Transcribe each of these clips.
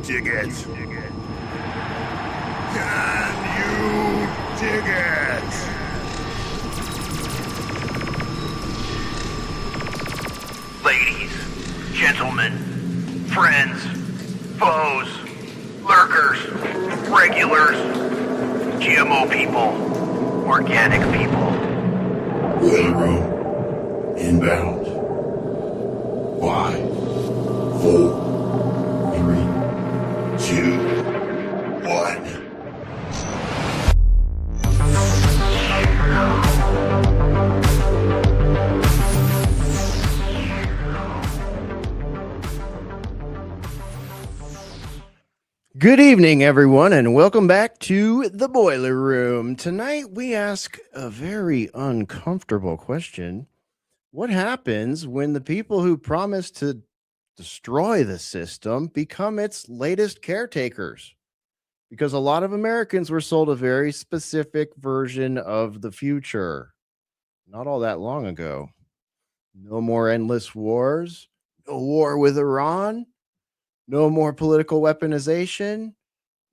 dig it? Can you dig it? Ladies, gentlemen, friends, foes, lurkers, regulars, GMO people, organic people. Reading room inbound. 5, 4, 3, 2, 1. Good evening, everyone, and welcome back to the Boiler Room. Tonight, we ask a very uncomfortable question. What happens when the people who promise to destroy the system become its latest caretakers? Because a lot of Americans were sold a very specific version of the future not all that long ago. No more endless wars, no war with Iran, no more political weaponization,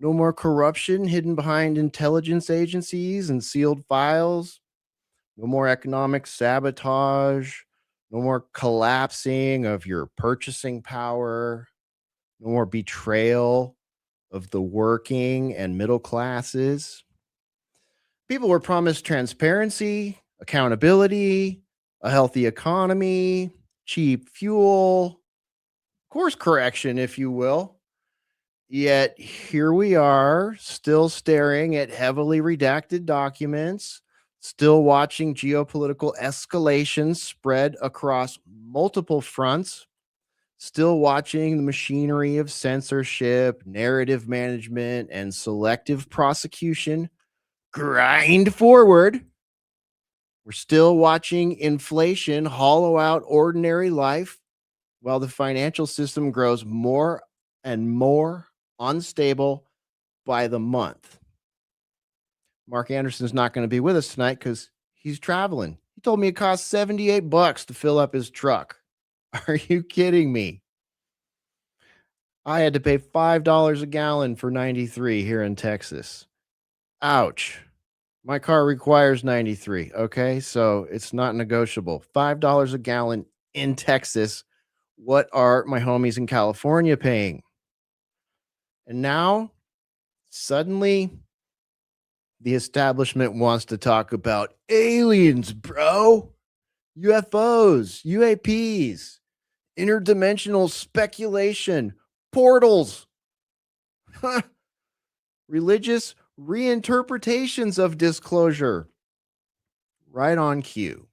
no more corruption hidden behind intelligence agencies and sealed files, no more economic sabotage, no more collapsing of your purchasing power, no more betrayal of the working and middle classes. People were promised transparency, accountability, a healthy economy, cheap fuel, course correction, if you will. Yet here we are, still staring at heavily redacted documents, still watching geopolitical escalations spread across multiple fronts, still watching the machinery of censorship, narrative management, and selective prosecution grind forward. We're still watching inflation hollow out ordinary life while the financial system grows more and more unstable by the month. Mark Anderson's not going to be with us tonight because he's traveling. He told me it costs $78 to fill up his truck. Are you kidding me? I had to pay $5 a gallon for 93 here in Texas. Ouch. My car requires 93. Okay. So it's not negotiable. $5 a gallon in Texas. What are my homies in California paying? And now, suddenly, the establishment wants to talk about aliens, bro. UFOs, UAPs, interdimensional speculation, portals, religious reinterpretations of disclosure. Right on cue.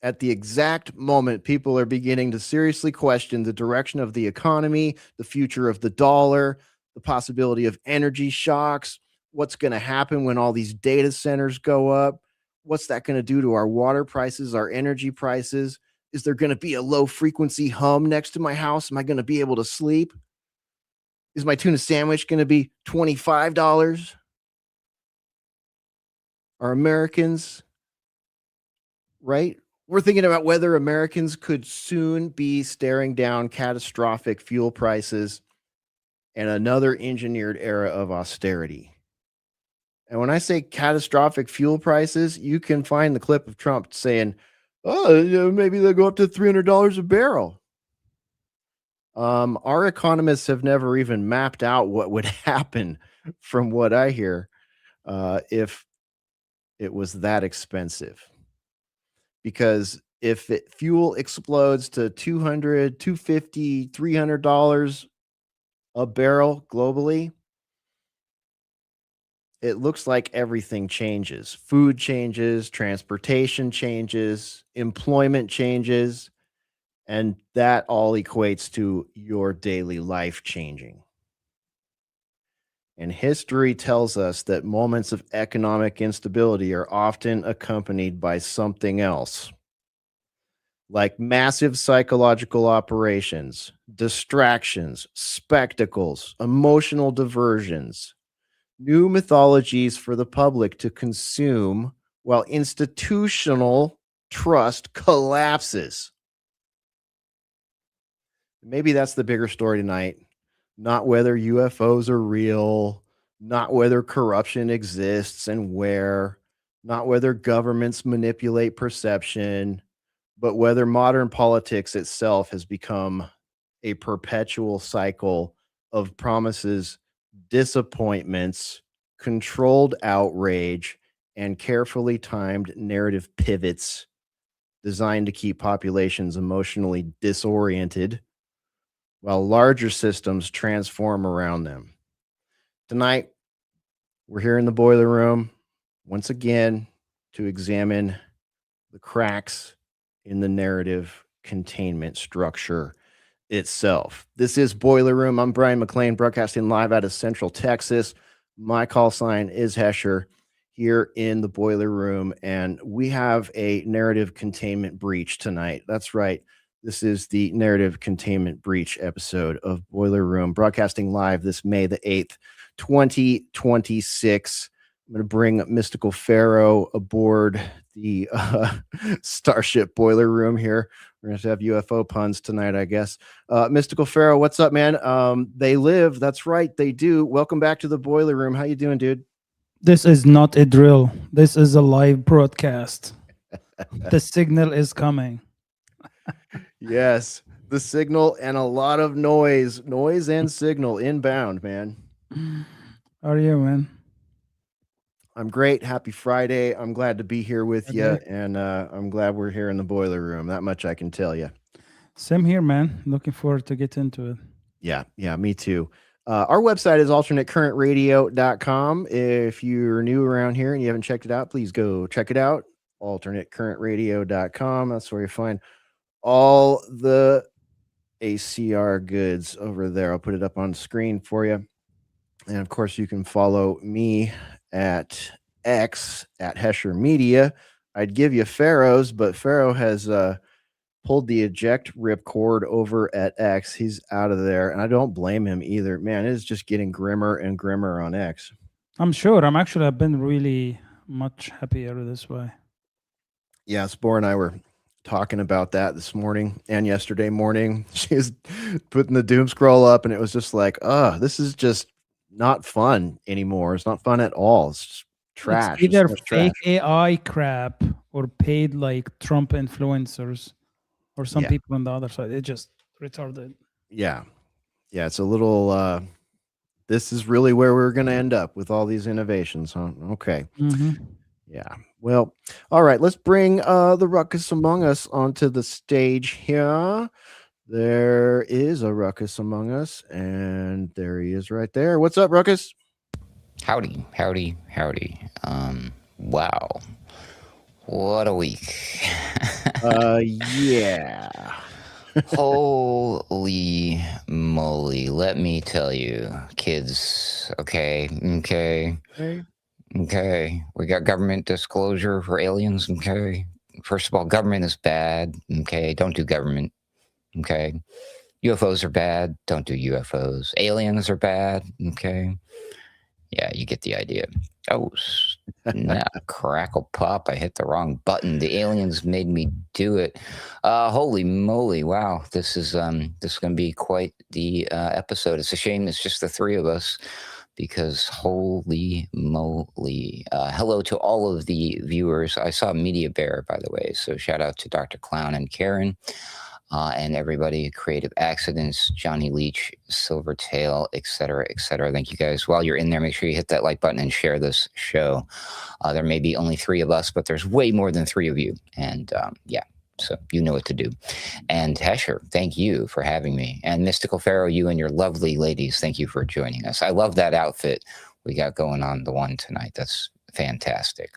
At the exact moment people are beginning to seriously question the direction of the economy, the future of the dollar, the possibility of energy shocks, what's going to happen when all these data centers go up, what's that going to do to our water prices, our energy prices? Is there going to be a low frequency hum next to my house? Am I going to be able to sleep? Is my tuna sandwich going to be $25? Are Americans, right? We're thinking about whether Americans could soon be staring down catastrophic fuel prices and another engineered era of austerity. And when I say catastrophic fuel prices, you can find the clip of Trump saying, oh, maybe they'll go up to $300 a barrel. Our economists have never even mapped out what would happen, from what I hear, if it was that expensive. Because if fuel explodes to $200, $250, $300 a barrel globally, it looks like everything changes. Food changes, transportation changes, employment changes, and that all equates to your daily life changing. And history tells us that moments of economic instability are often accompanied by something else, like massive psychological operations, distractions, spectacles, emotional diversions, new mythologies for the public to consume while institutional trust collapses. Maybe that's the bigger story tonight. not whether UFOs are real, not whether corruption exists and where, not whether governments manipulate perception, but whether modern politics itself has become a perpetual cycle of promises, disappointments, controlled outrage, and carefully timed narrative pivots designed to keep populations emotionally disoriented while larger systems transform around them. Tonight, we're here in the boiler room once again to examine the cracks in the narrative containment structure itself. This is Boiler Room. I'm Brian McLean, broadcasting live out of Central Texas. My call sign is Hesher here in the Boiler Room, and we have a narrative containment breach tonight. That's right. This is the narrative containment breach episode of Boiler Room, broadcasting live this May the 8th, 2026. I'm going to bring Mystical Pharaoh aboard the Starship Boiler Room here. We're going to have UFO puns tonight, I guess. Mystical Pharaoh, what's up, man? They live. That's right. They do. Welcome back to the Boiler Room. How you doing, dude? This is not a drill. This is a live broadcast. The signal is coming. Yes, the signal and a lot of noise and signal inbound, man. How are you, man? I'm great. Happy Friday. I'm glad to be here with you, and I'm glad we're here in the Boiler Room. That much I can tell you. Same here, man. Looking forward to get into it. Yeah, me too. Our website is alternatecurrentradio.com. If you're new around here and you haven't checked it out, please go check it out. alternatecurrentradio.com. That's where you find all the ACR goods over there. I'll put it up on the screen for you. And of course, you can follow me at X at Hesher Media. I'd give you Pharaoh's, but Pharaoh has pulled the eject ripcord over at X. He's out of there, and I don't blame him either. Man, it is just getting grimmer and grimmer on X. I'm sure. I've been really much happier this way. Yeah, Spore and I were talking about that this morning and yesterday morning. She was putting the doom scroll up, and it was just like, this is just not fun anymore. It's not fun at all. It's just trash. It's either so fake trash. AI crap or paid like Trump influencers or some people on the other side. It just retarded. Yeah. It's a little this is really where we're going to end up with all these innovations, huh? Okay. Mm-hmm. Yeah. Well, all right. Let's bring the Ruckus Among Us onto the stage here. There is a Ruckus Among Us, and there he is right there. What's up, Ruckus? Howdy. Wow. What a week. Yeah. Holy moly. Let me tell you, kids. Okay. We got government disclosure for aliens. Okay. First of all, government is bad. Okay. Don't do government. Okay. UFOs are bad. Don't do UFOs. Aliens are bad. Okay. Yeah, you get the idea. Oh, snap, crackle pop. I hit the wrong button. The aliens made me do it. Holy moly. Wow. This is going to be quite the episode. It's a shame it's just the three of us because holy moly. Hello to all of the viewers. I saw Media Bear, by the way. So shout out to Dr. Clown and Karen. And everybody, Creative Accidents, Johnny Leach, Silvertail, etc. Thank you guys. While you're in there, make sure you hit that like button and share this show. There may be only three of us, but there's way more than three of you. And so you know what to do. And Hesher, thank you for having me. And Mystical Pharaoh, you and your lovely ladies, thank you for joining us. I love that outfit we got going on the one tonight. That's fantastic.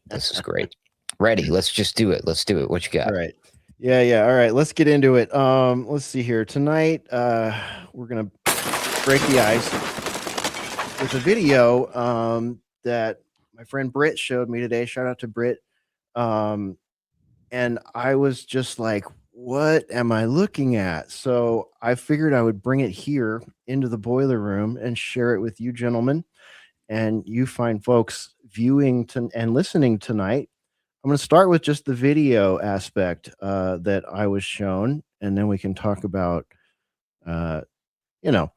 This is great. Ready? Let's just do it. Let's do it. What you got? All right. Yeah. All right, let's get into it. Let's see here. Tonight, we're gonna break the ice with a video that my friend Britt showed me today. Shout out to Britt. And I was just like, what am I looking at? So I figured I would bring it here into the boiler room and share it with you gentlemen, and you fine folks viewing and listening tonight. I'm going to start with just the video aspect that I was shown, and then we can talk about you know,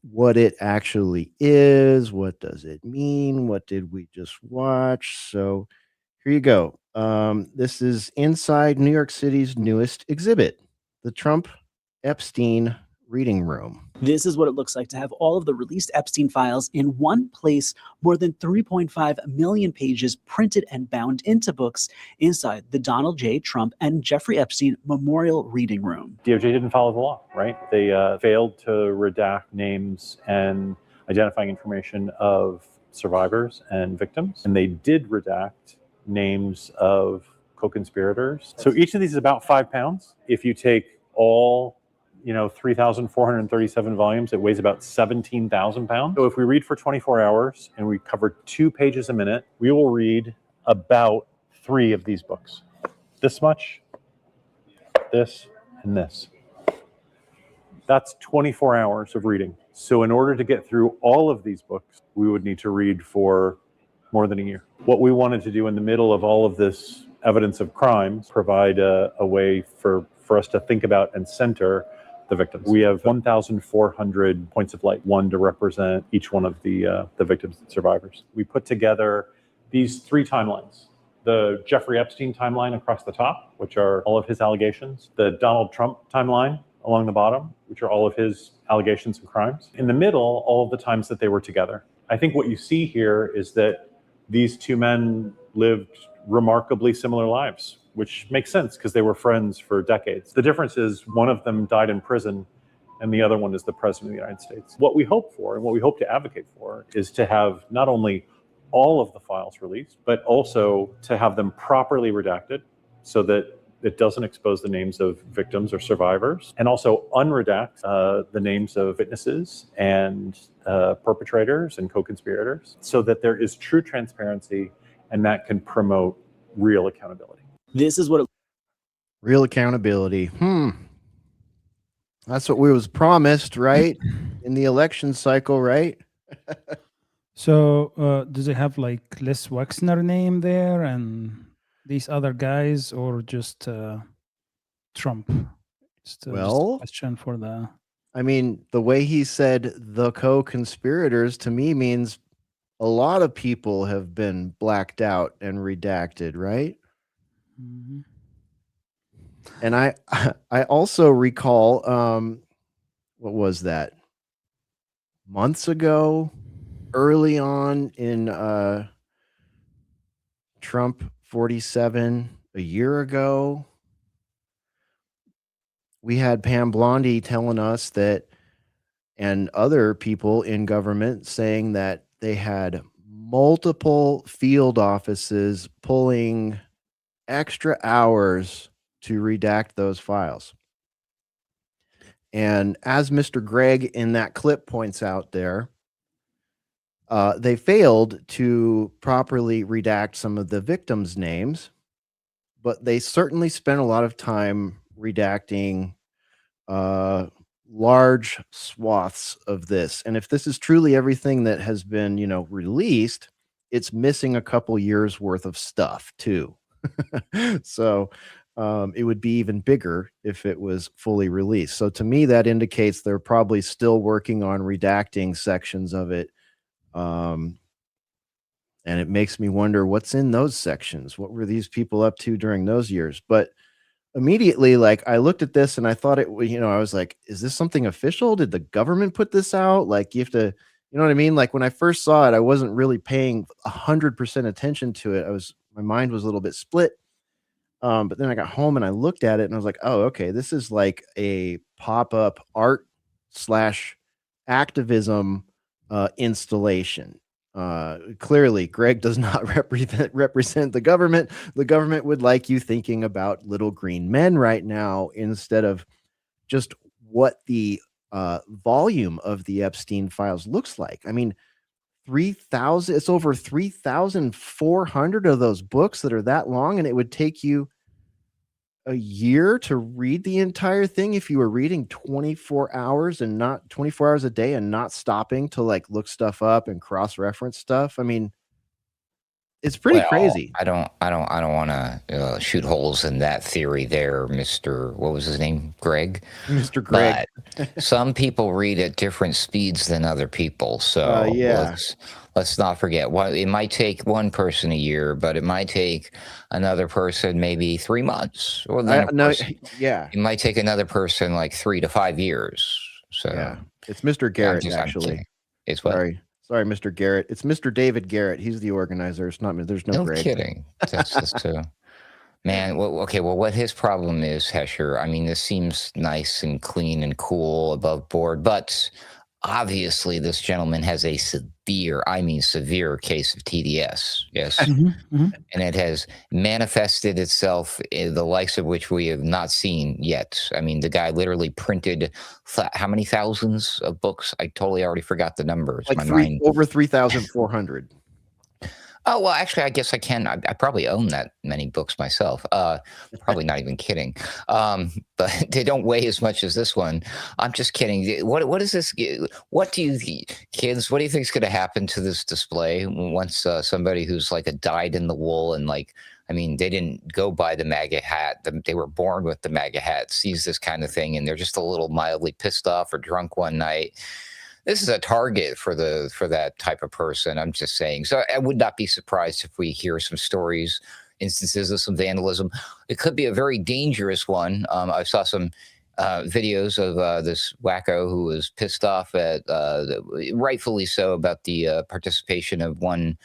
what it actually is. What does it mean? What did we just watch? So here you go. This is inside New York City's newest exhibit, the Trump-Epstein Reading Room. This is what it looks like to have all of the released Epstein files in one place, more than 3.5 million pages printed and bound into books inside the Donald J. Trump and Jeffrey Epstein Memorial Reading Room. DOJ didn't follow the law, right? They failed to redact names and identifying information of survivors and victims, and they did redact names of co-conspirators. So each of these is about 5 pounds. If you take all 3,437 volumes, it weighs about 17,000 pounds. So if we read for 24 hours and we cover 2 pages a minute, we will read about 3 of these books. This much, this, and this. That's 24 hours of reading. So in order to get through all of these books, we would need to read for more than a year. What we wanted to do in the middle of all of this evidence of crimes, provide a way for us to think about and center the victims. We have 1,400 points of light, one to represent each one of the victims and survivors. We put together these 3 timelines. The Jeffrey Epstein timeline across the top, which are all of his allegations. The Donald Trump timeline along the bottom, which are all of his allegations and crimes. In the middle, all of the times that they were together. I think what you see here is that these 2 men lived remarkably similar lives, which makes sense because they were friends for decades. The difference is one of them died in prison and the other one is the president of the United States. What we hope for and what we hope to advocate for is to have not only all of the files released, but also to have them properly redacted so that it doesn't expose the names of victims or survivors, and also unredact the names of witnesses and perpetrators and co-conspirators so that there is true transparency and that can promote real accountability. This is what it Real accountability. That's what we was promised, right? In the election cycle, right? So does it have like Les Wexner name there and these other guys, or just Trump? Just a question for the... I mean, the way he said the co-conspirators to me means a lot of people have been blacked out and redacted, right? Mm-hmm. And I also recall, what was that? Months ago, early on in Trump 47, a year ago, we had Pam Blondie telling us that, and other people in government saying that they had multiple field offices pulling extra hours to redact those files. And as Mr. Gregg in that clip points out there, they failed to properly redact some of the victims' names, but they certainly spent a lot of time redacting large swaths of this. And if this is truly everything that has been, released, it's missing a couple years worth of stuff too. So it would be even bigger if it was fully released. So to me, that indicates they're probably still working on redacting sections of it. And it makes me wonder what's in those sections. What were these people up to during those years? But immediately, like, I looked at this and I thought it, I was like, is this something official? Did the government put this out? Like, you have to, you know what I mean? Like, when I first saw it, I wasn't really paying 100% attention to it. My mind was a little bit split. But then I got home and I looked at it and I was like, oh, okay, this is like a pop-up art / activism installation. Clearly, Greg does not represent the government. The government would like you thinking about little green men right now instead of just what the volume of the Epstein files looks like. I mean, 3,000, it's over 3,400 of those books that are that long, and it would take you a year to read the entire thing if you were reading 24 hours and not 24 hours a day and not stopping to like look stuff up and cross-reference stuff. I mean, It's pretty crazy. I don't want to shoot holes in that theory there, Mr. What was his name? Greg? Mr. Greg. But some people read at different speeds than other people. So yeah. let's not forget. It might take one person a year, but it might take another person maybe 3 months. Or then it might take another person like 3 to 5 years. So yeah, it's Mr. Garrett, actually. It's what? Sorry, Mr. Garrett. It's Mr. David Garrett. He's the organizer. It's not me. There's no Greg. Kidding. That's too. Man, well, what his problem is, Hesher, I mean, this seems nice and clean and cool, above board, but obviously this gentleman has a severe case of TDS, yes? And it has manifested itself in the likes of which we have not seen yet. I mean, the guy literally printed how many thousands of books? I totally already forgot the numbers. Like over 3,400. Oh, well, actually, I guess I can. I probably own that many books myself. Probably not even kidding. But they don't weigh as much as this one. I'm just kidding. What is this? What do you kids, what do you think is going to happen to this display once somebody who's like a dyed-in-the-wool and like, I mean, they didn't go by the MAGA hat. They were born with the MAGA hat, sees this kind of thing, and they're just a little mildly pissed off or drunk one night. This is a target for that type of person. I'm just saying. So I would not be surprised if we hear some stories, instances of some vandalism. It could be a very dangerous one. I saw some videos of this wacko who was pissed off at, rightfully so, about the participation of one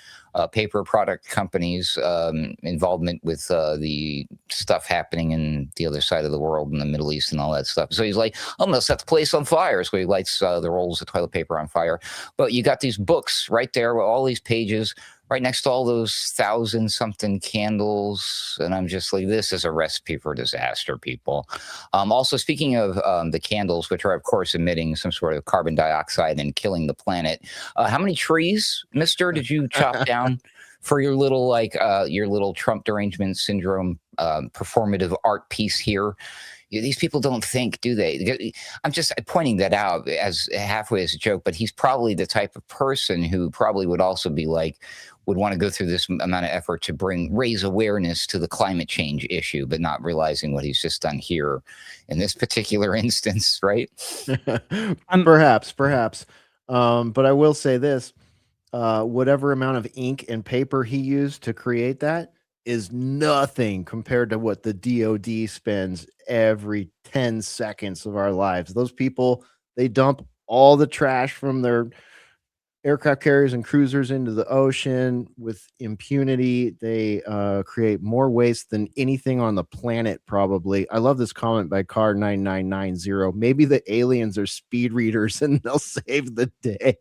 paper product company's involvement with the stuff happening in the other side of the world, in the Middle East and all that stuff. So he's like, I'm going to set the place on fire. So he lights the rolls of toilet paper on fire. But you got these books right there with all these pages right next to all those 1,000-something candles. And I'm just like, this is a recipe for disaster, people. Also, speaking of the candles, which are, of course, emitting some sort of carbon dioxide and killing the planet, how many trees, mister, did you chop down for your little Trump derangement syndrome performative art piece here? These people don't think, do they? I'm just pointing that out as halfway as a joke, but he's probably the type of person who probably would also be like, would want to go through this amount of effort to raise awareness to the climate change issue, but not realizing what he's just done here in this particular instance, right? Perhaps. But I will say this, whatever amount of ink and paper he used to create that is nothing compared to what the DOD spends every 10 seconds of our lives. Those people, they dump all the trash from their aircraft carriers and cruisers into the ocean with impunity. They create more waste than anything on the planet, probably. I love this comment by Car 9990. Maybe the aliens are speed readers and they'll save the day.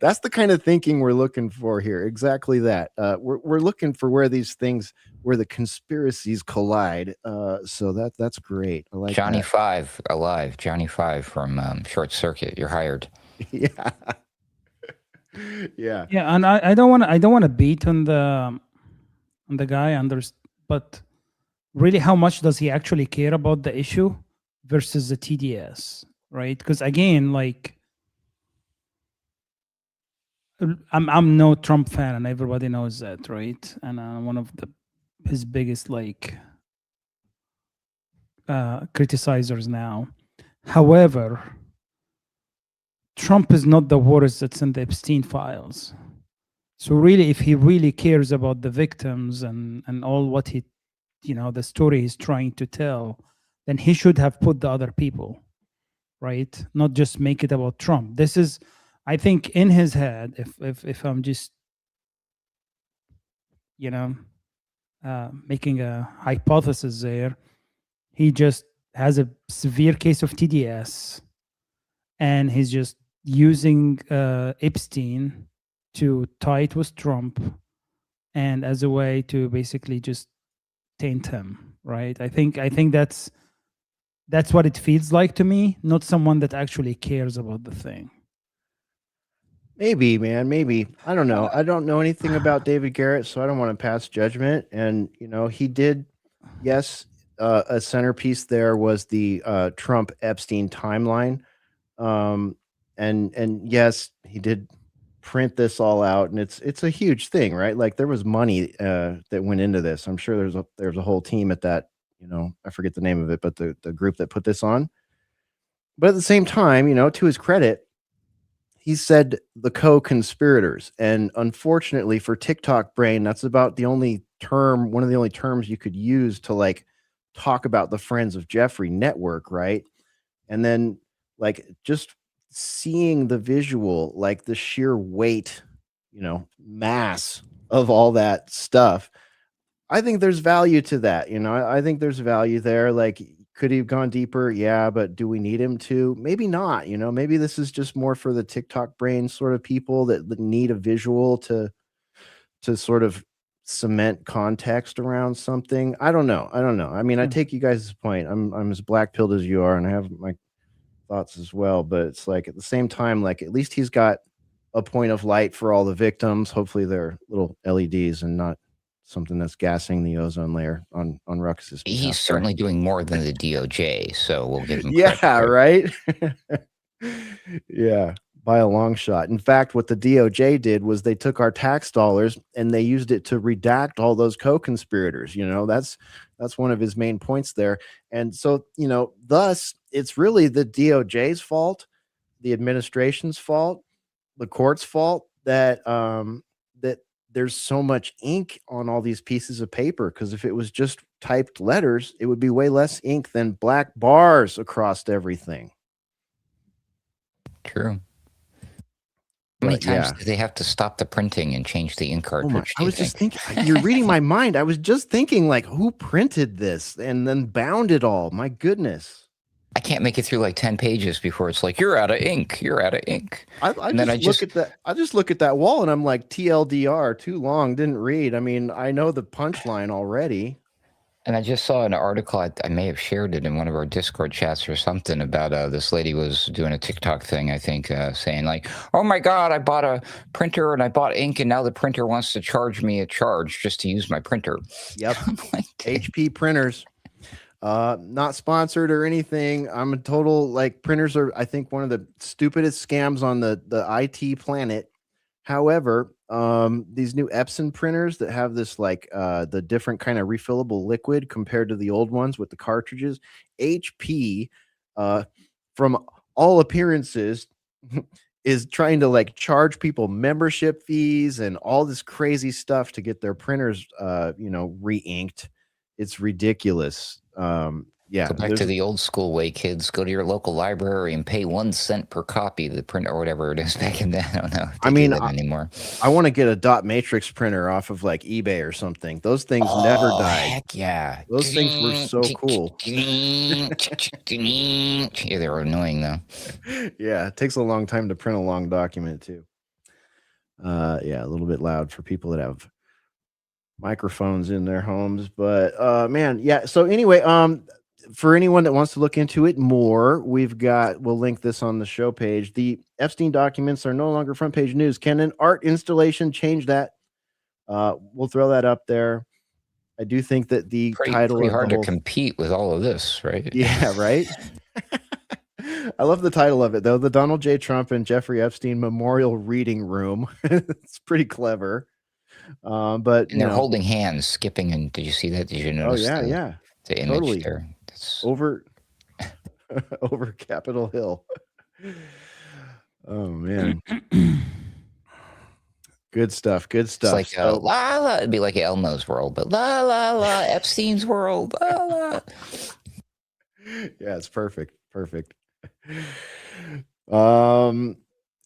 That's the kind of thinking we're looking for here. Exactly that. We're looking for where the conspiracies collide. So that's great. I like Johnny that. Five alive. Johnny Five from Short Circuit. You're hired. Yeah. Yeah. Yeah, and I don't want to beat on the guy but really, how much does he actually care about the issue versus the TDS, right? Because again, like, I'm no Trump fan, and everybody knows that, right? And one of his biggest criticizers now. However, Trump is not the worst that's in the Epstein files. So really, if he really cares about the victims and all what he, the story he's trying to tell, then he should have put the other people, right? Not just make it about Trump. This is, I think, in his head, if I'm just, making a hypothesis there, he just has a severe case of TDS, and he's just using Epstein to tie it with Trump, and as a way to basically just taint him, right? I think that's what it feels like to me, not someone that actually cares about the thing. Maybe, man. Maybe. I don't know. I don't know anything about David Garrett, so I don't want to pass judgment. And, he did, yes, a centerpiece there was the Trump-Epstein timeline. And yes, he did print this all out, and it's a huge thing, right? Like there was money that went into this. I'm sure there's a whole team at that, I forget the name of it, but the group that put this on. But at the same time, to his credit, he said the co-conspirators, and unfortunately for TikTok brain, that's about one of the only terms you could use to like talk about the Friends of Jeffrey network, right? And then like just seeing the visual, like the sheer weight, mass of all that stuff, I think there's value to that. I think there's value there. Like, could he have gone deeper? Yeah, but do we need him to? Maybe not. Maybe this is just more for the TikTok brain sort of people that need a visual to sort of cement context around something. I don't know. I mean, I take you guys' point. I'm as black pilled as you are, and I have my thoughts as well. But it's like at the same time, like at least he's got a point of light for all the victims. Hopefully, they're little LEDs and not something that's gassing the ozone layer on Ruckus's behalf. He's certainly doing more than the DOJ, so we'll give him yeah, credit. Right. Yeah, by a long shot. In fact, what the DOJ did was they took our tax dollars and they used it to redact all those co-conspirators. That's one of his main points there. And so, thus it's really the DOJ's fault, the administration's fault, the court's fault that that there's so much ink on all these pieces of paper, because if it was just typed letters, it would be way less ink than black bars across everything. True. How many times do they have to stop the printing and change the ink cartridge? I was just thinking, you're reading my mind. I was just thinking, like, who printed this and then bound it all? My goodness. I can't make it through like 10 pages before it's like, you're out of ink. You're out of ink. I just look at that wall and I'm like, TLDR, too long, didn't read. I mean, I know the punchline already. And I just saw an article, I may have shared it in one of our Discord chats or something, about this lady was doing a TikTok thing, I think, saying like, oh my God, I bought a printer and I bought ink and now the printer wants to charge me a charge just to use my printer. Yep. Like, HP printers. Not sponsored or anything. I'm a total, like, printers are, I think, one of the stupidest scams on the IT planet. However, these new Epson printers that have this like the different kind of refillable liquid compared to the old ones with the cartridges, HP, from all appearances, is trying to like charge people membership fees and all this crazy stuff to get their printers, re-inked. It's ridiculous. Yeah, go back to the old school way, kids. Go to your local library and pay 1 cent per copy of the print or whatever it is back in then. I don't know if they do that anymore. I want to get a dot matrix printer off of like eBay or something. Those things never died. Heck yeah. Those things were so cool. Yeah, they were annoying though. Yeah, it takes a long time to print a long document too. Yeah, a little bit loud for people that have microphones in their homes, but man, yeah. So anyway, for anyone that wants to look into it more, we'll link this on the show page. The Epstein documents are no longer front page news. Can an art installation change that? We'll throw that up there. I do think that the title pretty hard to compete with all of this, right? Yeah, right. I love the title of it though. The Donald J. Trump and Jeffrey Epstein Memorial Reading Room. It's pretty clever. But and they're holding hands, skipping, and did you see that? Did you notice? Oh yeah, the image totally. There. That's over Capitol Hill. Oh man. Good stuff. It's like la la. It'd be like Elmo's world, but la la la. Epstein's world. La la. Yeah, it's perfect.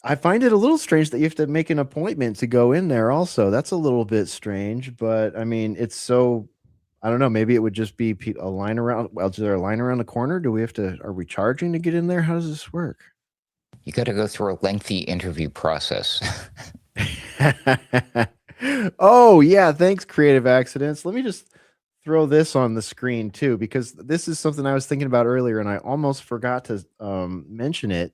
I find it a little strange that you have to make an appointment to go in there also. That's a little bit strange, but I mean, it's so, I don't know, maybe it would just be a line around. Well, is there a line around the corner? Are we charging to get in there? How does this work? You got to go through a lengthy interview process. Oh yeah. Thanks, Creative Accidents. Let me just throw this on the screen too, because this is something I was thinking about earlier and I almost forgot to mention it.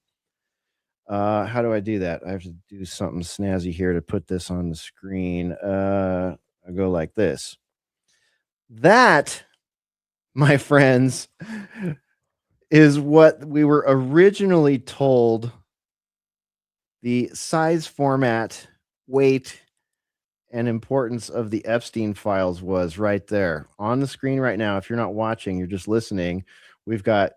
How do I do that? I have to do something snazzy here to put this on the screen. I go like this. That, my friends, is what we were originally told the size, format, weight, and importance of the Epstein files was right there on the screen right now. If you're not watching, you're just listening. We've got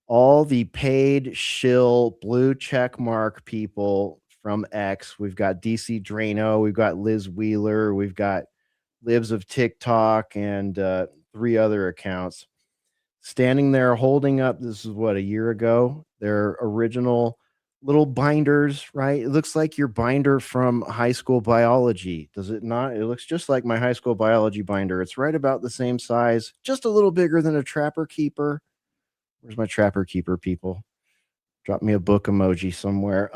all the paid shill blue check mark people from X. We've got DC Drano, we've got Liz Wheeler, we've got Libs of TikTok, and 3 other accounts standing there holding up. This is what, a year ago, their original little binders, right? It looks like your binder from high school biology, does it not? It looks just like my high school biology binder. It's right about the same size, just a little bigger than a Trapper Keeper. Where's my Trapper Keeper people? Drop me a book emoji somewhere.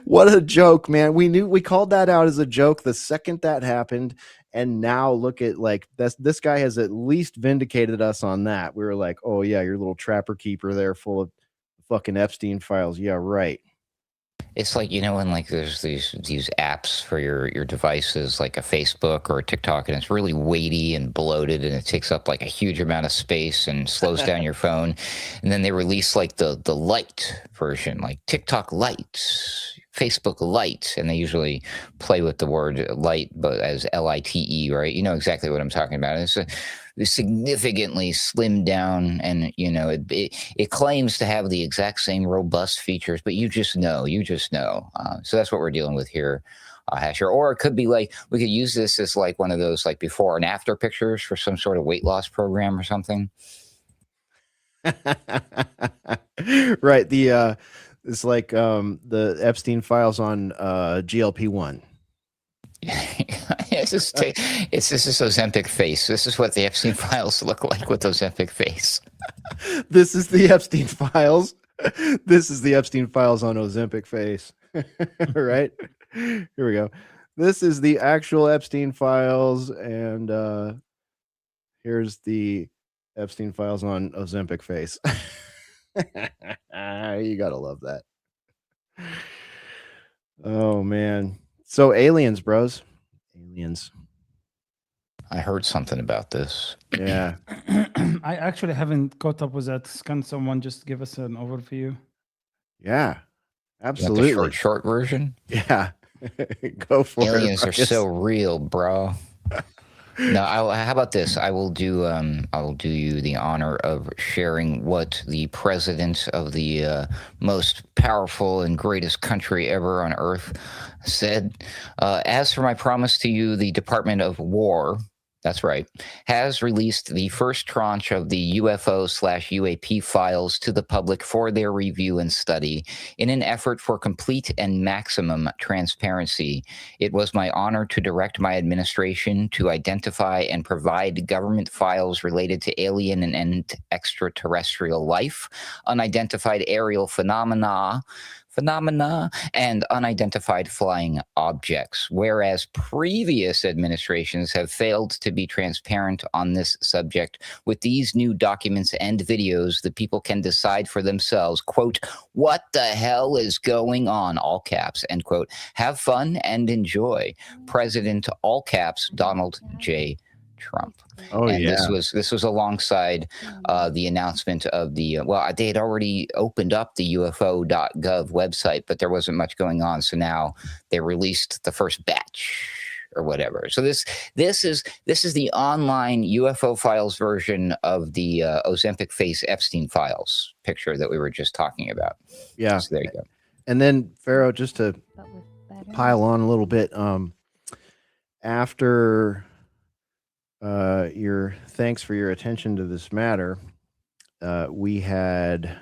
What a joke, man. We called that out as a joke the second that happened. And now look at, like, this guy has at least vindicated us on that. We were like, oh yeah, your little Trapper Keeper there full of fucking Epstein files. Yeah, right. It's like, you know, when like there's these apps for your devices, like a Facebook or a TikTok, and it's really weighty and bloated, and it takes up like a huge amount of space and slows down your phone. And then they release like the light version, like TikTok Lite, Facebook Lite, and they usually play with the word light, but as LITE, right? You know exactly what I'm talking about. It's significantly slimmed down, and you know it claims to have the exact same robust features, but you just know. So that's what we're dealing with here, Hesher. Or it could be like we could use this as like one of those like before and after pictures for some sort of weight loss program or something. Right. It's like the Epstein files on GLP-1. This is Ozempic face. This is what the Epstein files look like with Ozempic face. This is the Epstein files. This is the Epstein files on Ozempic face. Right? Here we go. This is the actual Epstein files, and here's the Epstein files on Ozempic face. You gotta love that. Oh man. So aliens, bros. Aliens. I heard something about this. Yeah. I actually haven't caught up with that. Can someone just give us an overview? Yeah. You Absolutely. want the short version? Yeah. Go for it. Aliens are Ruckus. so real, bro. No, how about this? I will do you the honor of sharing what the president of the most powerful and greatest country ever on earth said. As for my promise to you, the Department of War, that's right, has released the first tranche of the UFO/UAP files to the public for their review and study in an effort for complete and maximum transparency. It was my honor to direct my administration to identify and provide government files related to alien and extraterrestrial life, unidentified aerial phenomena, and unidentified flying objects, whereas previous administrations have failed to be transparent on this subject. With these new documents and videos, the people can decide for themselves, quote, what the hell is going on, all caps, end quote. Have fun and enjoy. President, all caps, Donald J. Trump. Oh, and yeah. this was alongside the announcement of the they had already opened up the UFO.gov website, but there wasn't much going on. So now they released the first batch or whatever. So this is the online UFO files version of the Ozempic face Epstein files picture that we were just talking about. Yeah. So there you go. And then Pharaoh, just to pile on a little bit, after your thanks for your attention to this matter, we had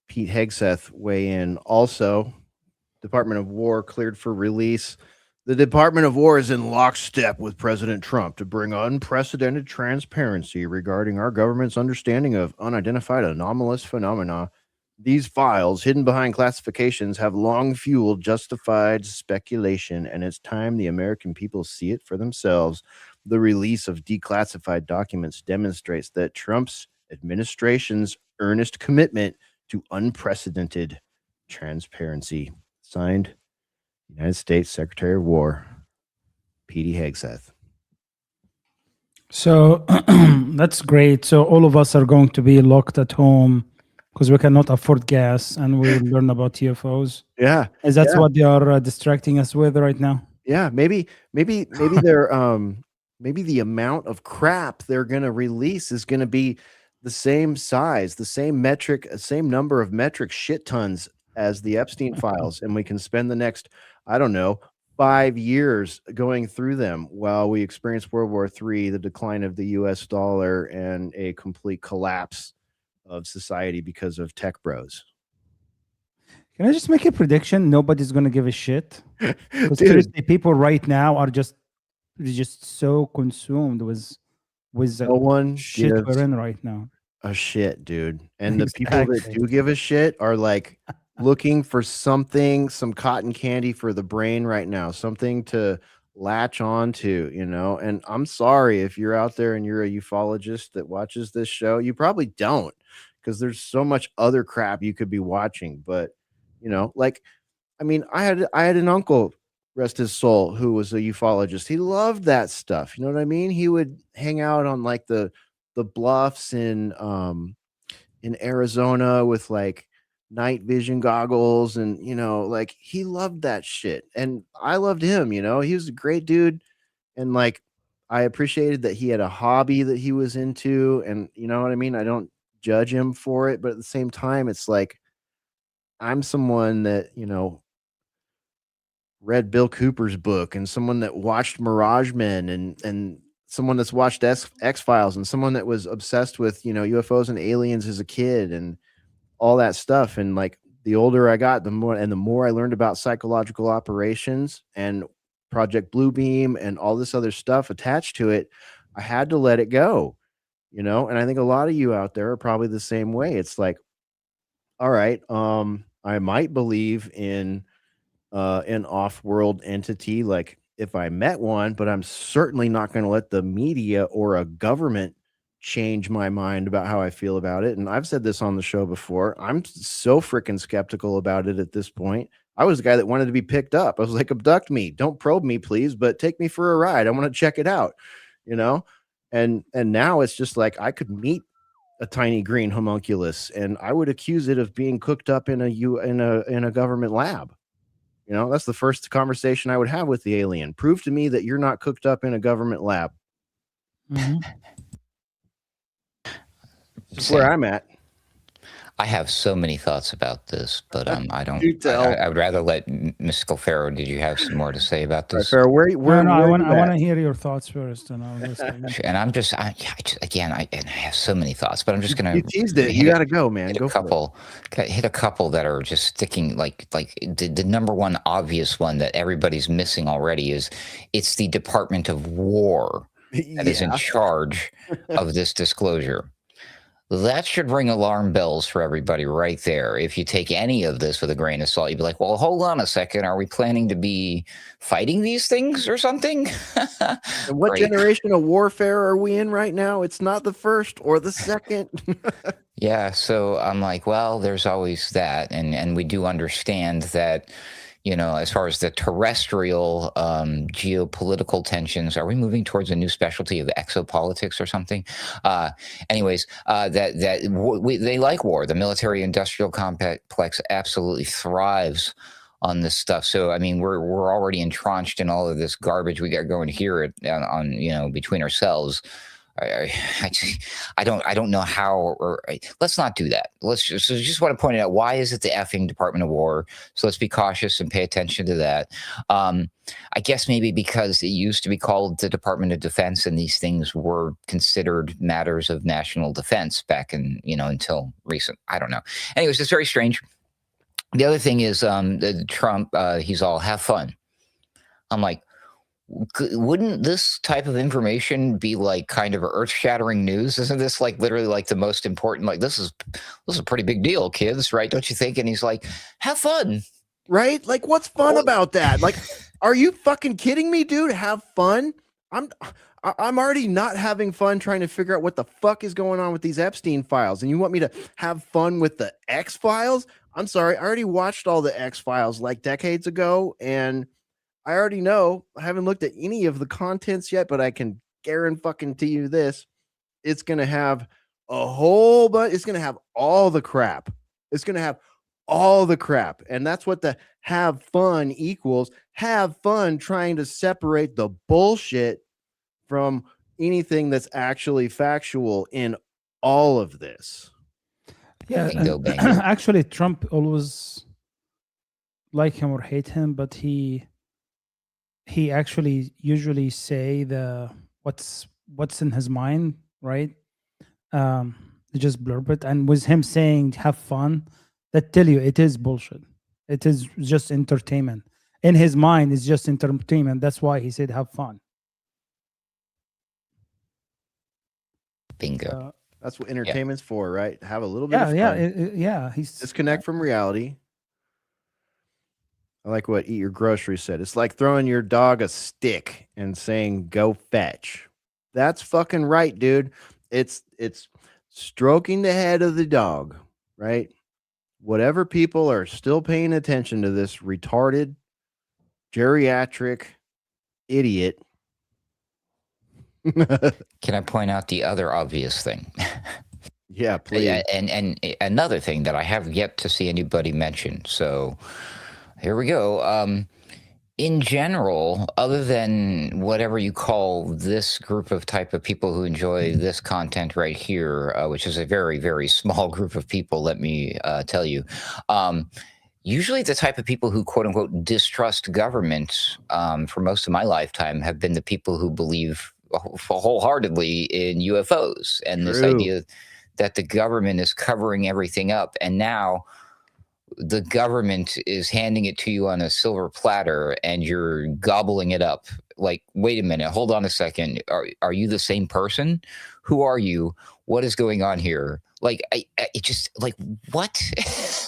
Pete Hegseth weigh in. Also, Department of War cleared for release. The Department of War is in lockstep with President Trump to bring unprecedented transparency regarding our government's understanding of unidentified anomalous phenomena. These files, hidden behind classifications, have long fueled justified speculation, and it's time the American people see it for themselves. The release of declassified documents demonstrates that Trump's administration's earnest commitment to unprecedented transparency. Signed, United States Secretary of War, Pete Hegseth. So that's great. So all of us are going to be locked at home because we cannot afford gas, and we will learn about UFOs. Yeah. Is that's Yeah. what they are distracting us with right now? Yeah, maybe they're maybe the amount of crap they're going to release is going to be the same size, the same metric, same number of metric shit tons as the Epstein files, and we can spend the next, I don't know, 5 years going through them while we experience World War III, the decline of the US dollar, and a complete collapse of society because of tech bros. Can I just make a prediction? Nobody's gonna give a shit. Because Dude, seriously, people right now are just so consumed with the no one shit gives we're in right now. a shit, dude. And the people that Exactly. do give a shit are like looking for something, some cotton candy for the brain right now, something to latch on to, you know. And I'm sorry if you're out there and you're a ufologist that watches this show. You probably don't, because there's so much other crap you could be watching. But you know, like, I mean, I had an uncle, rest his soul, who was a ufologist. He loved that stuff. You know what I mean? He would hang out on like the bluffs in Arizona with like night vision goggles, and you know, like he loved that shit. And I loved him, you know. He was a great dude, and like I appreciated that he had a hobby that he was into, and you know what I mean? I don't judge him for it, but at the same time it's like I'm someone that, you know, read Bill Cooper's book, and someone that watched Mirage Men, and someone that's watched X Files, and someone that was obsessed with, you know, UFOs and aliens as a kid and all that stuff. And like the older I got, the more I learned about psychological operations and Project Bluebeam and all this other stuff attached to it, I had to let it go, you know. And I think a lot of you out there are probably the same way. It's like, all right, I might believe in an off-world entity, like if I met one, but I'm certainly not going to let the media or a government change my mind about how I feel about it. And I've said this on the show before. I'm so freaking skeptical about it at this point. I was the guy that wanted to be picked up. I was like, abduct me, don't probe me, please, but take me for a ride. I want to check it out, you know? And now it's just like I could meet a tiny green homunculus and I would accuse it of being cooked up in a government lab. You know, that's the first conversation I would have with the alien. Prove to me that you're not cooked up in a government lab. Mhm. That's where I'm at. I have so many thoughts about this, but I don't. Do tell. I would rather let Mystical Pharaoh. Did you have some more to say about All right, this? Farrah, where No, I are want you to at? hear your thoughts first, and I'll listen. And I'm just, again, I have so many thoughts, but I'm just gonna. You teased it. You got to go, man. Hit Go a couple. Hit a couple that are just sticking. Like the number one obvious one that everybody's missing already is it's the Department of War that is in charge of this disclosure. That should ring alarm bells for everybody right there. If you take any of this with a grain of salt, you'd be like, well, hold on a second. Are we planning to be fighting these things or something? And what Right. generation of warfare are we in right now? It's not the first or the second. Yeah. So I'm like, well, there's always that. And we do understand that, you know, as far as the terrestrial geopolitical tensions, are we moving towards a new specialty of exopolitics or something? Anyways, they like war. The military-industrial complex absolutely thrives on this stuff. So I mean, we're already entrenched in all of this garbage we got going here on you know, between ourselves. I don't know how, or let's not do that. Let's just want to point it out. Why is it the effing Department of War? So let's be cautious and pay attention to that. I guess maybe because it used to be called the Department of Defense, and these things were considered matters of national defense back in, you know, until recent. I don't know. Anyways, it's very strange. The other thing is Trump. He's all have fun. I'm like, wouldn't this type of information be like kind of earth-shattering news? Isn't this like literally like the most important? Like this is a pretty big deal, kids, right? Don't you think? And he's like, have fun, Right? Like, what's fun about that? Like, are you fucking kidding me, dude? Have fun? I'm already not having fun trying to figure out what the fuck is going on with these Epstein files, and you want me to have fun with the X Files? I'm sorry, I already watched all the X Files like decades ago, and I already know. I haven't looked at any of the contents yet, but I can guarantee you this: it's gonna have a whole bunch. It's going to have all the crap. It's going to have all the crap. And that's what the have fun equals. Have fun trying to separate the bullshit from anything that's actually factual in all of this. Yeah, Bingo, and bingo. actually, Trump always like him or hate him, but he actually usually say what's in his mind, right? Just blurb it, and with him saying have fun, that tell you it is bullshit. It is just entertainment. In his mind, it's just entertainment. That's why he said have fun. Bingo. That's what entertainment's for, right? Have a little bit Yeah, of fun. yeah. He's Disconnect from reality. I like what Eat Your Groceries said. It's like throwing your dog a stick and saying, go fetch. That's fucking right, dude. It's stroking the head of the dog, right? Whatever people are still paying attention to this retarded, geriatric idiot. Can I point out the other obvious thing? Yeah, please. And another thing that I have yet to see anybody mention. So here we go. In general, other than whatever you call this group of type of people who enjoy this content right here, which is a very, very small group of people, let me tell you, usually the type of people who quote unquote distrust government for most of my lifetime have been the people who believe wholeheartedly in UFOs and this idea that the government is covering everything up. And now the government is handing it to you on a silver platter and you're gobbling it up. Like, wait a minute, hold on a second. Are you the same person? Who are you? What is going on here? Like, it just like, what?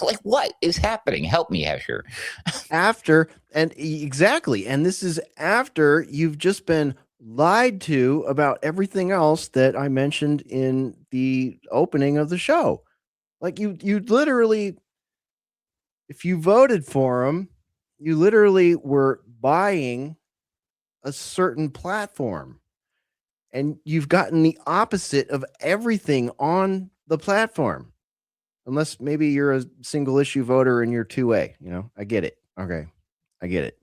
Like, what is happening? Help me, Hesher. Exactly. And this is after you've just been lied to about everything else that I mentioned in the opening of the show. Like you literally, if you voted for him, you literally were buying a certain platform, and you've gotten the opposite of everything on the platform. Unless maybe you're a single issue voter and you're 2A, I get it. Okay. I get it.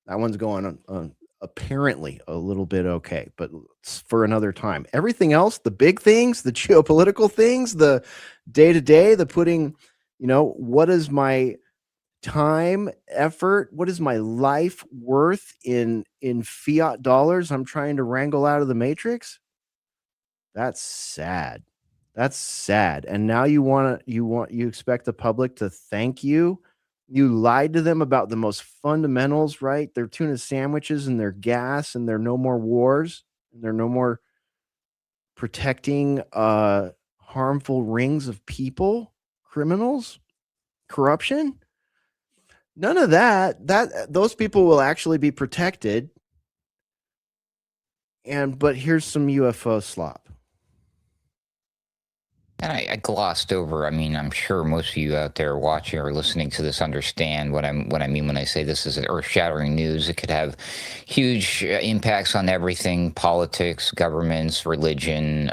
That one's going on apparently a little bit okay, but it's for another time. Everything else, the big things, the geopolitical things, the day-to-day, the putting, what is my time, effort, what is my life worth in fiat dollars I'm trying to wrangle out of the matrix? That's sad. That's sad. And now you expect the public to thank you. You lied to them about the most fundamentals, right? Their tuna sandwiches and their gas and their no more wars and their no more protecting harmful rings of people, criminals, corruption. None of that. Those people will actually be protected. But here's some UFO slop. And I glossed over. I mean, I'm sure most of you out there watching or listening to this understand what I mean when I say this is earth-shattering news. It could have huge impacts on everything: politics, governments, religion,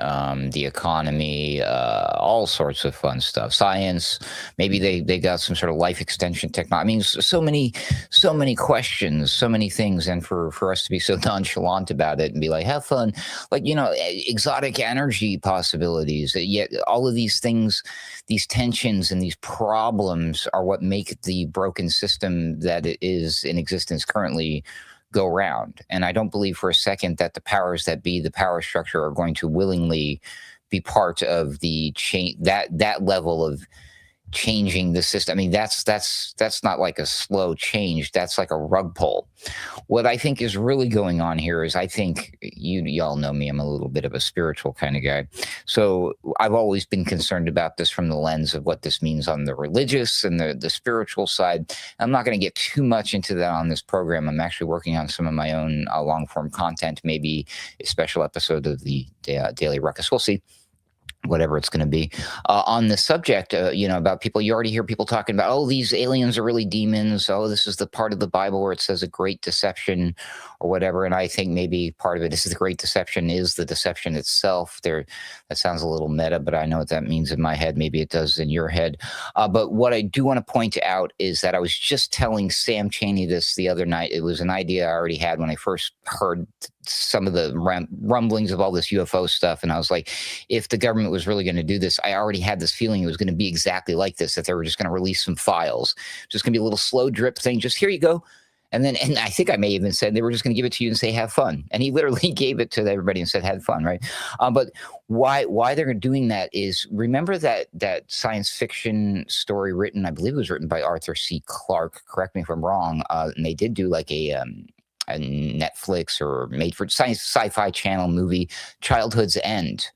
the economy, all sorts of fun stuff. Science. Maybe they got some sort of life extension technology. I mean, so many questions, so many things, and for us to be so nonchalant about it and be like, have fun, like exotic energy possibilities. Yet all of these things, these tensions and these problems are what make the broken system that it is in existence currently go round. And I don't believe for a second that the powers that be, the power structure, are going to willingly be part of the change, that level of changing the system. I mean, that's not like a slow change. That's like a rug pull. What I think is really going on here is, I think y'all know me, I'm a little bit of a spiritual kind of guy. So I've always been concerned about this from the lens of what this means on the religious and the spiritual side. I'm not going to get too much into that on this program. I'm actually working on some of my own long form content, maybe a special episode of the Daily Ruckus. We'll see. whatever it's going to be. On the subject, about people, you already hear people talking about, oh, these aliens are really demons. Oh, this is the part of the Bible where it says a great deception or whatever. And I think maybe part of it is the great deception is the deception itself. That sounds a little meta, but I know what that means in my head. Maybe it does in your head. But what I do want to point out is that I was just telling Sam Chaney this the other night. It was an idea I already had when I first heard some of the rumblings of all this UFO stuff. And I was like, if the government was really going to do this, I already had this feeling it was going to be exactly like this, that they were just going to release some files, just going to be a little slow drip thing. Just here you go. And I think I may even said they were just going to give it to you and say, have fun. And he literally gave it to everybody and said, have fun. Right. But why they're doing that is, remember that science fiction story written, I believe it was written by Arthur C. Clarke. Correct me if I'm wrong. And they did do like a Netflix or made for sci-fi channel movie, Childhood's End,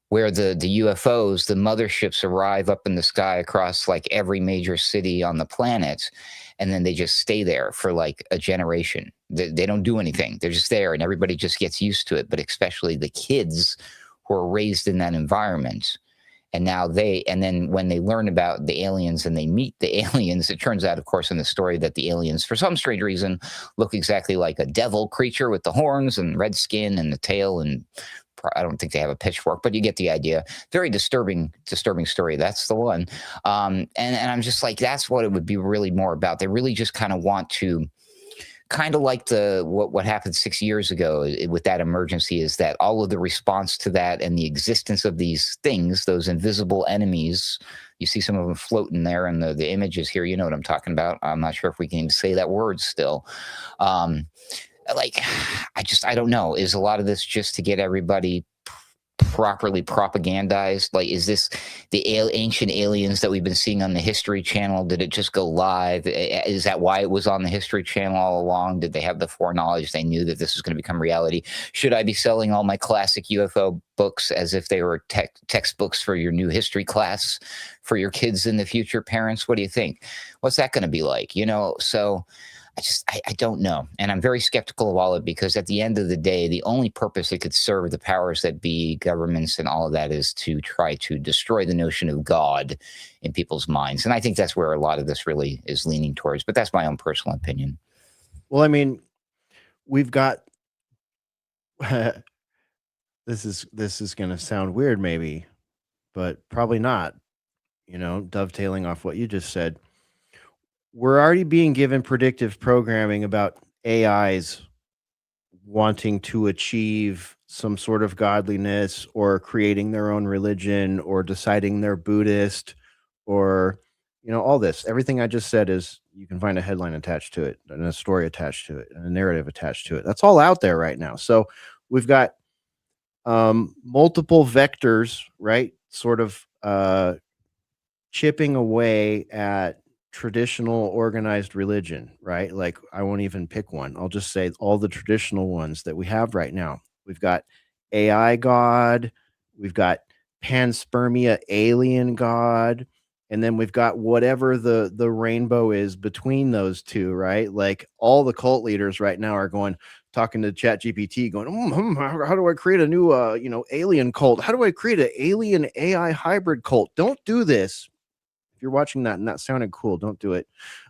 where the UFOs, the motherships arrive up in the sky across like every major city on the planet. And then they just stay there for like a generation. They don't do anything. They're just there and everybody just gets used to it. But especially the kids who are raised in that environment. And then when they learn about the aliens and they meet the aliens, it turns out, of course, in the story that the aliens, for some strange reason, look exactly like a devil creature with the horns and red skin and the tail. And I don't think they have a pitchfork, but you get the idea. Very disturbing story. That's the one. And I'm just like, that's what it would be really more about. They really just kind of want to, kind of like what happened 6 years ago with that emergency, is that all of the response to that and the existence of these things, those invisible enemies, you see some of them floating there in the images here. You know what I'm talking about. I'm not sure if we can even say that word still. I don't know. Is a lot of this just to get everybody properly propagandized? Like, is this the ancient aliens that we've been seeing on the History Channel? Did it just go live? Is that why it was on the History Channel all along? Did they have the foreknowledge? They knew that this was going to become reality. Should I be selling all my classic UFO books as if they were textbooks for your new history class for your kids in the future? Parents, what do you think? What's that going to be like? So I don't know. And I'm very skeptical of all of it, because at the end of the day, the only purpose it could serve the powers that be, governments and all of that, is to try to destroy the notion of God in people's minds. And I think that's where a lot of this really is leaning towards. But that's my own personal opinion. Well, I mean, we've got this is going to sound weird maybe, but probably not, dovetailing off what you just said. We're already being given predictive programming about AIs wanting to achieve some sort of godliness, or creating their own religion, or deciding they're Buddhist, or, all this. Everything I just said is, you can find a headline attached to it, and a story attached to it, and a narrative attached to it. That's all out there right now. So we've got multiple vectors, right? Sort of chipping away at traditional organized religion, right? Like, I won't even pick one. I'll just say all the traditional ones that we have right now. We've got AI God, we've got panspermia alien God, and then we've got whatever the rainbow is between those two, right? Like, all the cult leaders right now are talking to ChatGPT, going, how do I create a new alien cult? How do I create an alien AI hybrid cult? Don't do this. If you're watching that and that sounded cool, don't do it.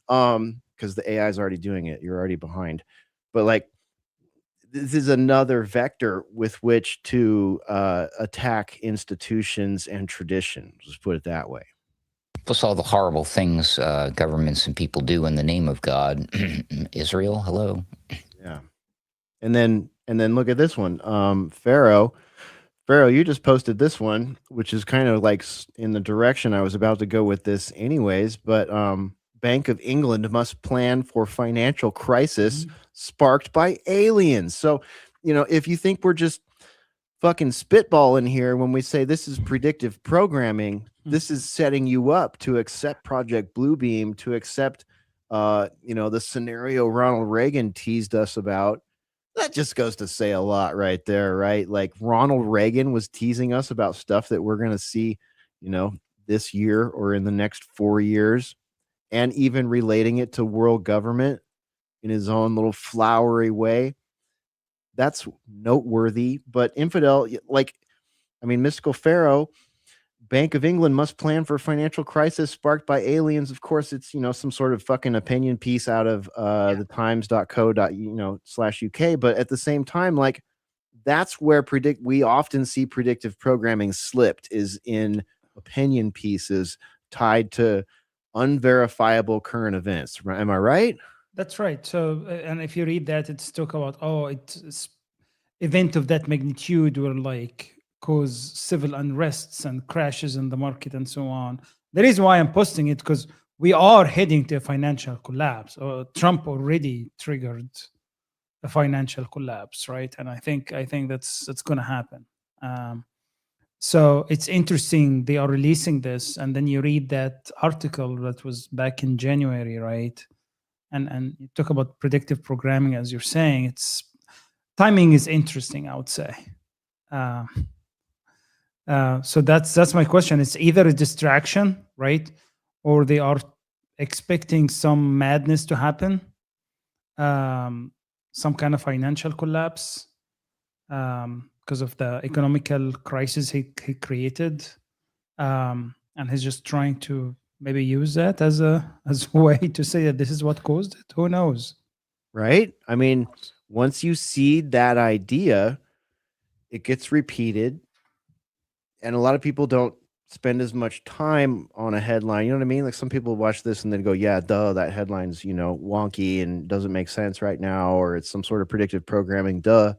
Because the AI is already doing it. You're already behind. But like, this is another vector with which to attack institutions and traditions. Let's put it that way. Plus all the horrible things governments and people do in the name of God. Israel, hello. Yeah. And then look at this one. Pharaoh, you just posted this one, which is kind of like in the direction I was about to go with this anyways. But Bank of England must plan for financial crisis sparked by aliens. So, if you think we're just fucking spitballing here when we say this is predictive programming, this is setting you up to accept Project Bluebeam, to accept, the scenario Ronald Reagan teased us about. That just goes to say a lot right there, right? Like, Ronald Reagan was teasing us about stuff that we're going to see, this year or in the next 4 years, and even relating it to world government in his own little flowery way. That's noteworthy. But infidel, Mystical Pharaoh, Bank of England must plan for financial crisis sparked by aliens. Of course, it's, some sort of fucking opinion piece out of the times.co.uk. But at the same time, like, that's where we often see predictive programming slipped, is in opinion pieces tied to unverifiable current events. Am I right? That's right. So, and if you read that, it's talk about, it's event of that magnitude will like cause civil unrests and crashes in the market and so on. The reason why I'm posting it, because we are heading to a financial collapse. Trump already triggered a financial collapse, right? And I think that's going to happen. So it's interesting they are releasing this, and then you read that article that was back in January, right? And you talk about predictive programming, as you're saying. It's timing is interesting, I would say. So that's my question. It's either a distraction, right, or they are expecting some madness to happen, some kind of financial collapse because of the economical crisis he created, and he's just trying to maybe use that as a way to say that this is what caused it. Who knows? Right? I mean, once you seed that idea, it gets repeated, and a lot of people don't spend as much time on a headline. You know what I mean? Like, some people watch this and then go, yeah, duh, that headline's, wonky and doesn't make sense right now, or it's some sort of predictive programming, duh.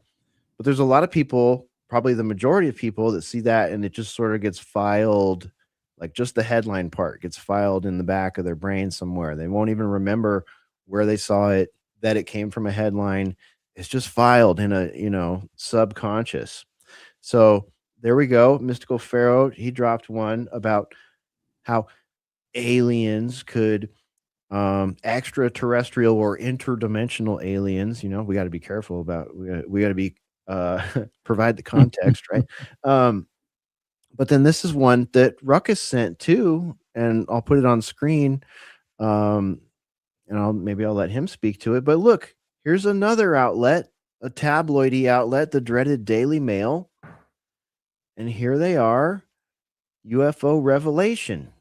But there's a lot of people, probably the majority of people, that see that and it just sort of gets filed, like just the headline part gets filed in the back of their brain somewhere. They won't even remember where they saw it, that it came from a headline. It's just filed in a, subconscious. So there we go. Mystical Pharaoh, he dropped one about how aliens could, extraterrestrial or interdimensional aliens, we got to be careful about, we got to be, provide the context, right? But then this is one that Ruckus sent too, and I'll put it on screen. And I'll let him speak to it. But look, here's another outlet, a tabloidy outlet, the dreaded Daily Mail. And here they are, UFO revelation.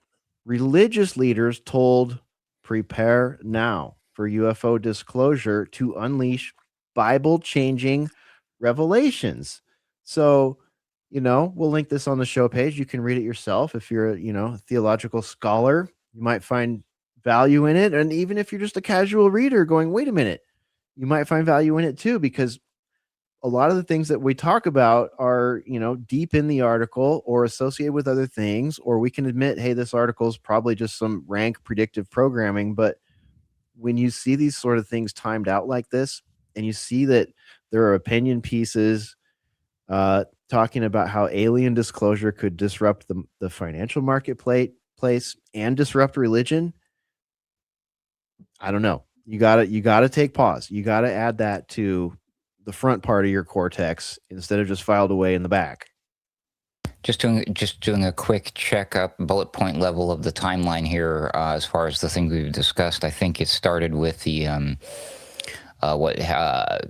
Religious leaders told, prepare now for UFO disclosure to unleash Bible-changing revelations. So, we'll link this on the show page. You can read it yourself. If you're a, theological scholar, you might find value in it. And even if you're just a casual reader going, wait a minute, you might find value in it too, because a lot of the things that we talk about are, deep in the article or associated with other things, or we can admit, hey, this article is probably just some rank predictive programming. But when you see these sort of things timed out like this, and you see that there are opinion pieces talking about how alien disclosure could disrupt the financial marketplace and disrupt religion, I don't know. You gotta take pause. You gotta add that to the front part of your cortex instead of just filed away in the back. Just doing a quick checkup, bullet point level of the timeline here, as far as the things we've discussed. I think it started with the what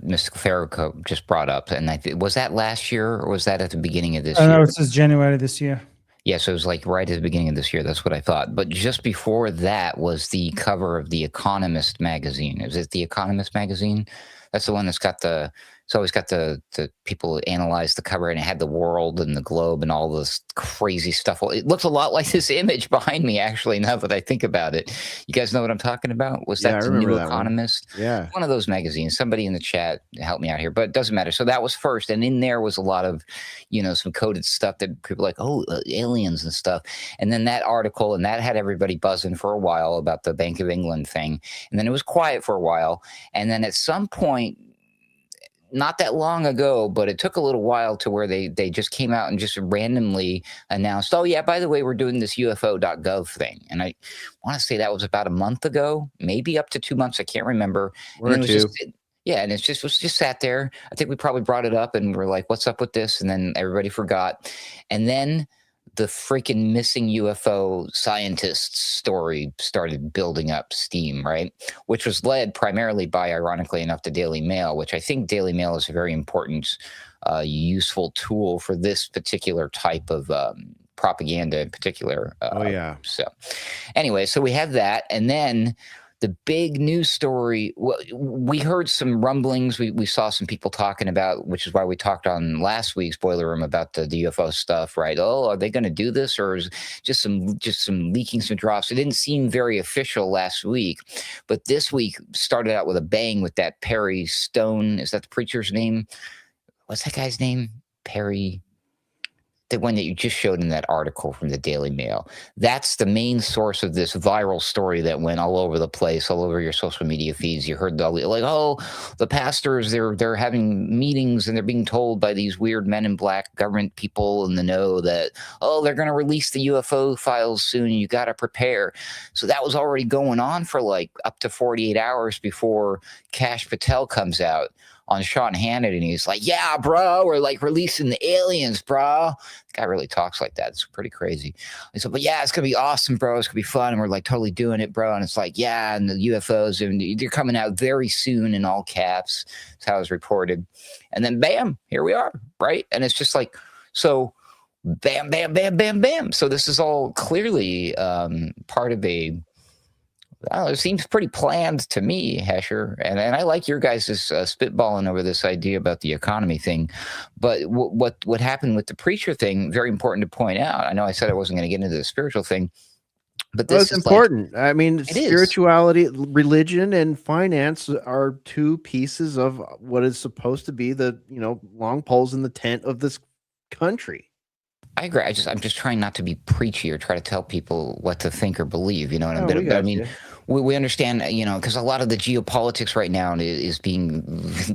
Mystical Pharaoh just brought up, and was that last year or was that at the beginning of this year? No, it says January this year. Yeah, so it was like right at the beginning of this year. That's what I thought. But just before that was the cover of The Economist magazine. Is it The Economist magazine? That's the one that's got it's always got the people analyze the cover, and it had the world and the globe and all this crazy stuff. Well, it looks a lot like this image behind me, actually, now that I think about it. You guys know what I'm talking about? Was that the New Economist? Yeah. One of those magazines. Somebody in the chat help me out here, but it doesn't matter. So that was first. And in there was a lot of, some coded stuff that people like, aliens and stuff. And then that article, and that had everybody buzzing for a while about the Bank of England thing. And then it was quiet for a while. And then at some point, not that long ago, but it took a little while to where they just came out and just randomly announced, oh, yeah, by the way, we're doing this UFO.gov thing. And I want to say that was about a month ago, maybe up to 2 months. I can't remember. Or two. And it was just sat there. I think we probably brought it up and we're like, what's up with this? And then everybody forgot. And then the freaking missing UFO scientists story started building up steam, right? Which was led primarily by, ironically enough, the Daily Mail, which I think Daily Mail is a very important, useful tool for this particular type of propaganda in particular. Oh, yeah. So anyway, so we have that. And then the big news story, we heard some rumblings. We saw some people talking about, which is why we talked on last week's Boiler Room about the UFO stuff, right? Oh, are they going to do this, or is just some leaking some drops? It didn't seem very official last week, but this week started out with a bang with that Perry Stone. Is that the preacher's name? What's that guy's name? Perry. The one that you just showed in that article from the Daily Mail. That's the main source of this viral story that went all over the place, all over your social media feeds. You heard the pastors, they're having meetings and they're being told by these weird men in black government people in the know that, they're going to release the UFO files soon. You got to prepare. So that was already going on for like up to 48 hours before Kash Patel comes out on Sean Hannity, and he's like, yeah, bro, we're like releasing the aliens, bro. The guy really talks like that. It's pretty crazy. He said, but yeah, it's going to be awesome, bro. It's going to be fun. And we're like totally doing it, bro. And it's like, yeah, and the UFOs, and they're coming out very soon in all caps. That's how it was reported. And then bam, here we are, right? And it's just like, so bam, bam, bam, bam, bam. So this is all clearly part of a, I don't know, it seems pretty planned to me, Hesher, and I like your guys' spitballing over this idea about the economy thing. But what happened with the preacher thing? Very important to point out. I know I said I wasn't going to get into the spiritual thing, but this is important. I mean, it is. Spirituality, religion, and finance are two pieces of what is supposed to be the long poles in the tent of this country. I agree. I'm just trying not to be preachy or try to tell people what to think or believe. You know what I mean? But I mean, we understand, because a lot of the geopolitics right now is being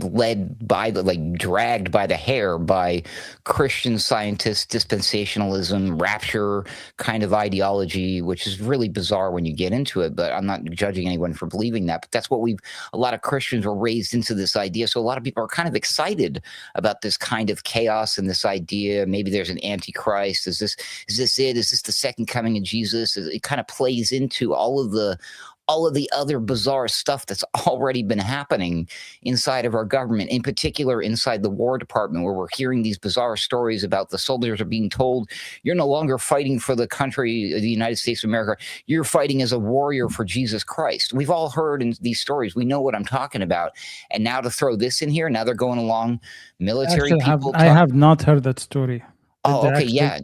led by dragged by the hair by Christian scientists, dispensationalism, rapture kind of ideology, which is really bizarre when you get into it. But I'm not judging anyone for believing that. But that's what a lot of Christians were raised into this idea. So a lot of people are kind of excited about this kind of chaos and this idea. Maybe there's an antichrist. Is this it? Is this the second coming of Jesus? It kind of plays into all of the other bizarre stuff that's already been happening inside of our government, in particular inside the War Department, where we're hearing these bizarre stories about the soldiers are being told, you're no longer fighting for the country, the United States of America. You're fighting as a warrior for Jesus Christ. We've all heard in these stories. We know what I'm talking about. And now to throw this in here, now they're going along military people. I have not heard that story. Oh, okay. Yeah.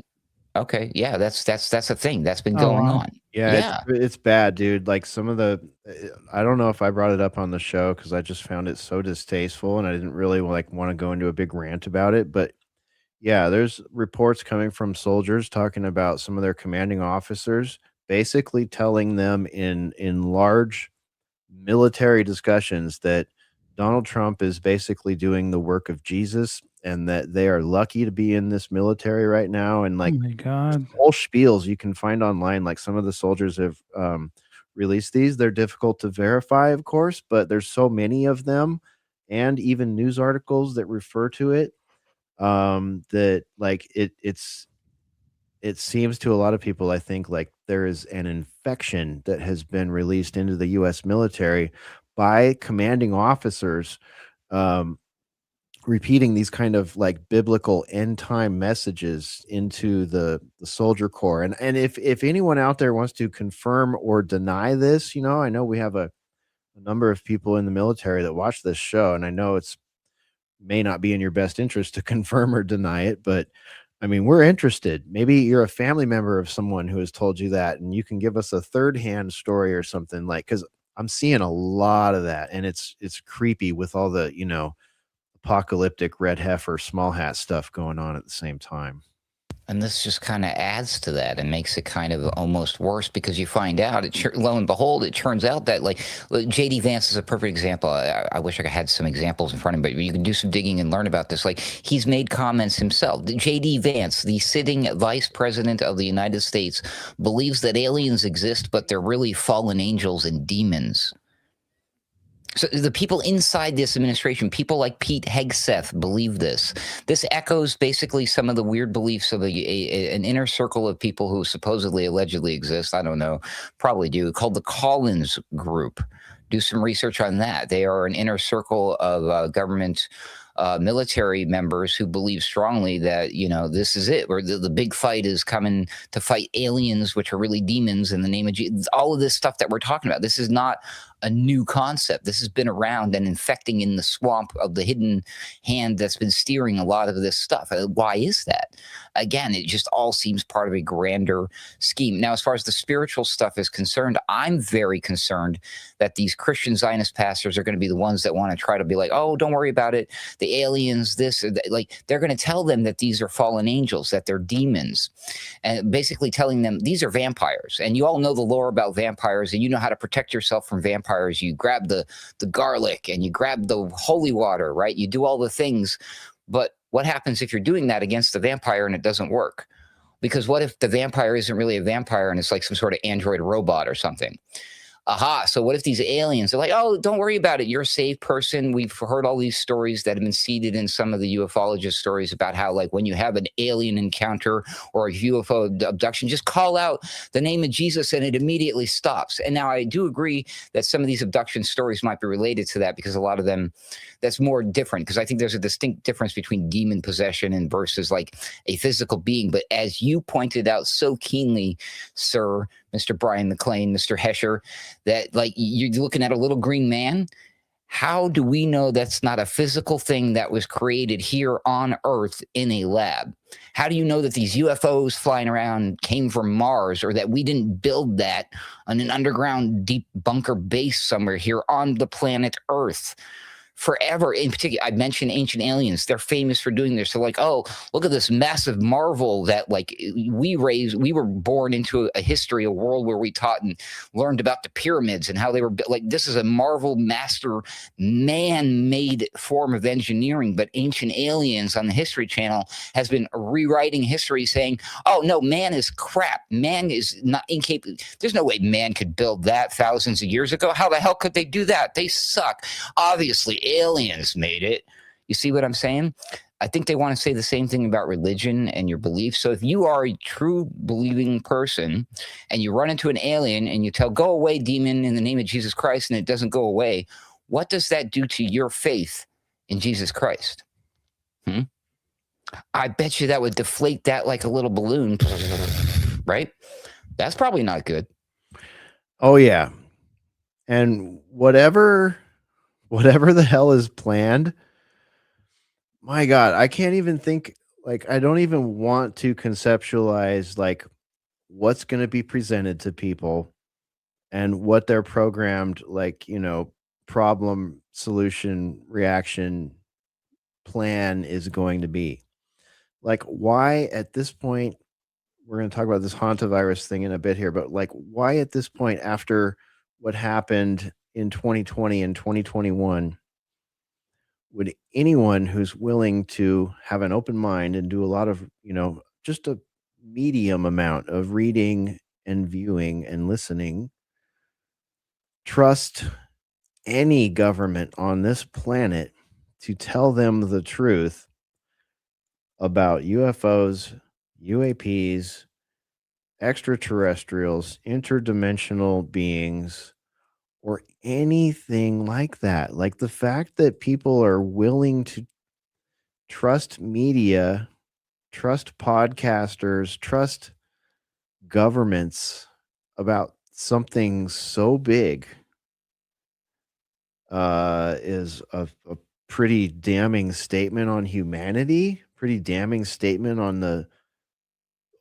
Okay. Yeah. That's a thing that's been going on. Yeah. It's bad, dude. Like some of the, I don't know if I brought it up on the show because I just found it so distasteful and I didn't really want to go into a big rant about it. But yeah, there's reports coming from soldiers talking about some of their commanding officers basically telling them in large military discussions that Donald Trump is basically doing the work of Jesus and that they are lucky to be in this military right now. And like, oh my God, whole spiels you can find online. Like some of the soldiers have released these. They're difficult to verify, of course, but there's so many of them and even news articles that refer to it that like it seems to a lot of people, I think, like there is an infection that has been released into the U.S. military by commanding officers repeating these kind of like biblical end time messages into the soldier corps. And if anyone out there wants to confirm or deny this, I know we have a number of people in the military that watch this show, and I know it's may not be in your best interest to confirm or deny it, but I mean, we're interested. Maybe you're a family member of someone who has told you that, and you can give us a third-hand story or something, like, because I'm seeing a lot of that, and it's creepy with all the apocalyptic red heifer small hat stuff going on at the same time. And this just kind of adds to that and makes it kind of almost worse because you find out, lo and behold, it turns out that like J.D. Vance is a perfect example. I wish I had some examples in front of me, but you can do some digging and learn about this. Like he's made comments himself. J.D. Vance, the sitting vice president of the United States, believes that aliens exist, but they're really fallen angels and demons. So the people inside this administration, people like Pete Hegseth, believe this. This echoes basically some of the weird beliefs of an inner circle of people who supposedly, allegedly exist. I don't know, probably do, called the Collins Group. Do some research on that. They are an inner circle of government military members who believe strongly that, you know, this is it, or the big fight is coming to fight aliens, which are really demons in the name of Jesus. All of this stuff that we're talking about, this is not a new concept. This has been around and infecting in the swamp of the hidden hand that's been steering a lot of this stuff. Why is that? Again, it just all seems part of a grander scheme. Now, as far as the spiritual stuff is concerned, I'm very concerned that these Christian Zionist pastors are going to be the ones that want to try to be like, oh, don't worry about it. The aliens, this, or that. Like, they're going to tell them that these are fallen angels, that they're demons, and basically telling them these are vampires. And you all know the lore about vampires, and you know how to protect yourself from vampires. You grab the garlic and you grab the holy water, right? You do all the things. But what happens if you're doing that against the vampire and it doesn't work? Because what if the vampire isn't really a vampire and it's like some sort of android robot or something? Aha. So what if these aliens are like, oh, don't worry about it. You're a safe person. We've heard all these stories that have been seeded in some of the ufologist stories about how, like, when you have an alien encounter or a UFO abduction, just call out the name of Jesus and it immediately stops. And now I do agree that some of these abduction stories might be related to that, because a lot of them, that's more different, because I think there's a distinct difference between demon possession and versus like a physical being. But as you pointed out so keenly, sir, Mr. Brian McLean, Mr. Hesher, that like you're looking at a little green man. How do we know that's not a physical thing that was created here on Earth in a lab? How do you know that these UFOs flying around came from Mars, or that we didn't build that on an underground deep bunker base somewhere here on the planet Earth? Forever. In particular, I mentioned Ancient Aliens. They're famous for doing this. So like, oh, look at this massive marvel that like we were born into a history, a world where we taught and learned about the pyramids and how they were built. Like, this is a marvel master man-made form of engineering. But Ancient Aliens on the History Channel has been rewriting history, saying, oh no, man is crap. Man is not incapable. There's no way man could build that thousands of years ago. How the hell could they do that? They suck. Obviously, aliens made it. You see what I'm saying? I think they want to say the same thing about religion and your beliefs. So if you are a true believing person and you run into an alien and you tell, go away, demon, in the name of Jesus Christ, and it doesn't go away, what does that do to your faith in Jesus Christ? I bet you that would deflate that like a little balloon, right? That's probably not good. Oh yeah. And whatever the hell is planned, my God, I can't even think, like, I don't even want to conceptualize like what's going to be presented to people and what their programmed, like, you know, problem solution reaction plan is going to be. Like, why at this point, we're going to talk about this Hantavirus thing in a bit here, but like, why at this point, after what happened in 2020 and 2021, would anyone who's willing to have an open mind and do a lot of, you know, just a medium amount of reading and viewing and listening, trust any government on this planet to tell them the truth about UFOs, UAPs, extraterrestrials, interdimensional beings, or anything like that? Like, the fact that people are willing to trust media, trust podcasters, trust governments about something so big is a pretty damning statement on humanity, pretty damning statement on the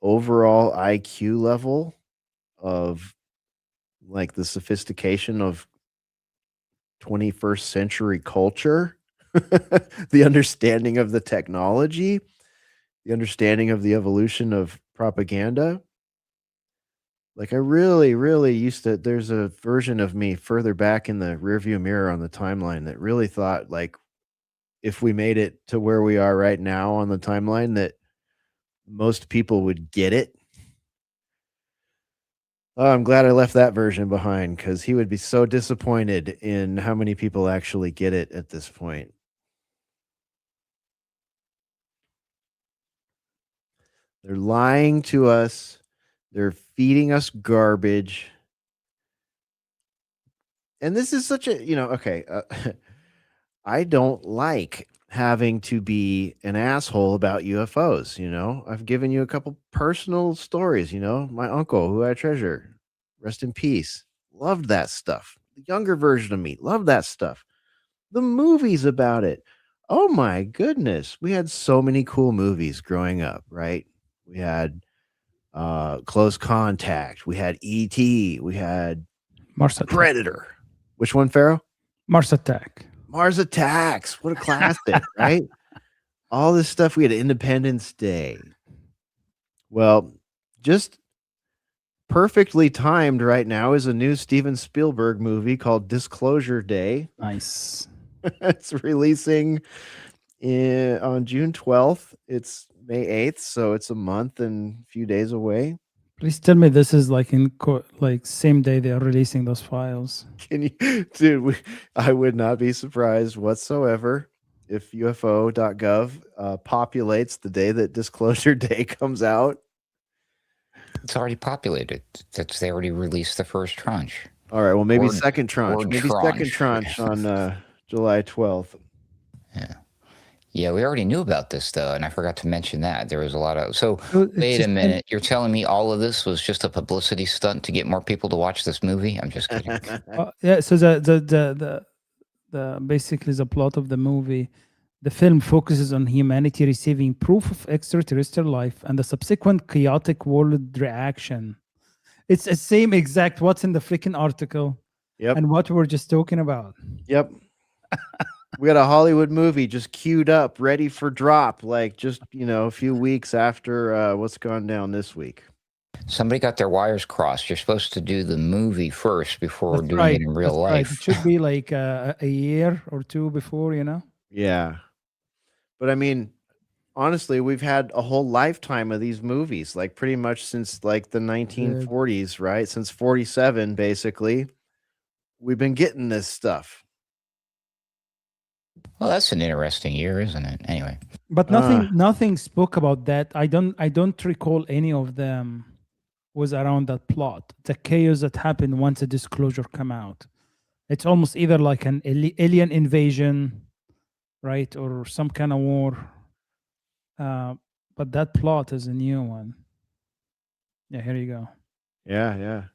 overall IQ level of like the sophistication of 21st century culture, the understanding of the technology, the understanding of the evolution of propaganda. Like, I really, really used to, there's a version of me further back in the rearview mirror on the timeline that really thought, like, if we made it to where we are right now on the timeline, that most people would get it. Oh, I'm glad I left that version behind, because he would be so disappointed in how many people actually get it at this point. They're lying to us. They're feeding us garbage. And this is such a, you know, okay. I don't like having to be an asshole about UFOs. I've given you a couple personal stories. My uncle, who I treasure, rest in peace, loved that stuff. The younger version of me loved that stuff. The movies about it. Oh my goodness. We had so many cool movies growing up, right? We had Close Contact, we had E.T., we had Mars Attack. Predator. Which one, Pharaoh? Mars Attack. Mars Attacks. What a classic, right? All this stuff. We had Independence Day. Well, just perfectly timed right now is a new Steven Spielberg movie called Disclosure Day. Nice. It's releasing on June 12th. It's May 8th, so it's a month and a few days away. Please tell me this is like like same day they are releasing those files. Can you, dude? I would not be surprised whatsoever if UFO.gov populates the day that Disclosure Day comes out. It's already populated. They already released the first tranche. All right. Well, maybe second tranche. Maybe second tranche. tranche on July 12th. Yeah. Yeah, we already knew about this, though, and I forgot to mention that. There was a lot of... So, wait a minute. You're telling me all of this was just a publicity stunt to get more people to watch this movie? I'm just kidding. Yeah, so the basically the plot of the movie, the film focuses on humanity receiving proof of extraterrestrial life and the subsequent chaotic world reaction. It's the same exact what's in the freaking article and what we were just talking about. Yep. We got a Hollywood movie just queued up, ready for drop, like just, a few weeks after what's gone down this week. Somebody got their wires crossed. You're supposed to do the movie first before doing it in real life. Right. It should be like a year or two before, Yeah. But I mean, honestly, we've had a whole lifetime of these movies, like pretty much since like the 1940s, right? Since 47, basically. We've been getting this stuff. Well, that's an interesting year, isn't it? Anyway. But nothing spoke about that. I don't recall any of them was around that plot. The chaos that happened once a disclosure come out. It's almost either like an alien invasion, right, or some kind of war. But that plot is a new one. Yeah, here you go. Yeah.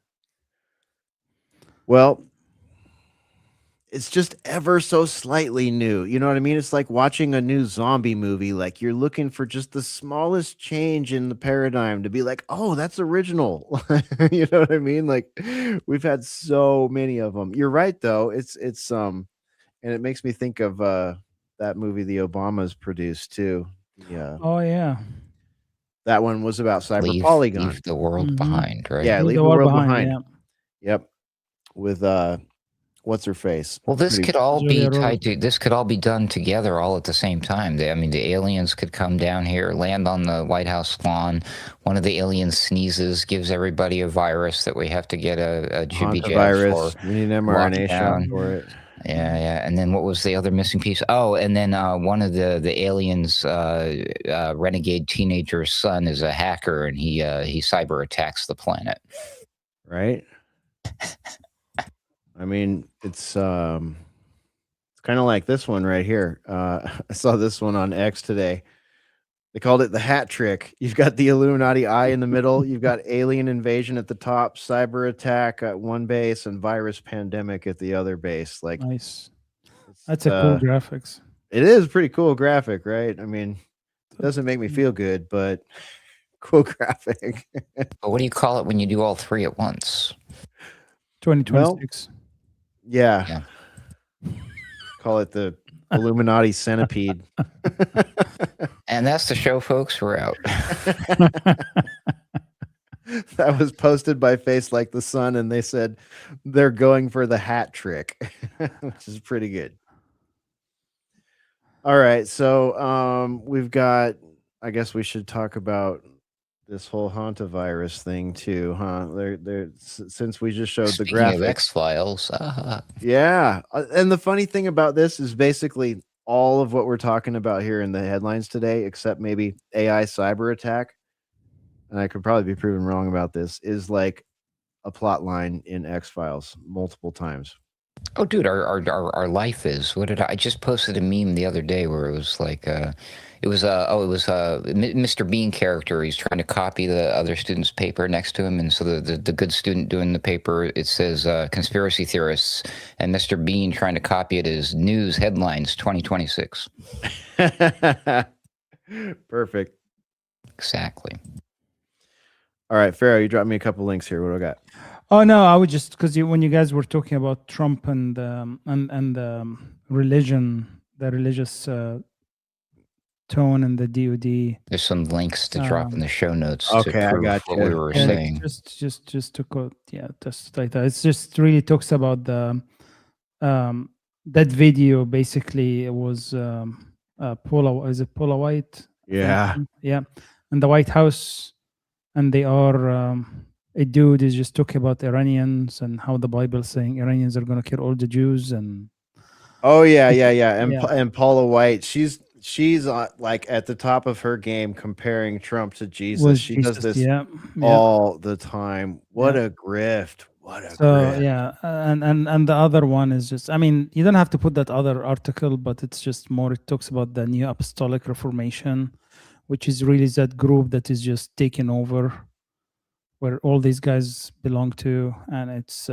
Well, it's just ever so slightly new. You know what I mean? It's like watching a new zombie movie. Like you're looking for just the smallest change in the paradigm to be like, oh, that's original. You know what I mean? Like we've had so many of them. You're right, though. It's and it makes me think of that movie the Obamas produced too. Yeah. Oh yeah. That one was about cyber polygon. Leave the world behind, right? Yeah, leave the world behind. Yeah. Yep. With what's her face? Well, this could all be tied to. This could all be done together, all at the same time. I mean, the aliens could come down here, land on the White House lawn. One of the aliens sneezes, gives everybody a virus that we have to get a Hantavirus for. We need an mRNA shot for it. Yeah. And then what was the other missing piece? Oh, and then one of the aliens, renegade teenager's son, is a hacker, and he cyber attacks the planet. Right. I mean, it's kind of like this one right here. I saw this one on X today. They called it the hat trick. You've got the Illuminati eye in the middle. You've got alien invasion at the top, cyber attack at one base, and virus pandemic at the other base. Like, nice. That's a cool graphics. It is a pretty cool graphic, right? I mean, it doesn't make me feel good, but cool graphic. But what do you call it when you do all three at once? 2026. Well, yeah. Call it the Illuminati centipede. And that's the show, folks. We're out. That was posted by Face Like the Sun, and they said they're going for the hat trick, which is pretty good. All right, so we've got. I guess we should talk about this whole Hantavirus thing too, huh? Since we just showed the graphic. X-Files. Yeah, and the funny thing about this is basically all of what we're talking about here in the headlines today, except maybe AI cyber attack, and I could probably be proven wrong about this, is like a plot line in X-Files multiple times. Oh, dude, our life is. What did I just posted a meme the other day where it was like, Mr. Bean character. He's trying to copy the other student's paper next to him, and so the good student doing the paper, it says conspiracy theorists, and Mr. Bean trying to copy it is news headlines 2026. Perfect. Exactly. All right, Pharaoh, you dropped me a couple links here. What do I got? Oh no, I would just because when you guys were talking about Trump and religion, the religious tone and the DoD. There's some links to drop in the show notes okay, to I prove got what you. we were Yeah, saying. just to quote, yeah, just like that. It's just really talks about the that video. Basically, it was Paula. Is it Paula White? I think. Yeah. Yeah, and the White House, and they are a dude is just talking about Iranians and how the Bible's saying Iranians are going to kill all the Jews and. Oh yeah. And Yeah. and Paula White, she's like at the top of her game comparing Trump to Jesus. Was She Jesus, does this yeah. all the time. What Yeah. a grift. What a So grift. yeah, and the other one is just, I mean, you don't have to put that other article, but it's just more, it talks about the New Apostolic Reformation, which is really that group that is just taking over where all these guys belong to, and it's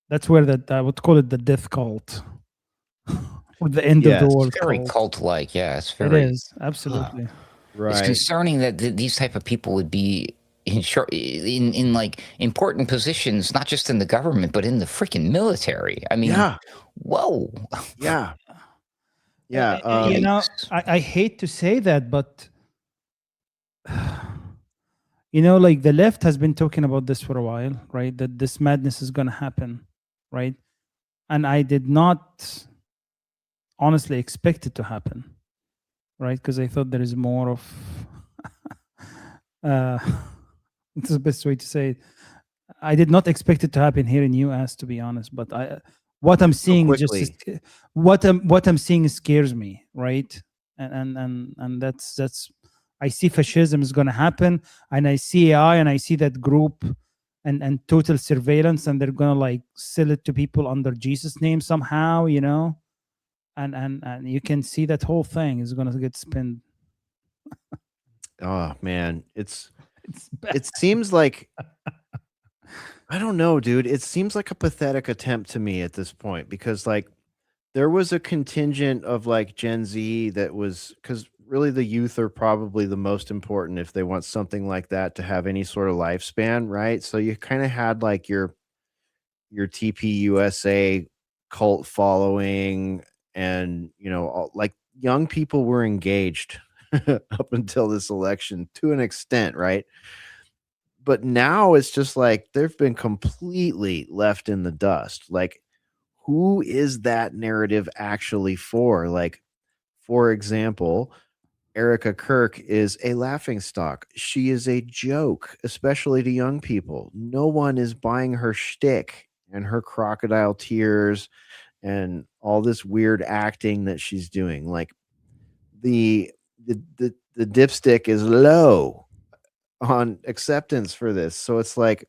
that's where that I would call it the death cult or the end of the Yes. world It's very cult. cult-like, yeah. It's It very. is absolutely. It's Right. concerning that these type of people would be in like important positions, not just in the government, but in the freaking military. I mean, Yeah. whoa. Yeah. You Yeah. know, Yikes. I hate to say that, but you know, like the left has been talking about this for a while, right? That this madness is going to happen, right? And I did not honestly expect it to happen, right? Because I thought there is more of, it's the best way to say it. I did not expect it to happen here in US, to be honest. But what I'm seeing just quickly. what I'm seeing scares me, right? And that's I see fascism is going to happen, and I see AI, and I see that group, and total surveillance, and they're going to like sell it to people under Jesus' name somehow, you know, and you can see that whole thing is going to get spent. Oh man, it's bad. it seems like I don't know, dude. It seems like a pathetic attempt to me at this point because like there was a contingent of like Gen Z that was because really the youth are probably the most important if they want something like that to have any sort of lifespan, right? So you kind of had like your TPUSA cult following, and like young people were engaged up until this election to an extent, right? But now it's just like they've been completely left in the dust. Like, who is that narrative actually for? Like, for example, Erica Kirk is a laughingstock. She is a joke, especially to young people. No one is buying her shtick and her crocodile tears and all this weird acting that she's doing. Like the dipstick is low on acceptance for this. So it's like,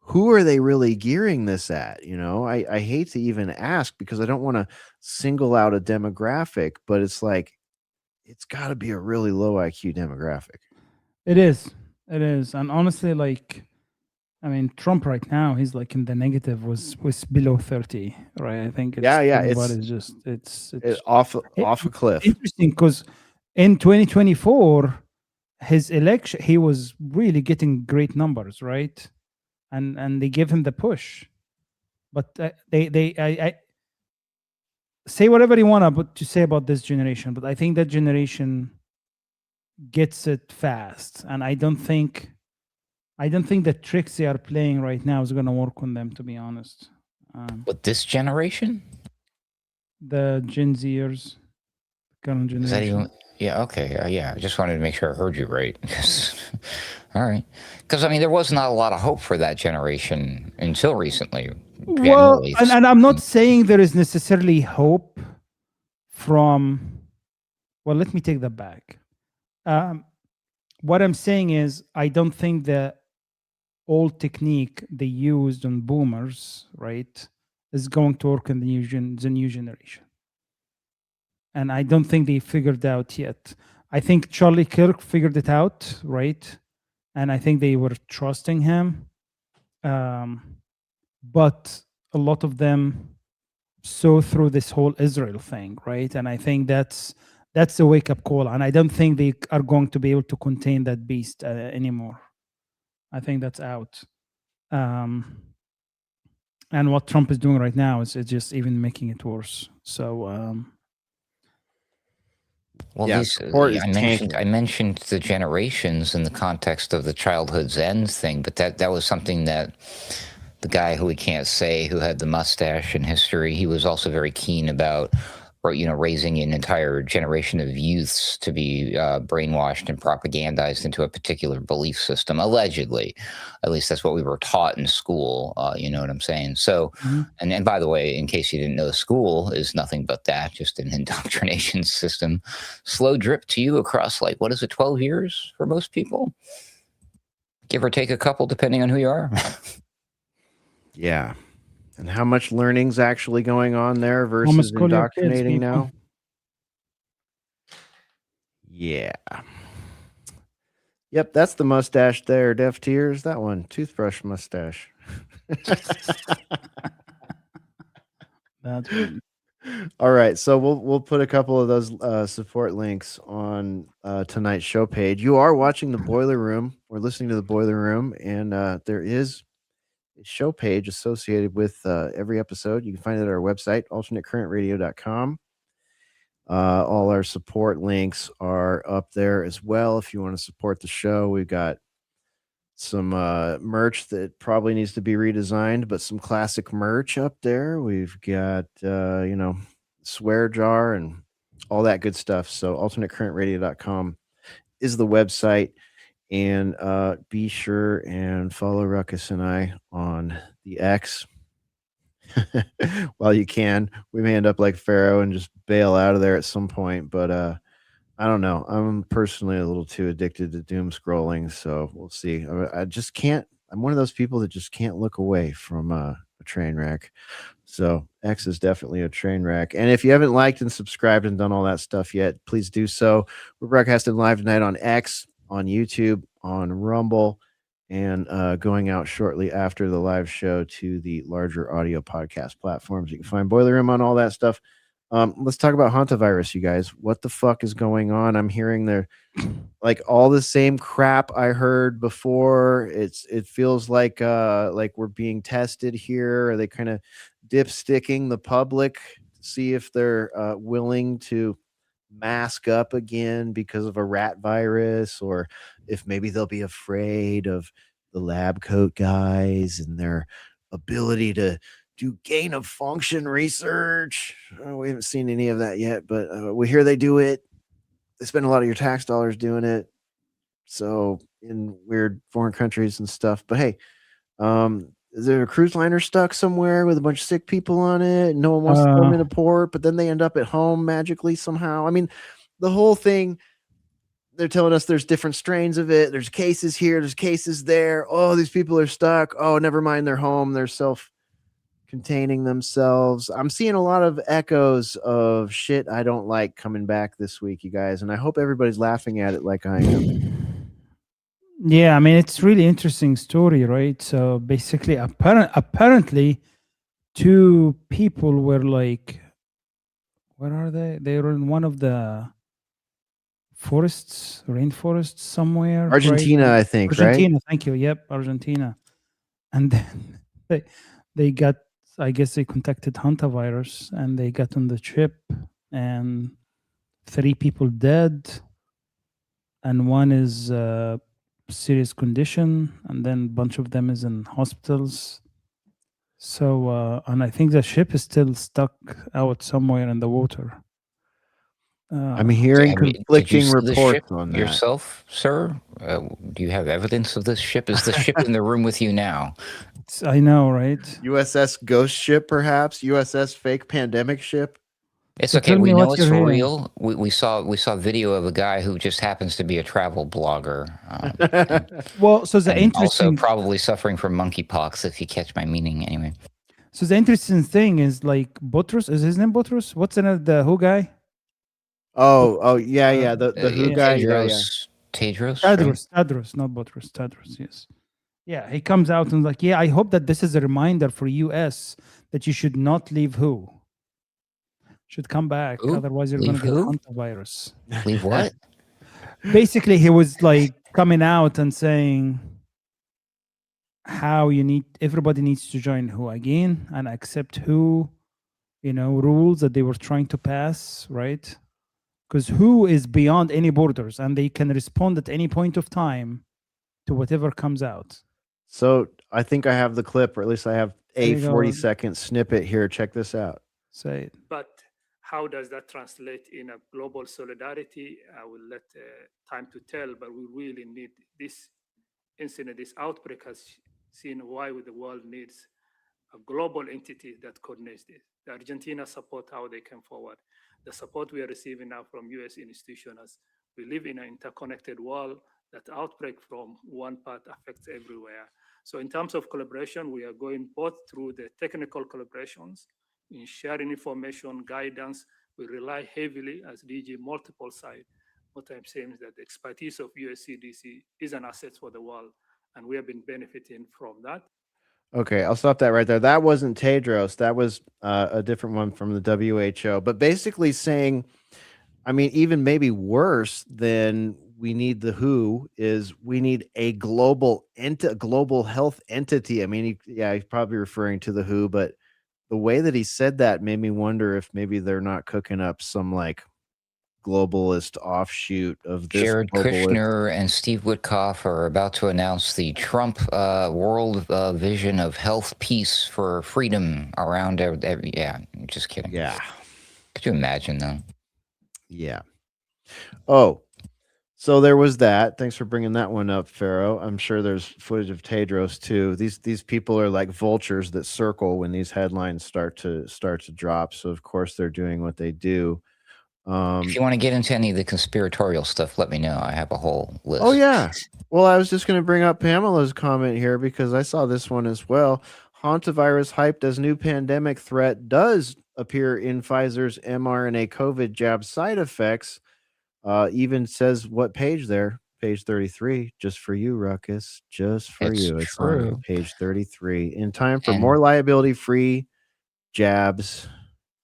who are they really gearing this at? I hate to even ask because I don't want to single out a demographic, but it's like it's got to be a really low IQ demographic. It is. It is. And honestly, like, I mean, Trump right now, he's like in the negative was below 30, right? I think it's Yeah, everybody's just it's off a cliff. interesting because in 2024, his election, he was really getting great numbers, right? And they gave him the push, but I say whatever you want to say about this generation, but I think that generation gets it fast, and I don't think the tricks they are playing right now is going to work on them, to be honest. With this generation? The Gen Zers, current generation. Is that even? Yeah, okay. Yeah, I just wanted to make sure I heard you right. All right. Because, I mean, there was not a lot of hope for that generation until recently. Well, and I'm not saying there is necessarily hope from, well, let me take that back. What I'm saying is I don't think the old technique they used on boomers, right, is going to work in the new generation. And I don't think they figured out yet. I think Charlie Kirk figured it out, right? And I think they were trusting him. But a lot of them saw through this whole Israel thing, right? And I think that's a wake-up call. And I don't think they are going to be able to contain that beast anymore. I think that's out. And what Trump is doing right now is just even making it worse. So well, Yeah, these, support is I mentioned the generations in the context of the childhood's end thing, but that was something that the guy who we can't say, who had the mustache in history, he was also very keen about, raising an entire generation of youths to be brainwashed and propagandized into a particular belief system, allegedly. At least that's what we were taught in school. You know what I'm saying? So, and by the way, in case you didn't know, school is nothing but that, just an indoctrination system. Slow drip to you across, 12 years for most people? Give or take a couple, depending on who you are. Yeah. And how much learning's actually going on there versus indoctrinating now? Yeah. Yep, that's the mustache there, Deaf Tears. That one, toothbrush mustache. that's good. All right, so we'll put a couple of those support links on tonight's show page. You are watching the Boiler Room or listening to the Boiler Room, and there is a show page associated with every episode. You can find it at our website, alternatecurrentradio.com. All our support links are up there as well. If you want to support the show, we've got some merch that probably needs to be redesigned, but some classic merch up there. We've got, swear jar and all that good stuff. So alternatecurrentradio.com is the website. And be sure and follow Ruckus and I on the X while you can. We may end up like Pharaoh and just bail out of there at some point, but I don't know. I'm personally a little too addicted to doom scrolling, so we'll see. I just can't. I'm one of those people that just can't look away from a train wreck. So X is definitely a train wreck. And if you haven't liked and subscribed and done all that stuff yet, please do so. We're broadcasting live tonight on X, on YouTube, on Rumble, and going out shortly after the live show to the larger audio podcast platforms. You can find Boiler Room on all that stuff. Let's talk about Hantavirus, you guys. What the fuck is going on? I'm hearing they're like all the same crap I heard before. It feels like we're being tested here. Are they kind of dipsticking the public to see if they're willing to mask up again because of a rat virus, or if maybe they'll be afraid of the lab coat guys and their ability to do gain of function research? We haven't seen any of that yet, but we hear they do it. They spend a lot of your tax dollars doing it. So in weird foreign countries and stuff. But hey, is there a cruise liner stuck somewhere with a bunch of sick people on it? No one wants to come into port, but then they end up at home magically somehow. I mean, the whole thing, they're telling us there's different strains of it. There's cases here, there's cases there. Oh, these people are stuck. Oh, never mind, they're home. They're self-containing themselves. I'm seeing a lot of echoes of shit I don't like coming back this week, you guys, and I hope everybody's laughing at it like I am. Yeah, I mean, it's really interesting story, right? So basically, apparently, two people were like, where are they? They were in one of the rainforests somewhere. Argentina, right? I think, Argentina, right? thank you. Yep, Argentina. And then they got, I guess they contacted Hantavirus and they got on the ship, and 3 people dead, and one is serious condition, and then a bunch of them is in hospitals. So and I think the ship is still stuck out somewhere in the water. I'm hearing conflicting reports on that. Yourself, sir? Do you have evidence of this ship? Is the ship in the room with you now? I know, right? USS Ghost Ship, perhaps? USS Fake Pandemic Ship? It's okay. We know it's for real. We saw video of a guy who just happens to be a travel blogger. Well, so the interesting, also probably suffering from monkeypox, if you catch my meaning, anyway. So the interesting thing is like Boutros, is his name Boutros? What's the WHO guy? Oh, yeah. The WHO yeah. guy. Yeah. Tedros, right? Tedros, not Boutros. Tedros, yes. Yeah, he comes out and like, yeah, I hope that this is a reminder for US that you should not leave WHO. Should come back, Who? otherwise you're Leave gonna get who? Hantavirus. Leave what? Basically, he was like coming out and saying how everybody needs to join WHO again and accept WHO, rules that they were trying to pass, right? Because WHO is beyond any borders and they can respond at any point of time to whatever comes out. So I think I have the clip, or at least I have a There you go. 40-second snippet here. Check this out. Say it. But how does that translate in a global solidarity? I will let time to tell, but we really need this incident, this outbreak has seen why the world needs a global entity that coordinates this. The Argentina support how they came forward. The support we are receiving now from US institutions. We live in an interconnected world. That outbreak from one part affects everywhere. So in terms of collaboration, we are going both through the technical collaborations, in sharing information, guidance. We rely heavily as DG multiple sides. What I'm saying is that the expertise of USCDC is an asset for the world, and we have been benefiting from that. Okay, I'll stop that right there. That wasn't Tedros. That was a different one from the WHO. But basically saying, I mean, even maybe worse than we need the WHO is we need a global health entity. I mean, he's probably referring to the WHO, but the way that he said that made me wonder if maybe they're not cooking up some like globalist offshoot of this. Jared Kushner and Steve Witkoff are about to announce the Trump world vision of health, peace, for freedom around every. Yeah, just kidding. Yeah. Could you imagine though? Yeah. Oh, so there was that. Thanks for bringing that one up, Pharaoh. I'm sure there's footage of Tedros too. These people are like vultures that circle when these headlines start to drop. So of course they're doing what they do. If you want to get into any of the conspiratorial stuff, let me know. I have a whole list. Oh yeah. Well, I was just going to bring up Pamela's comment here because I saw this one as well. Hantavirus hyped as new pandemic threat does appear in Pfizer's mRNA COVID jab side effects. Even says what page there? Page 33. Just for you, Ruckus. Just for you. It's on page 33. In time for more liability-free jabs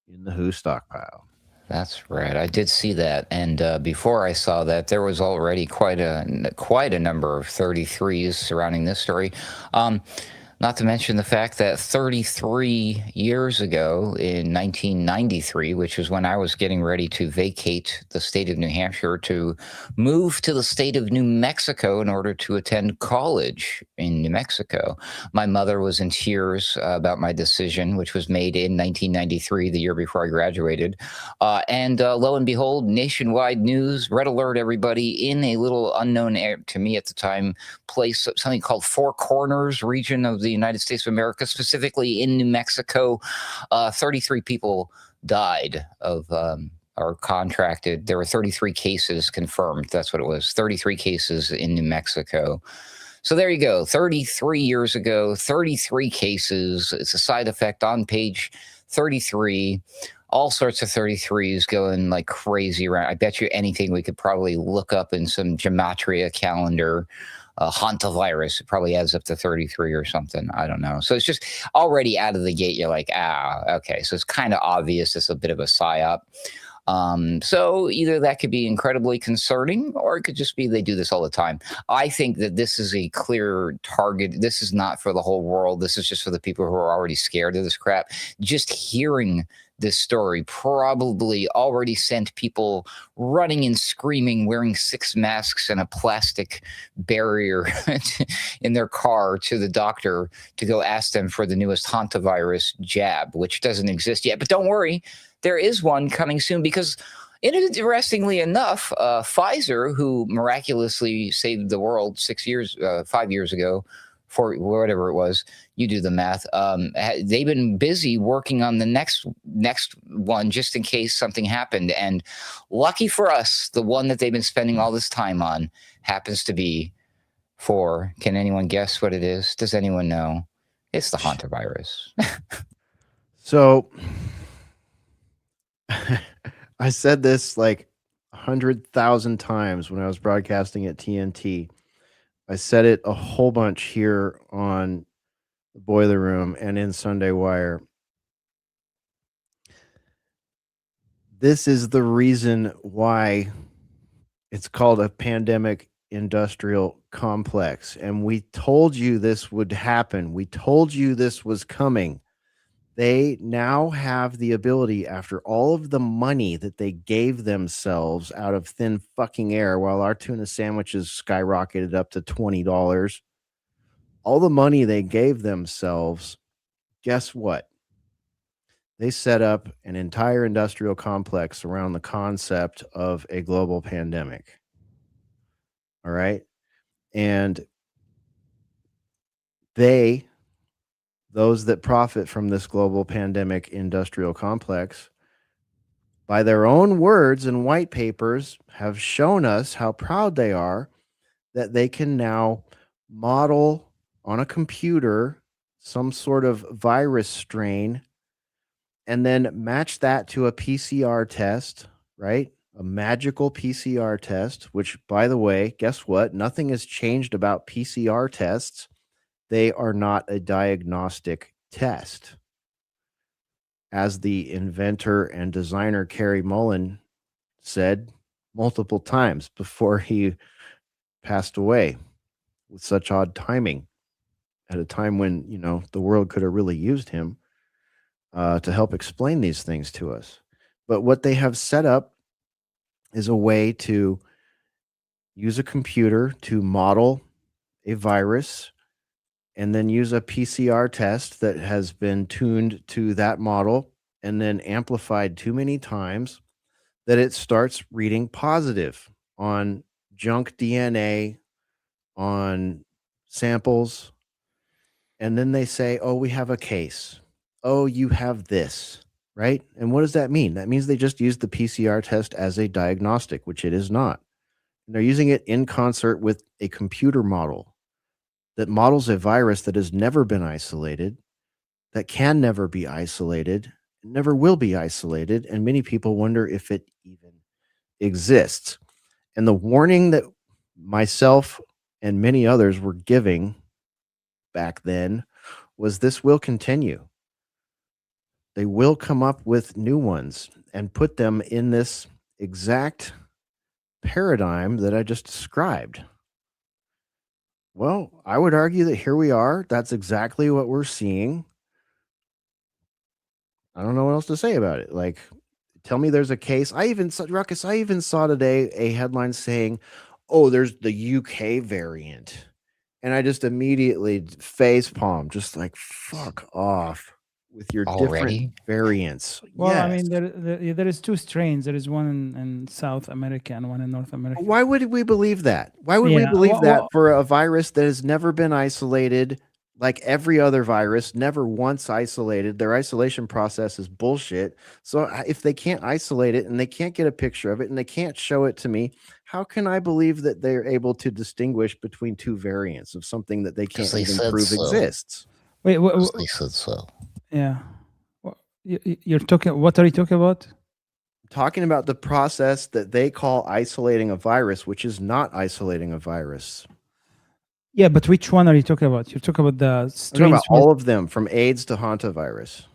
in the WHO stockpile. That's right. I did see that, and before I saw that, there was already quite a number of 33s surrounding this story. Not to mention the fact that 33 years ago, in 1993, which was when I was getting ready to vacate the state of New Hampshire to move to the state of New Mexico in order to attend college in New Mexico, my mother was in tears about my decision, which was made in 1993, the year before I graduated. And lo and behold, nationwide news, red alert, everybody, in a little unknown to me at the time place, something called Four Corners region of the United States of America, specifically in New Mexico. 33 people died of or contracted. There were 33 cases confirmed. That's what it was. 33 cases in New Mexico. So there you go. 33 years ago, 33 cases. It's a side effect on page 33. All sorts of 33s going like crazy around. I bet you anything we could probably look up in some gematria calendar. Hantavirus, it probably adds up to 33 or something. I don't know. So it's just already out of the gate. You're like, okay. So it's kind of obvious. It's a bit of a psyop. So either that could be incredibly concerning, or it could just be they do this all the time. I think that this is a clear target. This is not for the whole world. This is just for the people who are already scared of this crap. Just hearing this story probably already sent people running and screaming, wearing 6 masks and a plastic barrier in their car to the doctor to go ask them for the newest hantavirus jab, which doesn't exist yet. But don't worry, there is one coming soon, because interestingly enough, Pfizer, who miraculously saved the world 5 years ago, for whatever it was, you do the math. They've been busy working on the next one just in case something happened. And lucky for us, the one that they've been spending all this time on happens to be for, can anyone guess what it is? Does anyone know? It's the hantavirus. So I said this like 100,000 times when I was broadcasting at TNT. I said it a whole bunch here on the Boiler Room and in Sunday Wire. This is the reason why it's called a pandemic industrial complex. And we told you this would happen. We told you this was coming. They now have the ability, after all of the money that they gave themselves out of thin fucking air while our tuna sandwiches skyrocketed up to $20, all the money they gave themselves, guess what? They set up an entire industrial complex around the concept of a global pandemic. All right. And those that profit from this global pandemic industrial complex, by their own words and white papers, have shown us how proud they are that they can now model on a computer some sort of virus strain and then match that to a PCR test, right? A magical PCR test, which, by the way, guess what? Nothing has changed about PCR tests. They are not a diagnostic test. As the inventor and designer Kerry Mullen said multiple times before he passed away with such odd timing at a time when, the world could have really used him to help explain these things to us. But what they have set up is a way to use a computer to model a virus and then use a PCR test that has been tuned to that model and then amplified too many times that it starts reading positive on junk DNA, on samples. And then they say, oh, we have a case. Oh, you have this, right? And what does that mean? That means they just used the PCR test as a diagnostic, which it is not. And they're using it in concert with a computer model that models a virus that has never been isolated, that can never be isolated, never will be isolated, and many people wonder if it even exists. And the warning that myself and many others were giving back then was this will continue. They will come up with new ones and put them in this exact paradigm that I just described. Well, I would argue that here we are. That's exactly what we're seeing. I don't know what else to say about it. Like, tell me there's a case. Ruckus, I even saw today a headline saying, oh, there's the UK variant. And I just immediately face palm, just like, fuck off with your Already? different variants. Well, I Yes. mean, there is two strains. There is one in South America and one in North America. Why would we believe that? Why would we Yeah, believe well- that well- for a virus that has never been isolated, like every other virus, never once isolated? Their isolation process is bullshit. So if they can't isolate it and they can't get a picture of it and they can't show it to me, how can I believe that they're able to distinguish between two variants of something that they can't they even said prove so. exists? Wait, They said so. yeah. You're talking. What are you talking about? Talking about the process that they call isolating a virus, which is not isolating a virus. Yeah, but which one are you talking about? You're talking about the I'm talking strains. about all of them, from AIDS to Hantavirus.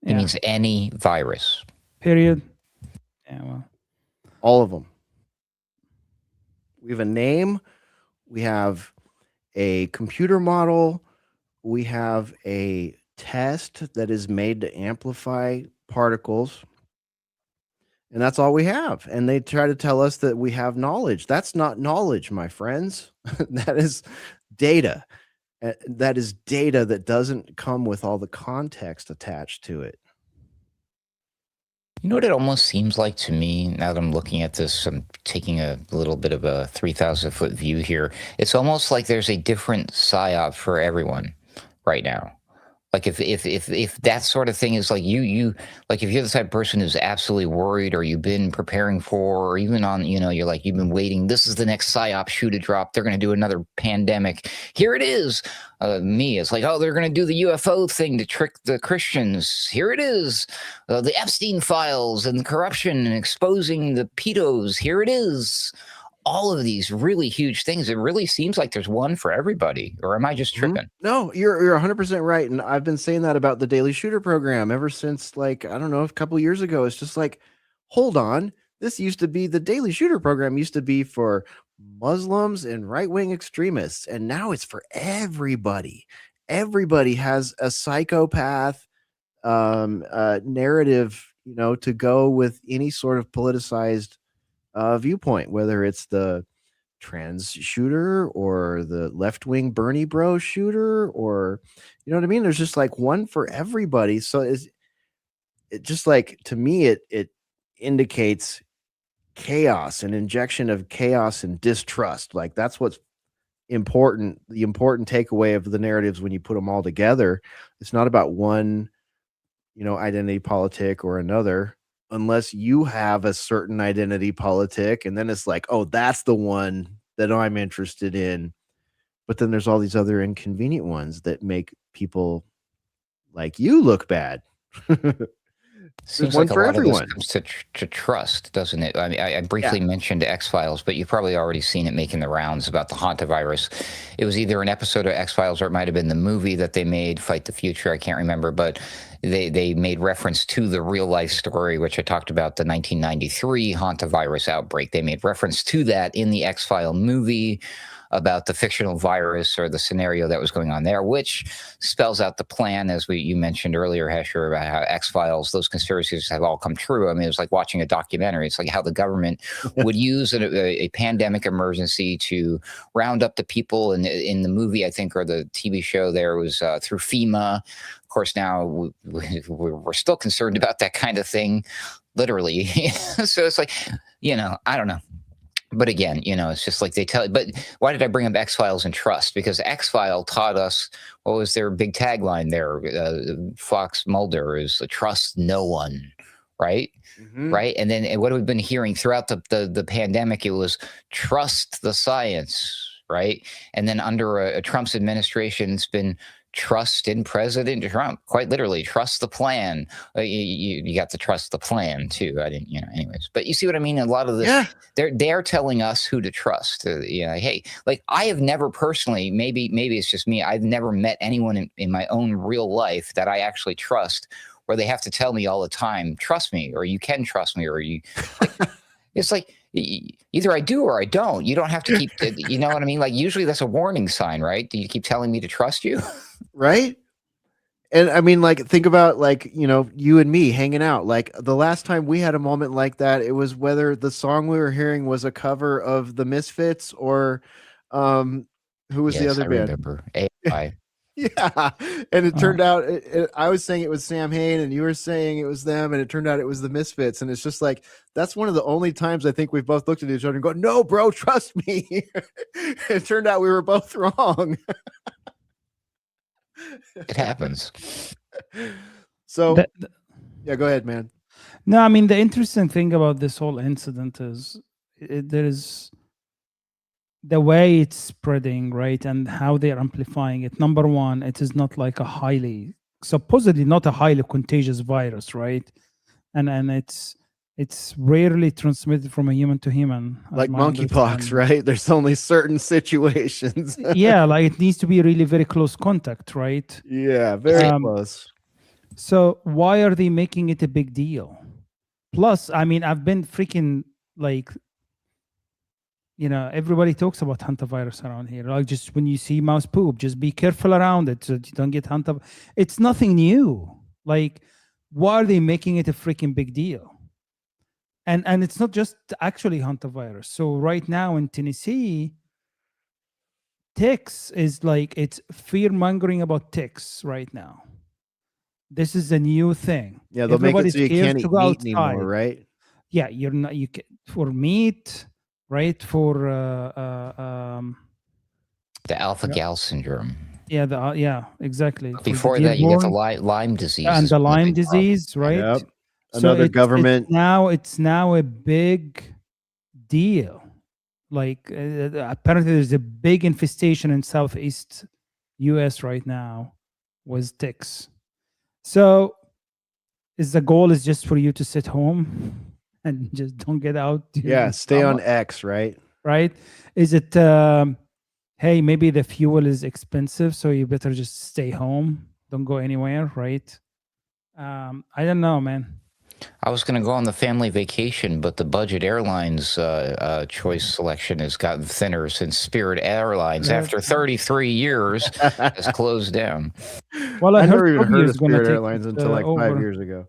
It means any virus. Period. Yeah, well. All of them. We have a name. We have a computer model. We have a test that is made to amplify particles. And that's all we have. And they try to tell us that we have knowledge. That's not knowledge, my friends. That is data. That is data that doesn't come with all the context attached to it. You know what it almost seems like to me, now that I'm looking at this, I'm taking a little bit of a 3,000-foot view here. It's almost like there's a different psyop for everyone right now. Like if that sort of thing is like you like if you're the type of person who's absolutely worried, or you've been preparing for, or even on, you're like, you've been waiting, this is the next psyop shoe to drop, they're going to do another pandemic, here it is. Me, it's like, oh, they're going to do the UFO thing to trick the Christians, here it is. The Epstein files and the corruption and exposing the pedos, here it is. All of these really huge things. It really seems like there's one for everybody, or am I just tripping? No, you're 100% right, and I've been saying that about the Daily Shooter program ever since, like, I don't know, a couple years ago. It's just like, hold on, this used to be the Daily Shooter program used to be for Muslims and right-wing extremists, and now it's for everybody. Everybody has a psychopath narrative, to go with any sort of politicized viewpoint, whether it's the trans shooter or the left-wing Bernie bro shooter, or you know what I mean? There's just like one for everybody. So it just like, to me, it indicates chaos, an injection of chaos and distrust. Like, that's what's important. The important takeaway of the narratives when you put them all together, it's not about one, identity politic or another, unless you have a certain identity politic, and then it's like, oh, that's the one that I'm interested in. But then there's all these other inconvenient ones that make people like you look bad. Seems one like a for lot everyone. of this comes to trust, doesn't it? I mean, I briefly mentioned X-Files, but you've probably already seen it making the rounds about the Hantavirus. It was either an episode of X-Files, or it might have been the movie that they made, Fight the Future. I can't remember, but they made reference to the real life story, which I talked about, the 1993 Hantavirus outbreak. They made reference to that in the X-File movie, about the fictional virus or the scenario that was going on there, which spells out the plan, as you mentioned earlier, Hesher, about how X-Files, those conspiracies have all come true. I mean, it was like watching a documentary. It's like how the government would use a pandemic emergency to round up the people. And in the movie, I think, or the TV show, there was through FEMA. Of course, now we're still concerned about that kind of thing, literally. So it's like, I don't know. But again, it's just like they tell. But why did I bring up X-Files and trust? Because X-File taught us, what was their big tagline there? Fox Mulder is trust no one, right? Mm-hmm. Right. And then what we've been hearing throughout the pandemic, it was trust the science, right? And then under Trump's administration, it's been trust in President Trump, quite literally, trust the plan. You got to trust the plan too. I didn't, anyways, but you see what I mean? A lot of this, they're telling us who to trust. Hey, like, I have never personally, maybe it's just me, I've never met anyone in my own real life that I actually trust, where they have to tell me all the time, trust me, or you can trust me, or you, it's like, either I do or I don't. You don't have to keep, you know what I mean? Like, usually that's a warning sign, right? Do you keep telling me to trust you? Right. And I mean, like, think about, like, you and me hanging out. Like, the last time we had a moment like that, it was whether the song we were hearing was a cover of the Misfits or who was the other band? Remember. AI. Yeah. And it turned out I was saying it was Sam Hain, and you were saying it was them, and it turned out it was the Misfits. And it's just like, that's one of the only times I think we've both looked at each other and go, no, bro, trust me. It turned out we were both wrong. It happens. So yeah, go ahead, man. No, I mean, the interesting thing about this whole incident is there's the way it's spreading, right? And how they're amplifying it. Number one, it is not like supposedly not a highly contagious virus, right? And it's rarely transmitted from a human to human. Like monkeypox, right? There's only certain situations. Yeah, like it needs to be really very close contact, right? Yeah, very close. So why are they making it a big deal? Plus, I mean, I've been freaking like, everybody talks about hantavirus around here. Like, just when you see mouse poop, just be careful around it so you don't get hantavirus. It's nothing new. Like, why are they making it a freaking big deal? And it's not just actually hantavirus. So right now in Tennessee, ticks is like, it's fear mongering about ticks right now. This is a new thing. Yeah, they'll make it so you can't eat meat anymore, right? Yeah, you can, for meat, right? For the alpha gal syndrome. Yeah, exactly. For the Before that, you get the Dearborn Lyme disease. and is the one of Lyme big problem. disease, right? Yep. So Another it's government. it's now a big deal. Like apparently there's a big infestation in Southeast US right now with ticks. So is the goal is just for you to sit home and just don't get out during Yeah, the stay on summer, X, right? right? Is it hey, maybe the fuel is expensive, so you better just stay home, don't go anywhere, right? I don't know, man. I was going to go on the family vacation, but the budget airlines choice selection has gotten thinner since Spirit Airlines, Yeah. after 33 years, has closed down. Well, I I heard never even Kobe heard is of gonna Spirit take Airlines it, until like 5 over. years ago.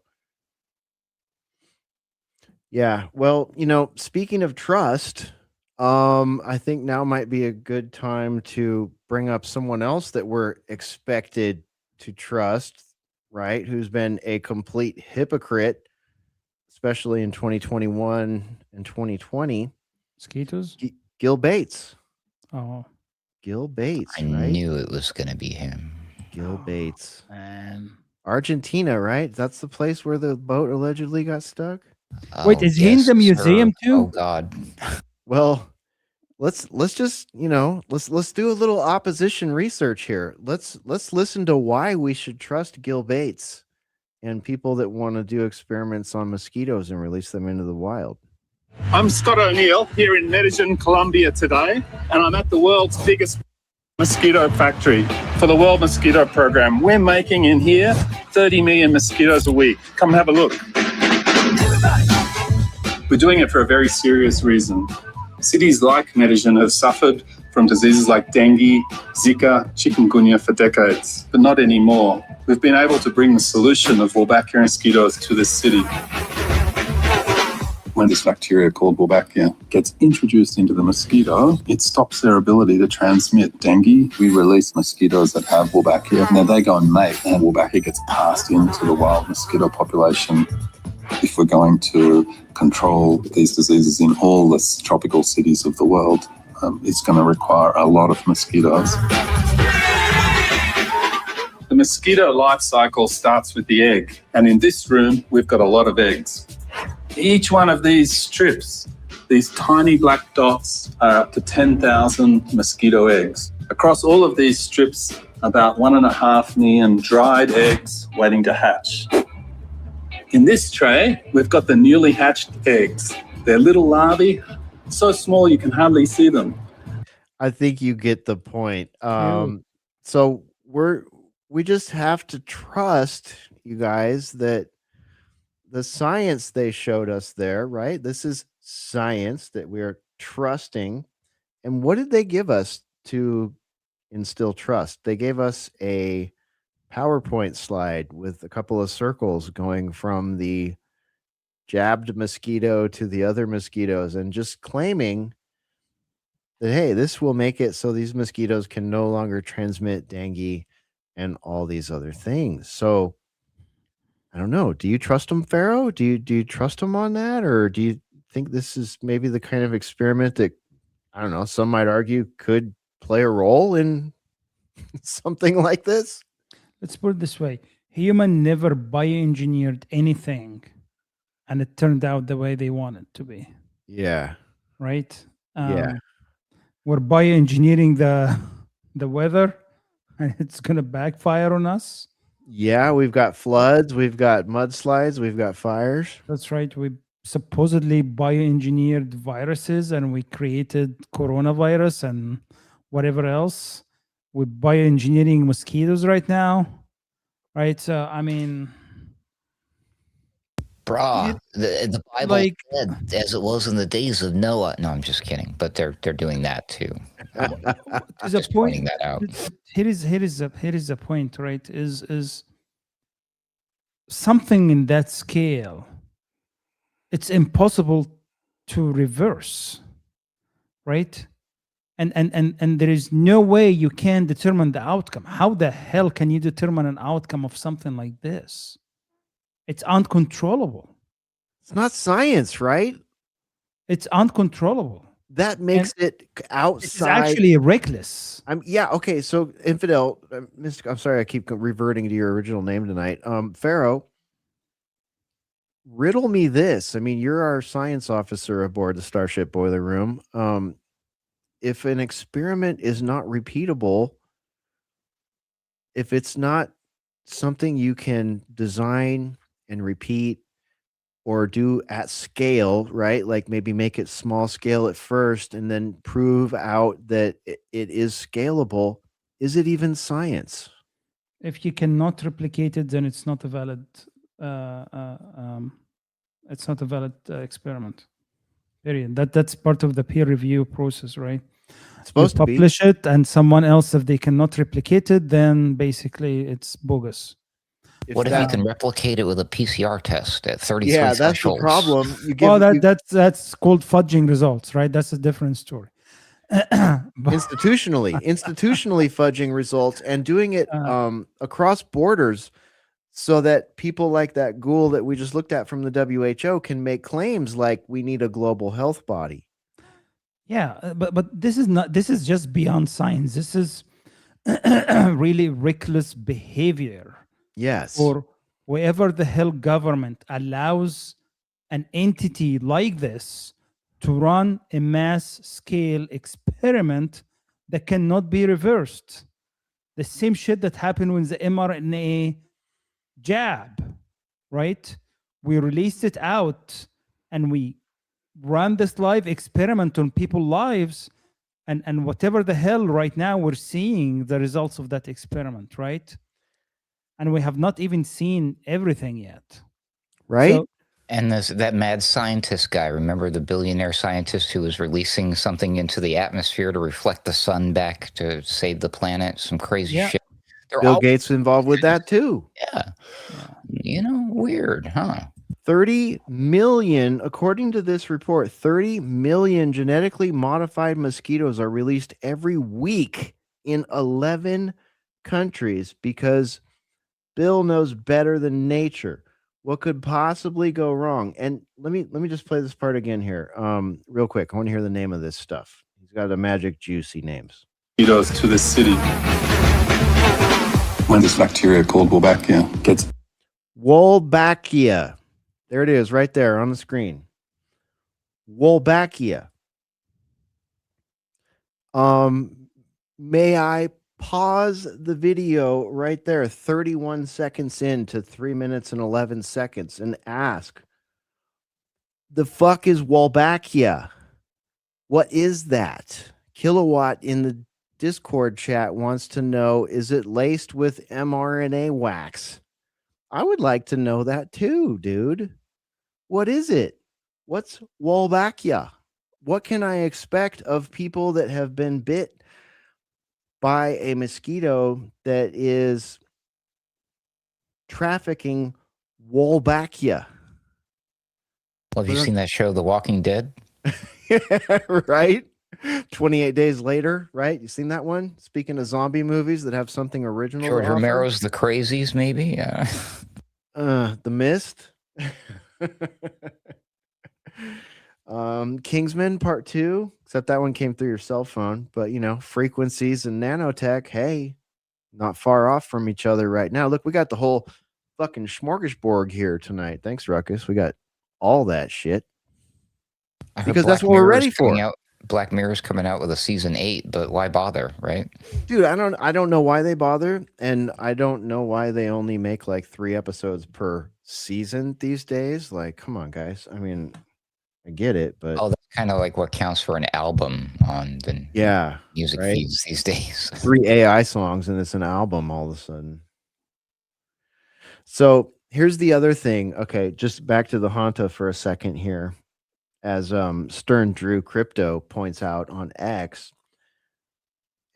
Yeah, well, speaking of trust, I think now might be a good time to bring up someone else that we're expected to trust, right? Who's been a complete hypocrite, especially in 2021 and 2020. Mosquitoes? Gil Bates. Oh, Gil Bates, I right? knew it was going to be him. Gil Bates. man. Argentina, right? That's the place where the boat allegedly got stuck. Wait, Oh, is he in yes, the museum sir. too? Oh, God. Well, let's just let's do a little opposition research here. Let's listen to why we should trust Gil Bates and people that want to do experiments on mosquitoes and release them into the wild. I'm Scott O'Neill here in Medellin, Colombia today, and I'm at the world's biggest mosquito factory for the World Mosquito Program. We're making in here 30 million mosquitoes a week. Come have a look. We're doing it for a very serious reason. Cities like Medellin have suffered from diseases like dengue, Zika, chikungunya for decades, but not anymore. We've been able to bring the solution of Wolbachia mosquitoes to this city. When this bacteria called Wolbachia gets introduced into the mosquito, it stops their ability to transmit dengue. We release mosquitoes that have Wolbachia. Now they go and mate, and Wolbachia gets passed into the wild mosquito population. If we're going to control these diseases in all the tropical cities of the world, it's going to require a lot of mosquitoes. The mosquito life cycle starts with the egg, and in this room, we've got a lot of eggs. Each one of these strips, these tiny black dots, are up to 10,000 mosquito eggs. Across all of these strips, about 1.5 million dried eggs waiting to hatch. In this tray, we've got the newly hatched eggs. They're little larvae, so small you can hardly see them. I think you get the point. So we just have to trust, you guys, that the science they showed us there, right? This is science that we are trusting. And what did they give us to instill trust? They gave us a PowerPoint slide with a couple of circles going from the jabbed mosquito to the other mosquitoes and just claiming that, hey, this will make it so these mosquitoes can no longer transmit dengue and all these other things. So I don't know. Do you trust them, Pharaoh? Do you trust them on that? Or do you think this is maybe the kind of experiment that, I don't know, some might argue could play a role in something like this? Let's put it this way. Human never bioengineered anything and it turned out the way they want it to be. Yeah. Right? Yeah. We're bioengineering the weather and it's gonna backfire on us. Yeah, we've got floods, we've got mudslides, we've got fires. That's right. We supposedly bioengineered viruses and we created coronavirus and whatever else. We're bioengineering mosquitoes right now. Right? So I mean, Brah, the Bible like- said, as it was in the days of Noah. No, I'm just kidding. But they're doing that too. there's a Just point. pointing that out. Here is a point, right? Is something in that scale, it's impossible to reverse, right? And there is no way you can determine the outcome. How the hell can you determine an outcome of something like this? It's uncontrollable. It's not science, right? It's uncontrollable. that makes it It's outside. actually reckless. Yeah. Okay. So infidel, I'm sorry, I keep reverting to your original name tonight. Pharaoh, riddle me this. I mean, you're our science officer aboard the Starship Boiler Room. If an experiment is not repeatable, if it's not something you can design and repeat or do at scale, right? Like maybe make it small scale at first and then prove out that it is scalable. Is it even science? If you cannot replicate it, then it's not a valid. It's not a valid experiment. Period. That's part of the peer review process, right? It's supposed to be. Publish it, and someone else, if they cannot replicate it, then basically it's bogus. What if you can replicate it with a PCR test at 33 Yeah, that's the thresholds? problem. You give, Well, that's called fudging results, right? That's a different story. institutionally fudging results and doing it across borders so that people like that ghoul that we just looked at from the WHO can make claims like we need a global health body. Yeah, but this is just beyond science. This is really reckless behavior. Yes. Or wherever the hell government allows an entity like this to run a mass scale experiment that cannot be reversed. The same shit that happened with the mRNA jab, right? We released it out and we ran this live experiment on people's lives, and whatever the hell right now we're seeing the results of that experiment, right? And we have not even seen everything yet. Right? So, and that mad scientist guy, remember the billionaire scientist who was releasing something into the atmosphere to reflect the sun back to save the planet? Some crazy shit. Bill Gates involved with that too. Yeah. You know, weird, huh? 30 million, according to this report, 30 million genetically modified mosquitoes are released every week in 11 countries because Bill knows better than nature. What could possibly go wrong? And let me just play this part again here, real quick. I want to hear the name of this stuff. He's got the magic juicy names. Mosquitoes to the city. When this bacteria called Wolbachia gets Wolbachia. There it is, right there on the screen. Wolbachia. May I pause the video right there, 31 seconds into 3 minutes and 11 seconds, and ask, the fuck is Wolbachia? What is that? Kilowatt in the Discord chat wants to know, is it laced with mRNA wax? I would like to know that too, dude. What is it? What's Wolbachia? What can I expect of people that have been bit by a mosquito that is trafficking Wolbachia? Well, have you seen that show, The Walking Dead? Right? 28 days later, right? You seen that one? Speaking of zombie movies that have something original. George Romero's The Crazies, maybe? Yeah. The Mist. Kingsman Part 2, except that one came through your cell phone, but you know, frequencies and nanotech, hey, not far off from each other right now. Look, we got the whole fucking smorgasbord here tonight. Thanks, Ruckus. We got all that shit. Because that's what we're ready for. Black Mirror's coming out with a season 8, but why bother, right? Dude, I don't know why they bother, and I don't know why they only make like 3 episodes per season these days. Like, come on, guys. I mean, I get it, but that's kind of like what counts for an album on the music feeds these days. 3 AI songs and it's an album all of a sudden. So here's the other thing. Okay, just back to the Hanta for a second here. As Stern Drew Crypto points out on X,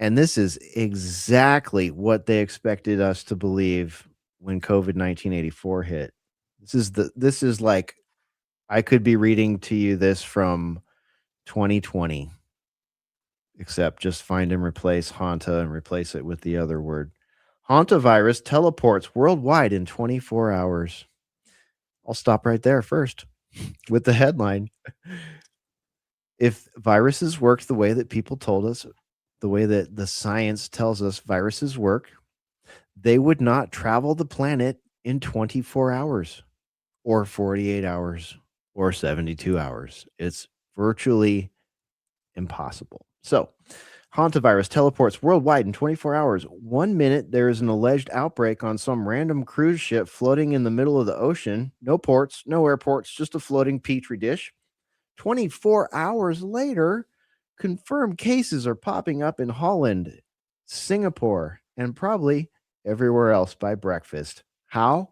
and this is exactly what they expected us to believe when COVID-1984 hit. This is like, I could be reading to you this from 2020, except just find and replace Hanta and replace it with the other word. Hantavirus teleports worldwide in 24 hours. I'll stop right there first with the headline. If viruses worked the way that people told us, the way that the science tells us viruses work, they would not travel the planet in 24 hours or 48 hours or 72 hours. It's virtually impossible. So, Hantavirus teleports worldwide in 24 hours. 1 minute, there is an alleged outbreak on some random cruise ship floating in the middle of the ocean. No ports, no airports, just a floating petri dish. 24 hours later, confirmed cases are popping up in Holland, Singapore, and probably everywhere else by breakfast. How?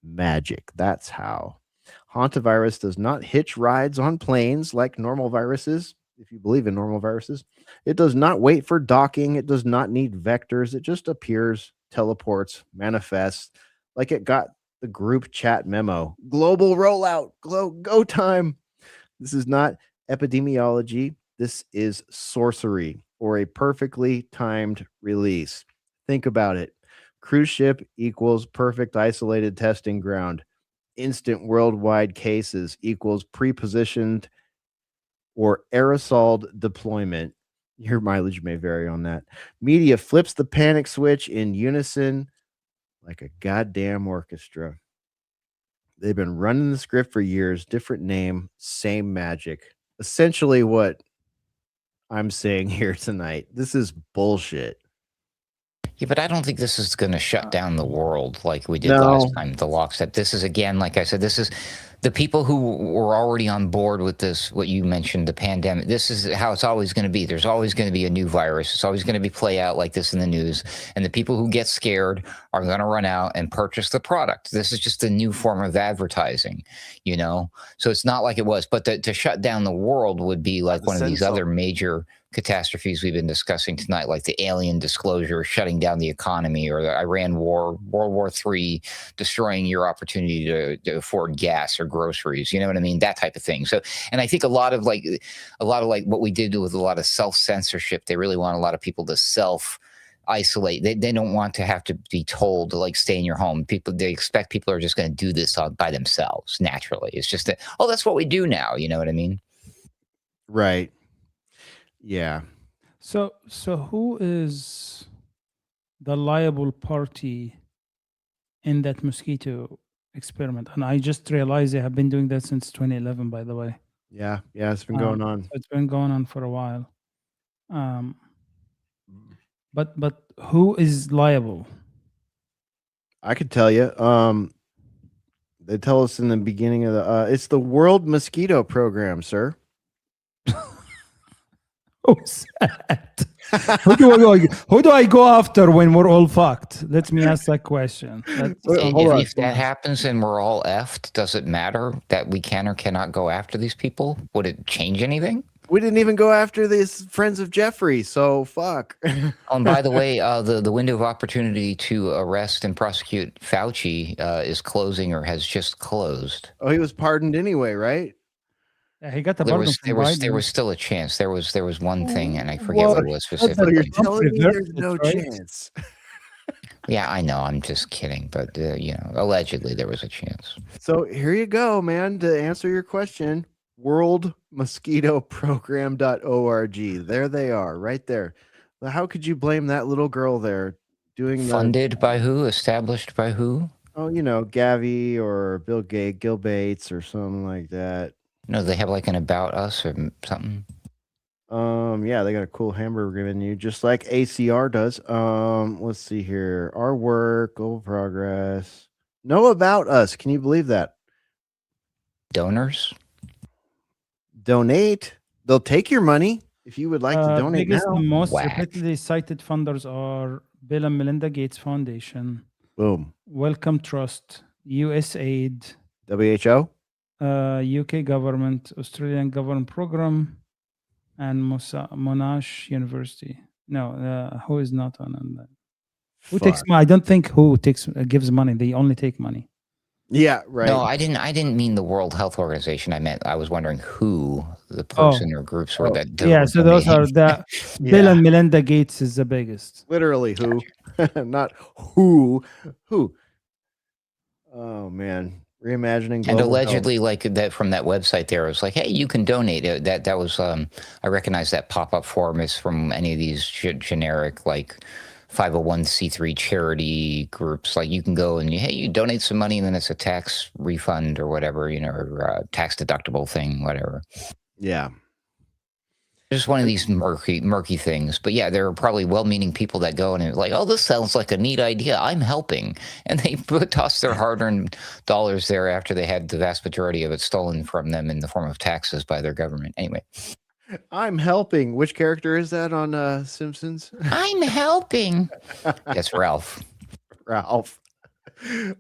Magic. That's how. Hantavirus does not hitch rides on planes like normal viruses, if you believe in normal viruses. It does not wait for docking. It does not need vectors. It just appears, teleports, manifests like it got the group chat memo. Global rollout. Go time. This is not epidemiology. This is sorcery or a perfectly timed release. Think about it. Cruise ship equals perfect isolated testing ground. Instant worldwide cases equals pre-positioned or aerosoled deployment. Your mileage may vary on that. Media flips the panic switch in unison like a goddamn orchestra. They've been running the script for years, different name, same magic. Essentially what I'm saying here tonight. This is bullshit. Yeah, but I don't think this is going to shut down the world like we did last time, the lockstep. This is, again, like I said, this is the people who were already on board with this, what you mentioned, the pandemic. This is how it's always going to be. There's always going to be a new virus. It's always going to be play out like this in the news. And the people who get scared are going to run out and purchase the product. This is just a new form of advertising, you know? So it's not like it was. But to shut down the world would be like one of these other major catastrophes we've been discussing tonight, like the alien disclosure shutting down the economy, or the Iran war, World War III destroying your opportunity to afford gas or groceries. You know what I mean? That type of thing. So, and I think a lot of like what we did with a lot of self-censorship, they really want a lot of people to self-isolate. They don't want to have to be told to like stay in your home. They expect people are just going to do this by themselves naturally. It's just that, oh, that's what we do now. You know what I mean? Right. Yeah. So who is the liable party in that mosquito experiment? And I just realized they have been doing that since 2011, by the way. Yeah, it's been going on. It's been going on for a while. But who is liable? I could tell you. They tell us in the beginning of the it's the World Mosquito Program, sir. Who's that? Who do I go after when we're all fucked? Let me ask that question. If that happens and we're all effed, does it matter that we can or cannot go after these people? Would it change anything? We didn't even go after these friends of Jeffrey, so fuck. Oh, and by the way, the window of opportunity to arrest and prosecute Fauci is closing or has just closed. Oh, he was pardoned anyway, right? Yeah, he got the there was still a chance. There was one thing, and I forget what it was specifically. You're telling me there's no chance. Yeah, I know. I'm just kidding, but allegedly there was a chance. So here you go, man. To answer your question, worldmosquitoprogram.org. There they are, right there. How could you blame that little girl there doing funded by who? Established by who? Oh, Gavi or Bill Gates, Gil Bates or something like that. No, they have like an About Us or something. Yeah, they got a cool hamburger menu, just like ACR does. Let's see here. Our work, goal progress. No About Us. Can you believe that? Donors? Donate. They'll take your money if you would like to donate now. The most repeatedly cited funders are Bill and Melinda Gates Foundation. Boom. Welcome Trust, USAID, WHO, UK government, Australian government program, and Monash University. No, who is not on that? Who takes money? I don't think who gives money. They only take money. Yeah, right. No, I didn't mean the World Health Organization. I was wondering who the person or groups were that. Yeah, so those are the Bill and Melinda Gates is the biggest. Literally who, not who. Oh man, Reimagining global And allegedly, health. like that from that website there, it was like, hey, you can donate. That was I recognize that pop-up form is from any of these generic like 501c3 charity groups. Like you can go and hey, you donate some money and then it's a tax refund or whatever, you know, or tax deductible thing, whatever. Yeah. Just one of these murky things. But yeah, there are probably well-meaning people that go and are like, oh, this sounds like a neat idea. I'm helping. And they toss their hard-earned dollars there after they had the vast majority of it stolen from them in the form of taxes by their government. Anyway. I'm helping. Which character is that on Simpsons? I'm helping. That's Ralph. Ralph.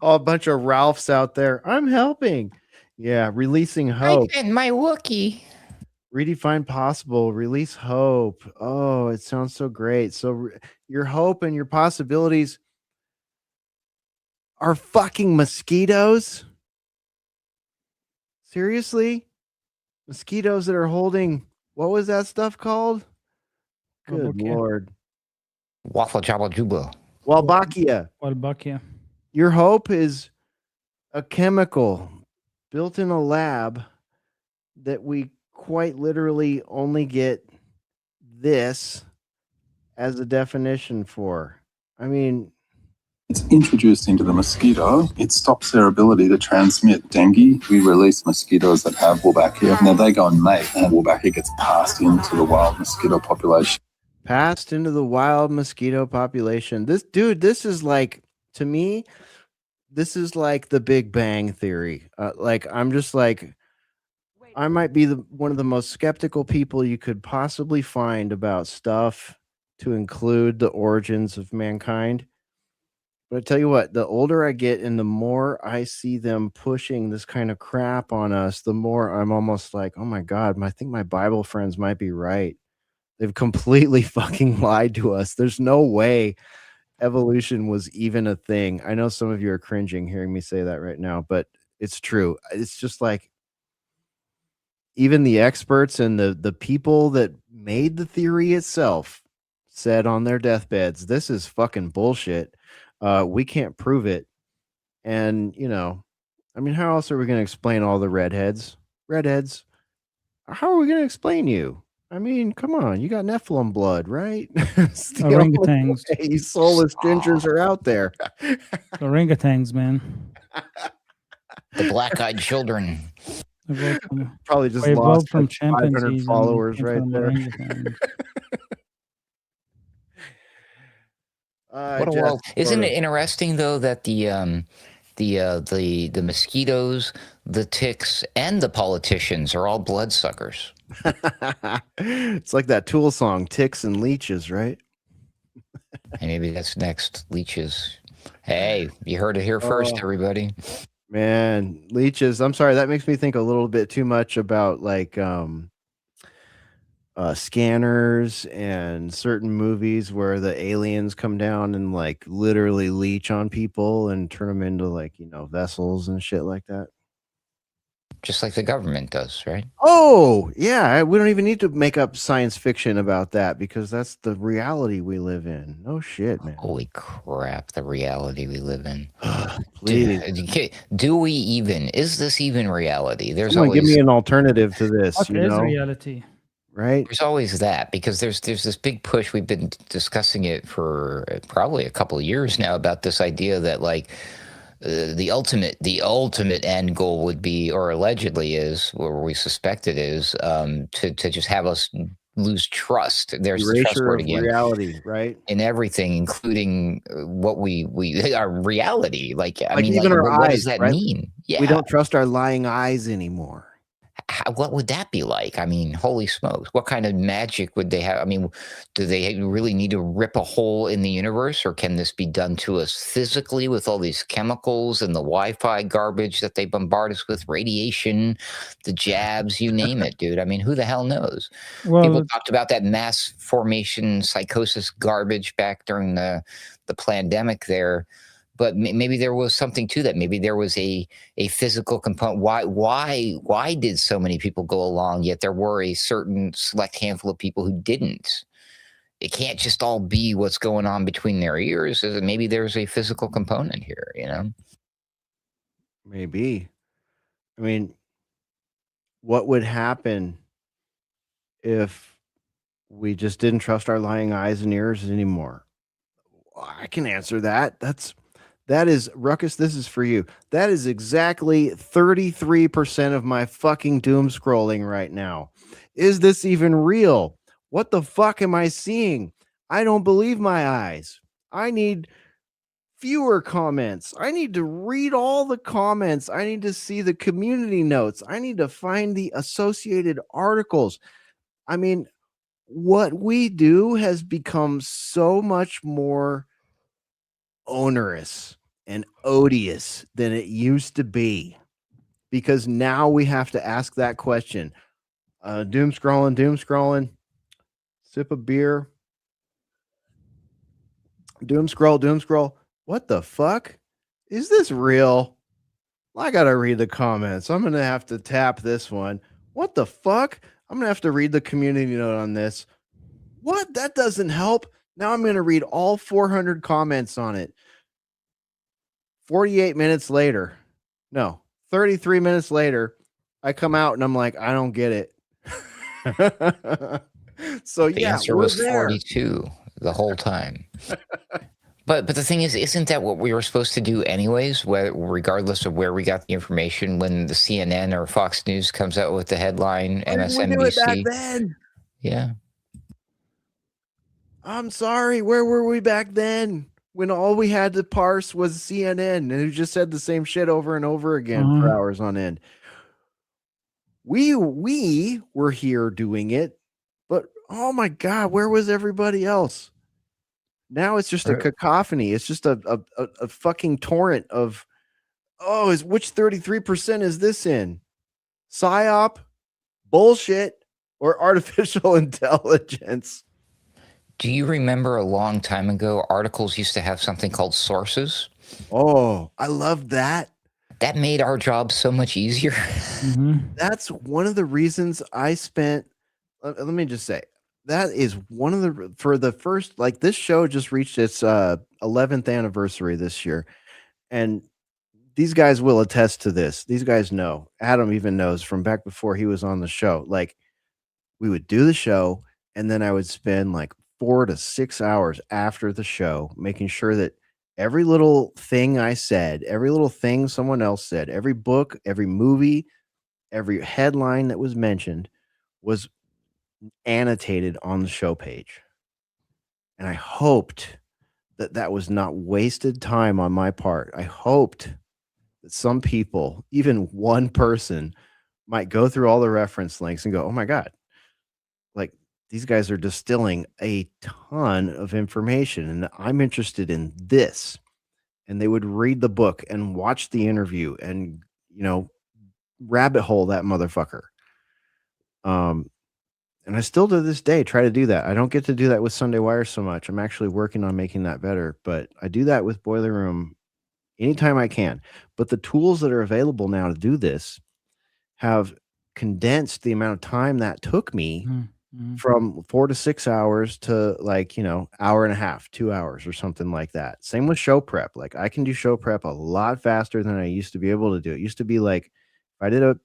Oh, a bunch of Ralphs out there. I'm helping. Yeah, releasing hope. I my Wookiee. Redefine possible, release hope. Oh, it sounds so great. So your hope and your possibilities are fucking mosquitoes? Seriously? Mosquitoes that are holding, what was that stuff called? Good Lord. Waffle Jabba Juba. Wolbachia. Wolbachia. Your hope is a chemical built in a lab that we quite literally only get this as a definition for. I mean, it's introduced into the mosquito. It stops their ability to transmit dengue. We release mosquitoes that have Wolbachia. Now they go and mate, and Wolbachia gets passed into the wild mosquito population. Passed into the wild mosquito population. This is like, to me, this is like the Big Bang Theory. Like, I'm just like, I might be one of the most skeptical people you could possibly find about stuff to include the origins of mankind. But I tell you what, the older I get and the more I see them pushing this kind of crap on us, the more I'm almost like, oh my God, I think my Bible friends might be right. They've completely fucking lied to us. There's no way evolution was even a thing. I know some of you are cringing hearing me say that right now, but it's true. It's just like, even the experts and the people that made the theory itself said on their deathbeds, this is fucking bullshit. We can't prove it. And, you know, I mean, how else are we going to explain all the redheads? Redheads, how are we going to explain you? I mean, come on, you got Nephilim blood, right? Orangutans. These soulless gingers are out there. Orangutans, man. The black-eyed children. Probably just lost from like 500 followers right there. What a world! Isn't it interesting though that the mosquitoes, the ticks, and the politicians are all bloodsuckers? It's like that Tool song, "Ticks and Leeches," right? And maybe that's next, leeches. Hey, you heard it here first, everybody. Man, leeches. I'm sorry, that makes me think a little bit too much about like scanners and certain movies where the aliens come down and like literally leech on people and turn them into like, you know, vessels and shit like that. Just like the government does, right? Oh, yeah. We don't even need to make up science fiction about that because that's the reality we live in. No shit, man. Holy crap, the reality we live in. Please. Do we even? Is this even reality? There's always, give me an alternative to this. What is reality? Right? There's always that because there's this big push. We've been discussing it for probably a couple of years now about this idea that like the ultimate end goal would be, or allegedly is, or we suspect it is, to just have us lose trust. There's the trust word again. Reality, right? In everything, including what we our reality. Like I mean, even like, our what eyes, does that right? mean? Yeah, we don't trust our lying eyes anymore. What would that be like? I mean, holy smokes. What kind of magic would they have? I mean, do they really need to rip a hole in the universe, or can this be done to us physically with all these chemicals and the Wi-Fi garbage that they bombard us with, radiation, the jabs, you name it, dude. I mean, who the hell knows? Well, people talked about that mass formation psychosis garbage back during the pandemic there. But maybe there was something to that. Maybe there was a physical component. Why did so many people go along, yet there were a certain select handful of people who didn't? It can't just all be what's going on between their ears. Maybe there's a physical component here, you know? Maybe. I mean, what would happen if we just didn't trust our lying eyes and ears anymore? I can answer that. That is Ruckus. This is for you. That is exactly 33% of my fucking doom scrolling right now. Is this even real? What the fuck am I seeing? I don't believe my eyes. I need fewer comments. I need to read all the comments. I need to see the community notes. I need to find the associated articles. I mean, what we do has become so much more onerous and odious than it used to be, because now we have to ask that question. Doom scrolling, sip a beer, doom scroll. What the fuck? Is this real? I gotta read the comments. I'm gonna have to tap this one. What the fuck? I'm gonna have to read the community note on this. What? That doesn't help. Now I'm gonna read all 400 comments on it. 48 minutes later, no, 33 minutes later, I come out and I'm like, I don't get it. So The yeah, answer we're was there. 42 the whole time. But the thing is, isn't that what we were supposed to do anyways, regardless of where we got the information? When the CNN or Fox News comes out with the headline, Why didn't we do it back MSNBC, then? yeah, I'm sorry. Where were we back then when all we had to parse was CNN and who just said the same shit over and over again for hours on end? We were here doing it, but oh my God, where was everybody else? Now it's just a cacophony. It's just a fucking torrent of, which 33% is this in? PSYOP, bullshit, or artificial intelligence? Do you remember a long time ago, articles used to have something called sources? Oh, I love that. That made our job so much easier. That's one of the reasons I spent, let me just say, that is one of the, for the first, like this show just reached its 11th anniversary this year. And these guys will attest to this. These guys know. Adam even knows from back before he was on the show. Like, we would do the show, and then I would spend like 4 to 6 hours after the show making sure that every little thing I said, every little thing someone else said, every book, every movie, every headline that was mentioned was annotated on the show page. And I hoped that that was not wasted time on my part. I hoped that some people, even one person, might go through all the reference links and go, oh my God, like these guys are distilling a ton of information and I'm interested in this. And they would read the book and watch the interview and, rabbit hole that motherfucker. And I still to this day try to do that. I don't get to do that with Sunday Wire so much. I'm actually working on making that better, but I do that with Boiler Room anytime I can. But the tools that are available now to do this have condensed the amount of time that took me from 4 to 6 hours to hour and a half, 2 hours or something like that. Same with show prep. Like I can do show prep a lot faster than I used to be able to do. It used to be like if I did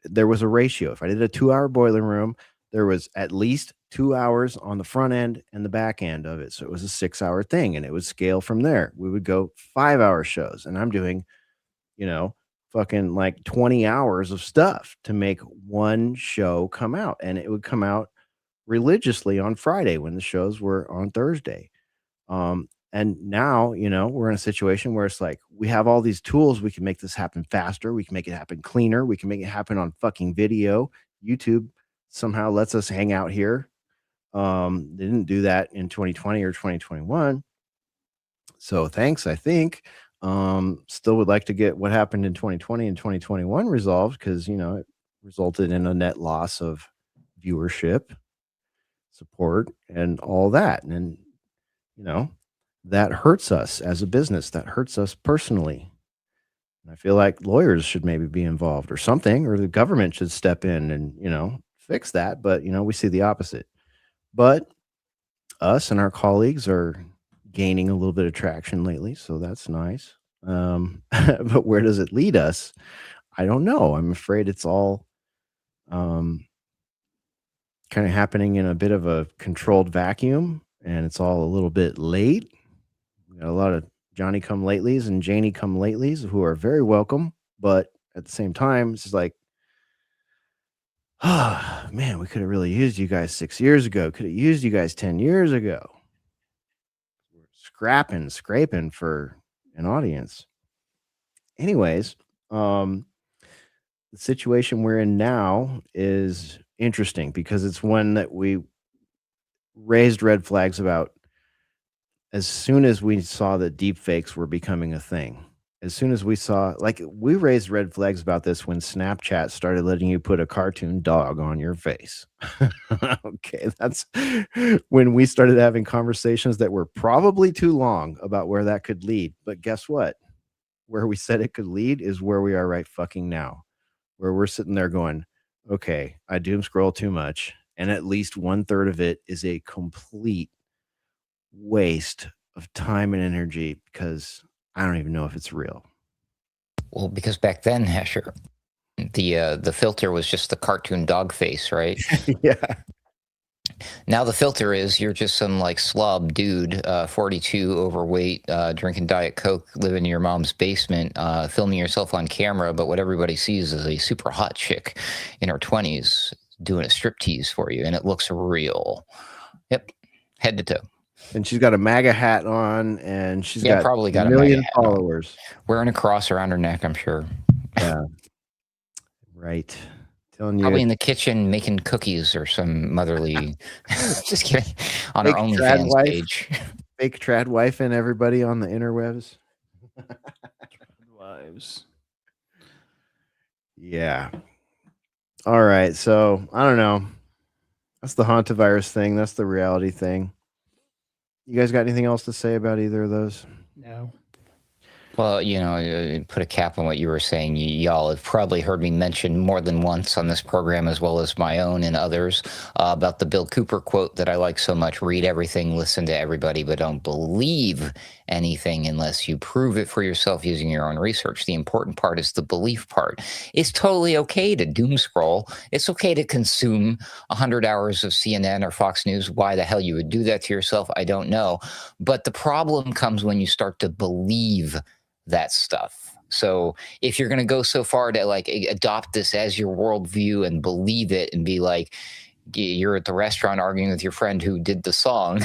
there was a ratio. If I did a 2-hour Boiler Room, there was at least 2 hours on the front end and the back end of it. So it was a 6-hour thing and it would scale from there. We would go 5-hour shows and I'm doing, fucking like 20 hours of stuff to make one show come out. And it would come out religiously on Friday when the shows were on Thursday. And now, we're in a situation where it's like we have all these tools. We can make this happen faster. We can make it happen cleaner. We can make it happen on fucking video. YouTube somehow lets us hang out here. They didn't do that in 2020 or 2021. So thanks, I think. Still would like to get what happened in 2020 and 2021 resolved because, it resulted in a net loss of viewership, support, and all that. And, that hurts us as a business. That hurts us personally. And I feel like lawyers should maybe be involved or something, or the government should step in and, fix that. But, we see the opposite. But us and our colleagues are gaining a little bit of traction lately. So that's nice. But where does it lead us? I don't know. I'm afraid it's all kind of happening in a bit of a controlled vacuum, and it's all a little bit late. We got a lot of Johnny come latelys and Janie come latelys who are very welcome, but at the same time, it's just like, oh man, we could have really used you guys 6 years ago. Could have used you guys 10 years ago. We're scraping for an audience. Anyways, the situation we're in now is interesting because it's one that we raised red flags about as soon as we saw that deep fakes were becoming a thing. As soon as we saw, like, we raised red flags about this when Snapchat started letting you put a cartoon dog on your face. Okay, that's when we started having conversations that were probably too long about where that could lead. But guess what? Where we said it could lead is where we are right fucking now, where we're sitting there going, okay, I doom scroll too much. And at least 1/3 of it is a complete waste of time and energy because I don't even know if it's real. Well, because back then, Hesher, the filter was just the cartoon dog face, right? Yeah. Now the filter is you're just some like slob dude, 42, overweight, drinking Diet Coke, living in your mom's basement, filming yourself on camera. But what everybody sees is a super hot chick in her 20s doing a striptease for you, and it looks real. Yep, head to toe. And she's got a MAGA hat on, and she's got probably got a a MAGA million hat on. followers. Wearing a cross around her neck, I'm sure. Yeah. Right. Telling you. Probably in the kitchen making cookies or some motherly. Just kidding. On her Fake OnlyFans trad wife. page. Fake trad wife and everybody on the interwebs. Wives. Yeah. All right. So I don't know. That's the Hantavirus thing. That's the reality thing. You guys got anything else to say about either of those? No. Well, you know, put a cap on what you were saying. Y'all have probably heard me mention more than once on this program, as well as my own and others, about the Bill Cooper quote that I like so much. Read everything, listen to everybody, but don't believe anything unless you prove it for yourself using your own research. The important part is the belief part. It's totally okay to doom scroll. It's okay to consume 100 hours of CNN or Fox News. Why the hell you would do that to yourself, I don't know. But the problem comes when you start to believe that stuff. So if you're going to go so far to like adopt this as your worldview and believe it and be like, you're at the restaurant arguing with your friend who did the song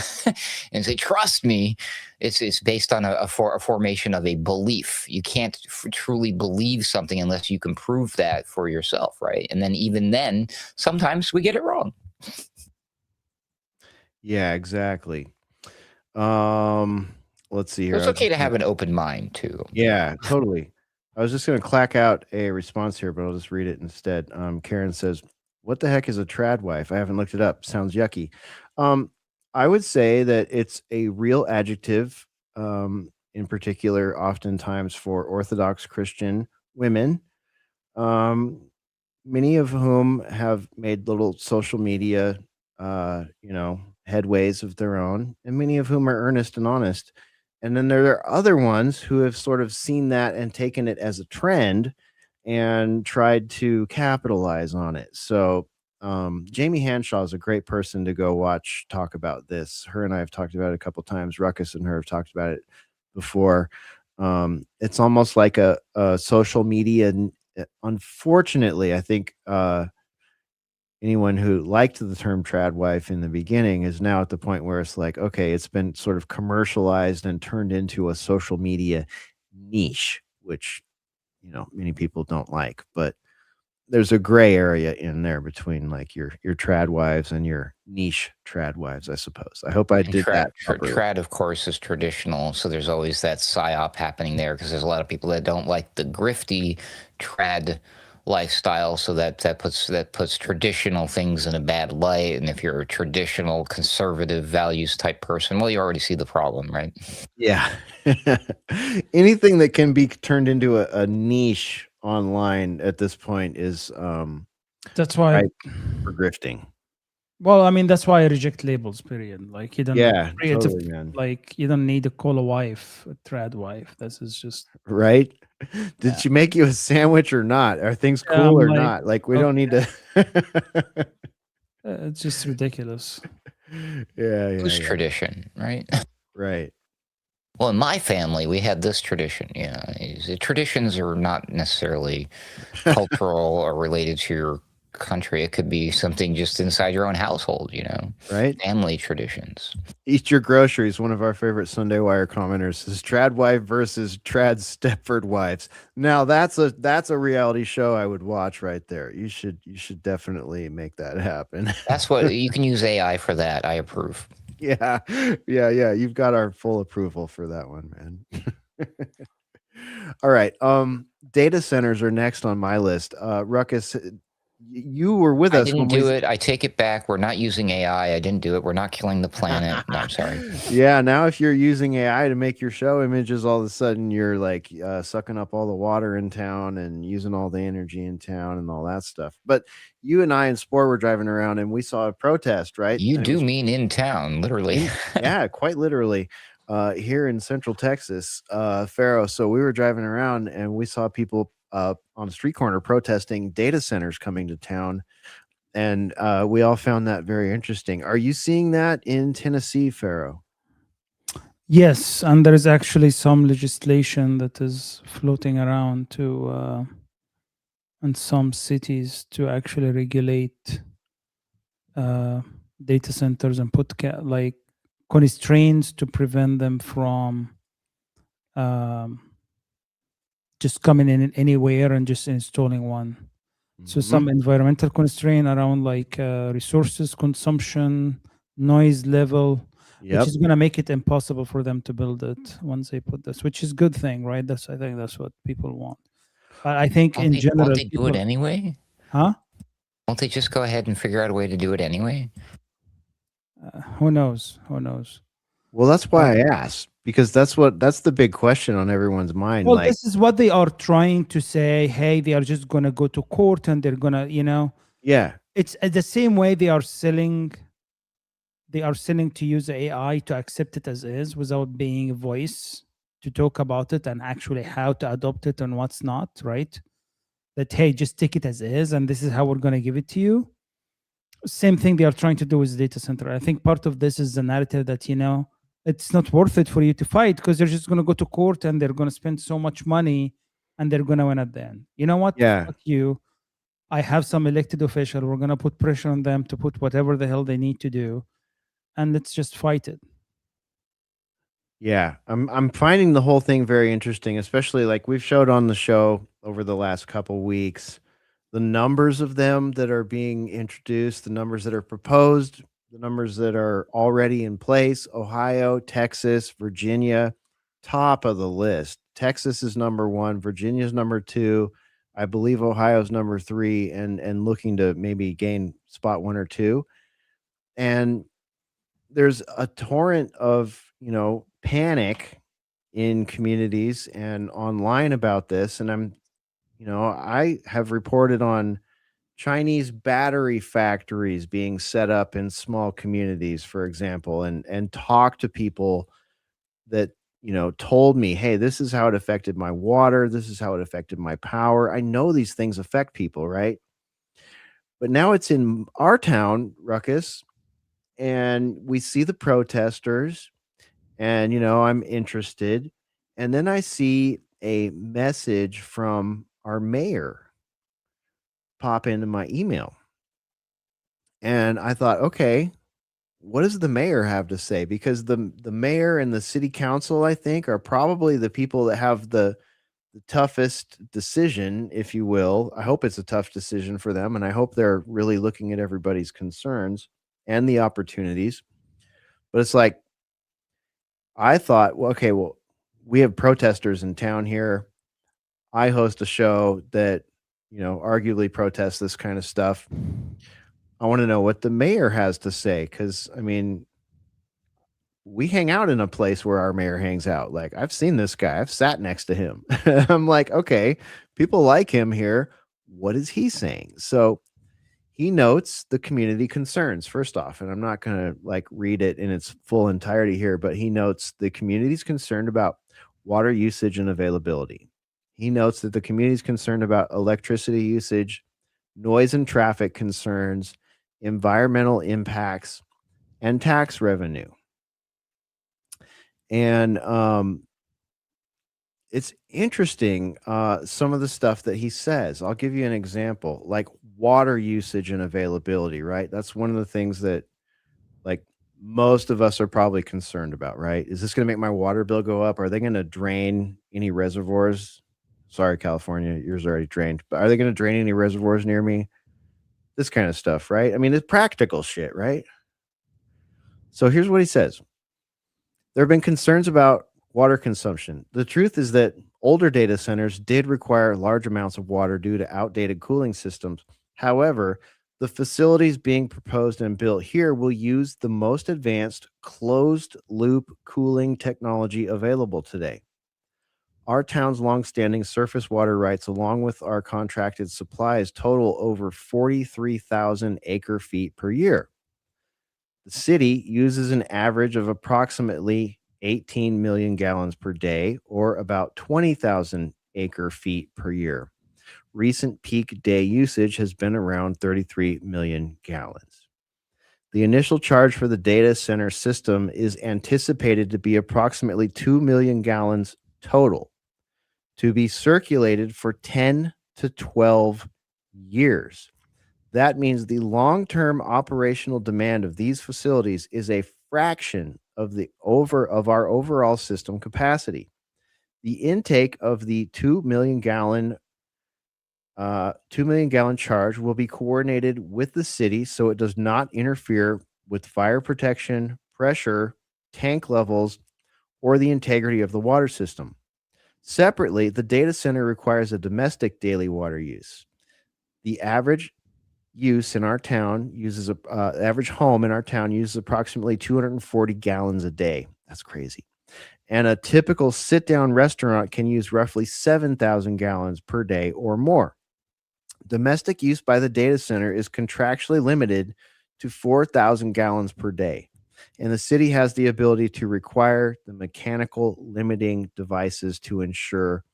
and say, trust me, it's based on a formation of a belief. You can't truly believe something unless you can prove that for yourself, right? And then even then, sometimes we get it wrong. Yeah, exactly. Let's see here. It's okay to have an open mind too. Yeah, totally. I was just going to clack out a response here, but I'll just read it instead. Karen says, what the heck is a trad wife? I haven't looked it up. Sounds yucky. I would say that it's a real adjective, in particular, oftentimes for Orthodox Christian women, many of whom have made little social media, headways of their own, and many of whom are earnest and honest. And then there are other ones who have sort of seen that and taken it as a trend and tried to capitalize on it. So Jamie Hanshaw is a great person to go talk about this. Her and I have talked about it a couple times. Ruckus and her have talked about it before. It's almost like a social media. Unfortunately, I think anyone who liked the term trad wife in the beginning is now at the point where it's like, okay, it's been sort of commercialized and turned into a social media niche, which, many people don't like, but there's a gray area in there between like your trad wives and your niche trad wives, I suppose. I hope I did that. Trad, of course, is traditional. So there's always that psyop happening there because there's a lot of people that don't like the grifty trad lifestyle, so that puts traditional things in a bad light. And if you're a traditional conservative values type person, well, you already see the problem, right? Yeah. Anything that can be turned into a niche online at this point is that's why for grifting. Well, I mean, that's why I reject labels, period. Like, you don't, Yeah, it's totally, man. like, you don't need to call a wife a trad wife. This is just, Right? Did Yeah. she make you a sandwich or not? Are things Yeah, cool I'm or like, not? Like, we don't need to. it's just ridiculous. Yeah, Whose yeah, tradition, right? right. Well, in my family, we had this tradition. The traditions are not necessarily cultural or related to your country. It could be something just inside your own household, Right. family traditions. Eat your groceries. One of our favorite Sunday Wire commenters is trad wife versus trad Stepford wives. Now that's a reality show I would watch right there. You should definitely make that happen. That's what you can use AI for that. I approve. Yeah. You've got our full approval for that one, man. All right. Data centers are next on my list. Ruckus, you were with I us didn't when do we it. I take it back. We're not using AI. I didn't do it. We're not killing the planet. No, I'm sorry. Yeah, now if you're using AI to make your show images, all of a sudden you're like sucking up all the water in town and using all the energy in town and all that stuff. But you and I and Spore were driving around and we saw a protest, right? You And it do was mean in town, literally. yeah, quite literally. Here in Central Texas, Pharaoh. So we were driving around and we saw people on a street corner protesting data centers coming to town. And we all found that very interesting. Are you seeing that in Tennessee, Pharaoh? Yes, and there is actually some legislation that is floating around to in some cities to actually regulate data centers and put like constraints to prevent them from just coming in anywhere and just installing one. So some environmental constraint around like resources consumption, noise level, which is going to make it impossible for them to build it once they put this, which is a good thing, right? I think that's what people want. But I think in general, won't they do it anyway? Huh? Won't they just go ahead and figure out a way to do it anyway? Who knows? Who knows? Well, that's why I asked, because that's the big question on everyone's mind. Well, like, this is what they are trying to say. Hey, they are just going to go to court and they're going to, yeah, it's the same way they are selling to use AI to accept it as is without being a voice to talk about it and actually how to adopt it and what's not, right? That, hey, just take it as is and this is how we're going to give it to you. Same thing they are trying to do with data center. I think part of this is the narrative that, it's not worth it for you to fight because they're just going to go to court and they're going to spend so much money and they're going to win at the end. You know what? Yeah. Fuck you. I have some elected official. We're going to put pressure on them to put whatever the hell they need to do. And let's just fight it. Yeah, I'm finding the whole thing very interesting, especially like we've showed on the show over the last couple weeks, the numbers of them that are being introduced, the numbers that are proposed, the numbers that are already in place. Ohio, Texas, Virginia, top of the list. Texas is number 1, Virginia's number 2. I believe Ohio's number 3 and looking to maybe gain spot 1 or 2. And there's a torrent of, panic in communities and online about this. And I have reported on Chinese battery factories being set up in small communities, for example, and talk to people that, told me, hey, this is how it affected my water. This is how it affected my power. I know these things affect people, right? But now it's in our town, Ruckus, and we see the protesters and I'm interested, and then I see a message from our mayor pop into my email, and I thought, okay, what does the mayor have to say? Because the mayor and the city council, I think, are probably the people that have the toughest decision, if you will. I hope it's a tough decision for them, and I hope they're really looking at everybody's concerns and the opportunities. But it's like, I thought, well, okay, well, we have protesters in town here. I host a show that, arguably protests this kind of stuff. I want to know what the mayor has to say, because, I mean, we hang out in a place where our mayor hangs out. Like, I've seen this guy. I've sat next to him. I'm like, okay, people like him here. What is he saying? So He notes the community concerns first off, and I'm not going to like read it in its full entirety here, but he notes the community's concerned about water usage and availability. He notes that the community is concerned about electricity usage, noise and traffic concerns, environmental impacts, and tax revenue. And it's interesting, some of the stuff that he says. I'll give you an example, like water usage and availability, right? That's one of the things that like most of us are probably concerned about, right? Is this going to make my water bill go up? Are they going to drain any reservoirs? Sorry, California, yours are already drained, but are they going to drain any reservoirs near me? This kind of stuff, right? I mean, it's practical shit, right? So here's what he says. There have been concerns about water consumption. The truth is that older data centers did require large amounts of water due to outdated cooling systems. However, the facilities being proposed and built here will use the most advanced closed loop cooling technology available today. Our town's longstanding surface water rights, along with our contracted supplies, total over 43,000 acre feet per year. The city uses an average of approximately 18 million gallons per day, or about 20,000 acre feet per year. Recent peak day usage has been around 33 million gallons. The initial charge for the data center system is anticipated to be approximately 2 million gallons total, to be circulated for 10 to 12 years. That means the long-term operational demand of these facilities is a fraction of our overall system capacity. The intake of the 2 million gallon charge will be coordinated with the city so it does not interfere with fire protection, pressure, tank levels, or the integrity of the water system. Separately, the data center requires a domestic daily water use. The average use in our town uses average home in our town uses approximately 240 gallons a day. That's crazy. And a typical sit-down restaurant can use roughly 7,000 gallons per day or more. Domestic use by the data center is contractually limited to 4,000 gallons per day. And the city has the ability to require the mechanical limiting devices to ensure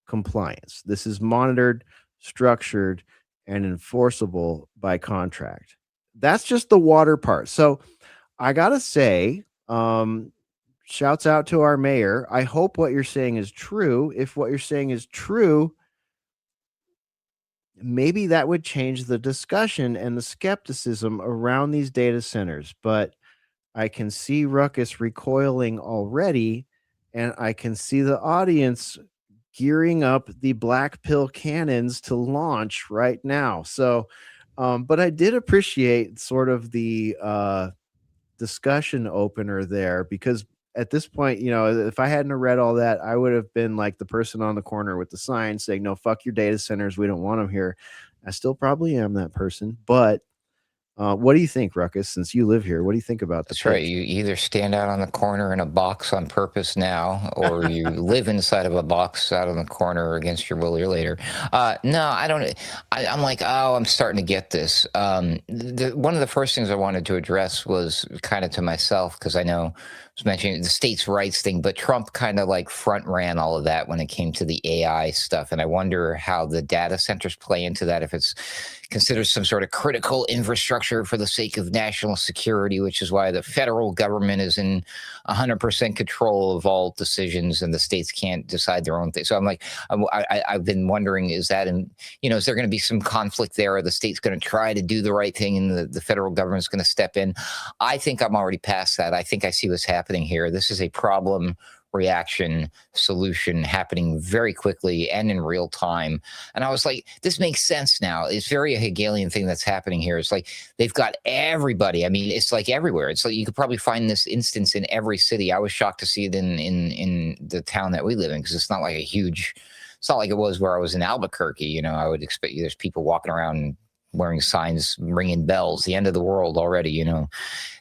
compliance. This is monitored, structured, and enforceable by contract. That's just the water part. So I got to say, shouts out to our mayor. I hope what you're saying is true. If what you're saying is true, maybe that would change the discussion and the skepticism around these data centers. But I can see Ruckus recoiling already, and I can see the audience gearing up the black pill cannons to launch right now. So, but I did appreciate sort of the discussion opener there, because at this point, you know, if I hadn't read all that, I would have been like the person on the corner with the sign saying, no, fuck your data centers. We don't want them here. I still probably am that person, but what do you think, Ruckus? Since you live here, what do you think about the That's right. You either stand out on the corner in a box on purpose now, or you live inside of a box out on the corner against your will later. No, I don't. I'm like, oh, I'm starting to get this. One of the first things I wanted to address was kind of to myself, because I know I was mentioning the states' rights thing, but Trump kind of like front ran all of that when it came to the AI stuff. And I wonder how the data centers play into that, if it's considered some sort of critical infrastructure for the sake of national security, which is why the federal government is in 100% control of all decisions and the states can't decide their own thing. So I'm like, I've been wondering, is that, is there going to be some conflict there? Are the states going to try to do the right thing and the federal government is going to step in? I think I'm already past that. I think I see what's happening here. This is a problem reaction solution happening very quickly and in real time. And I was like, this makes sense now. It's very a Hegelian thing that's happening here. It's like they've got everybody. I mean, it's like everywhere. It's like you could probably find this instance in every city. I was shocked to see it in the town that we live in, because it's not like it's not like it was where I was in Albuquerque. I would expect there's people walking around wearing signs, ringing bells, the end of the world already,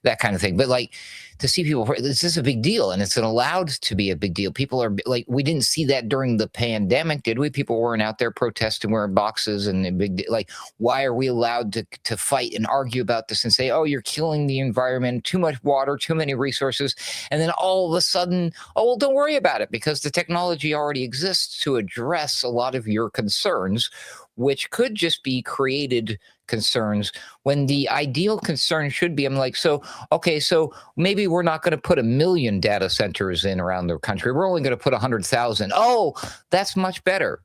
that kind of thing. But like, to see people. This is a big deal, and it's allowed to be a big deal. People are like, we didn't see that during the pandemic, did we? People weren't out there protesting, wearing boxes, and a big like. Why are we allowed to fight and argue about this and say, oh, you're killing the environment, too much water, too many resources, and then all of a sudden, oh, well, don't worry about it because the technology already exists to address a lot of your concerns, which could just be created concerns when the ideal concern should be, I'm like, so, okay, so maybe we're not going to put 1 million data centers in around the country. We're only going to put 100,000. Oh, that's much better.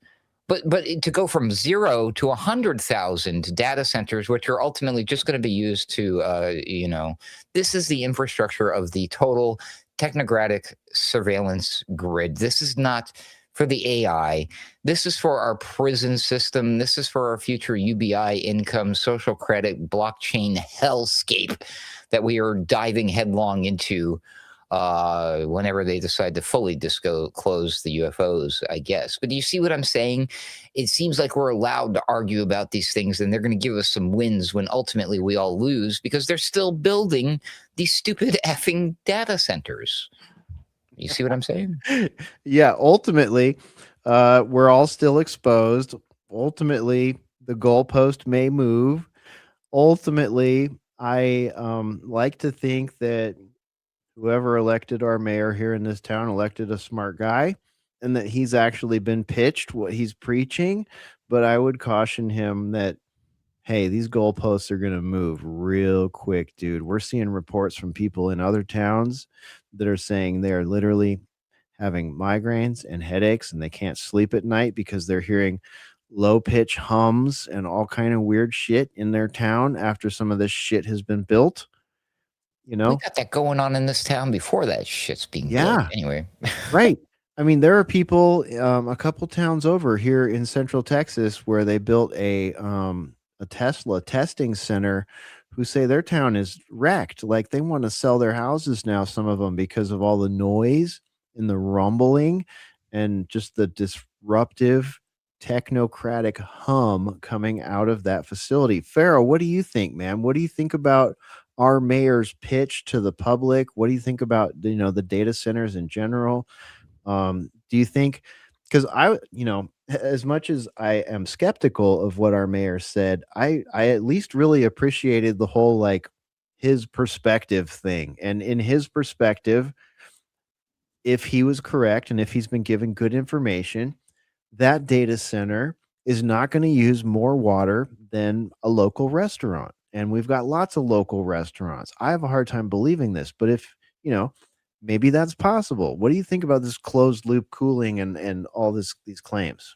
But to go from 0 to 100,000 data centers, which are ultimately just going to be used to, this is the infrastructure of the total technocratic surveillance grid. This is not for the AI. This is for our prison system. This is for our future UBI income, social credit, blockchain hellscape that we are diving headlong into whenever they decide to fully disclose the UFOs, I guess. But do you see what I'm saying? It seems like we're allowed to argue about these things and they're going to give us some wins when ultimately we all lose because they're still building these stupid effing data centers. You see what I'm saying? Yeah, ultimately, we're all still exposed. Ultimately, the goalpost may move. Ultimately, I like to think that whoever elected our mayor here in this town elected a smart guy and that he's actually been pitched what he's preaching. But I would caution him that, hey, these goalposts are going to move real quick, dude. We're seeing reports from people in other towns that are saying they're literally having migraines and headaches and they can't sleep at night because they're hearing low pitch hums and all kind of weird shit in their town after some of this shit has been built. You know, we got that going on in this town before that shit's being built anyway. Right. I mean, there are people a couple towns over here in Central Texas where they built a Tesla testing center who say their town is wrecked. Like they want to sell their houses now, some of them, because of all the noise and the rumbling and just the disruptive technocratic hum coming out of that facility. Pharaoh, what do you think, man? What do you think about our mayor's pitch to the public? What do you think about, the data centers in general? Do you think, because as much as I am skeptical of what our mayor said, I at least really appreciated the whole, like, his perspective thing. And in his perspective, if he was correct and if he's been given good information, that data center is not going to use more water than a local restaurant. And we've got lots of local restaurants. I have a hard time believing this, but if, maybe that's possible. What do you think about this closed loop cooling and all these claims?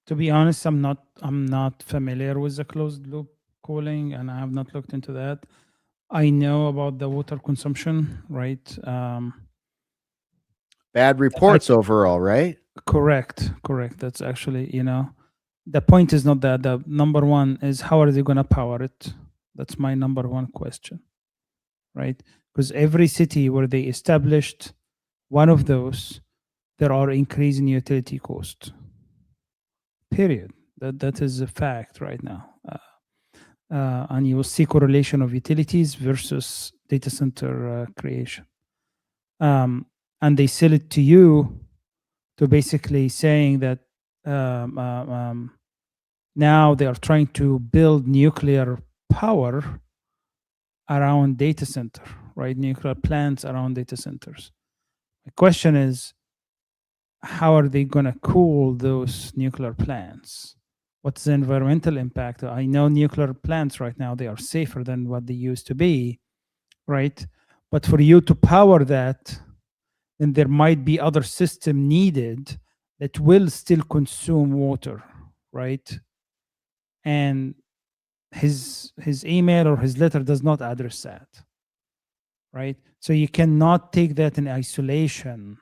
To be honest, I'm not familiar with the closed loop cooling, and I have not looked into that. I know about the water consumption, right? Bad reports overall, right? Correct. That's actually, the point is not that. The number one is how are they going to power it? That's my number one question, right? Because every city where they established one of those, there are increasing utility costs. Period. That is a fact right now. And you will see correlation of utilities versus data center creation. And they sell it to you to basically saying that now they are trying to build nuclear power around data center, right? Nuclear plants around data centers. The question is, how are they going to cool those nuclear plants? What's the environmental impact? I know nuclear plants right now, they are safer than what they used to be, right? But for you to power that, then there might be other system needed that will still consume water, right? And his email or his letter does not address that, right? So you cannot take that in isolation.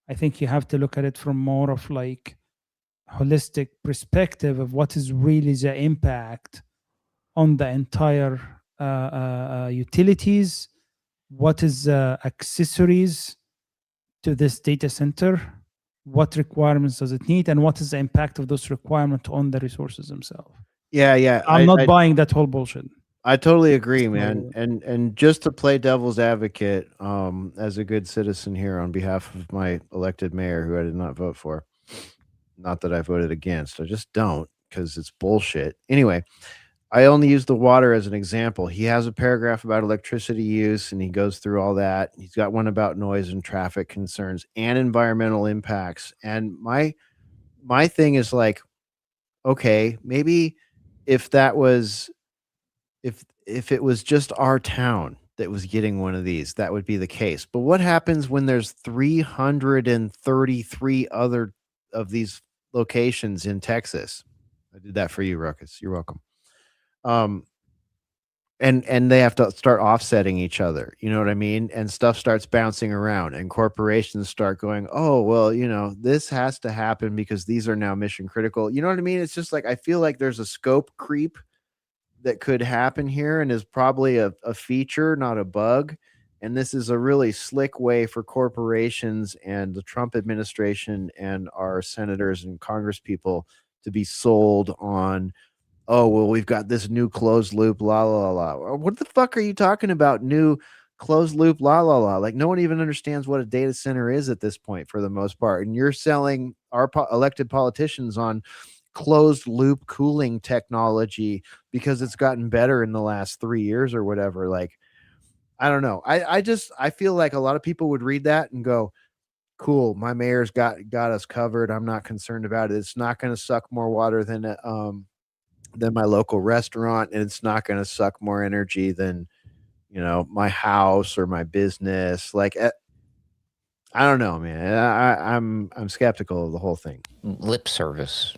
I think you have to look at it from more of like holistic perspective of what is really the impact on the entire utilities, what is accessories to this data center, what requirements does it need, and what is the impact of those requirements on the resources themselves. Yeah. I'm not buying that whole bullshit. I totally agree, So, man. And just to play devil's advocate, as a good citizen here on behalf of my elected mayor, who I did not vote for, not that I voted against, I just don't because it's bullshit. Anyway, I only use the water as an example. He has a paragraph about electricity use, and he goes through all that. He's got one about noise and traffic concerns and environmental impacts. And my thing is like, okay, maybe if that was if it was just our town that was getting one of these, that would be the case. But what happens when there's 333 other of these locations in Texas? I did that for you, Ruckus. You're welcome. Um, and they have to start offsetting each other. You know what I mean? And stuff starts bouncing around, and corporations start going, "Oh, well, this has to happen because these are now mission critical." You know what I mean? It's just like I feel like there's a scope creep that could happen here and is probably a feature, not a bug. And this is a really slick way for corporations and the Trump administration and our senators and Congress people to be sold on, oh, well, we've got this new closed loop, la, la, la, la. What the fuck are you talking about? New closed loop, la, la, la. Like, no one even understands what a data center is at this point for the most part. And you're selling our elected politicians on closed loop cooling technology because it's gotten better in the last 3 years or whatever. Like, I don't know. I feel like a lot of people would read that and go, cool, my mayor's got us covered. I'm not concerned about it. It's not going to suck more water than my local restaurant, and it's not going to suck more energy than my house or my business. Like, I don't know, man. I'm skeptical of the whole thing. Lip service.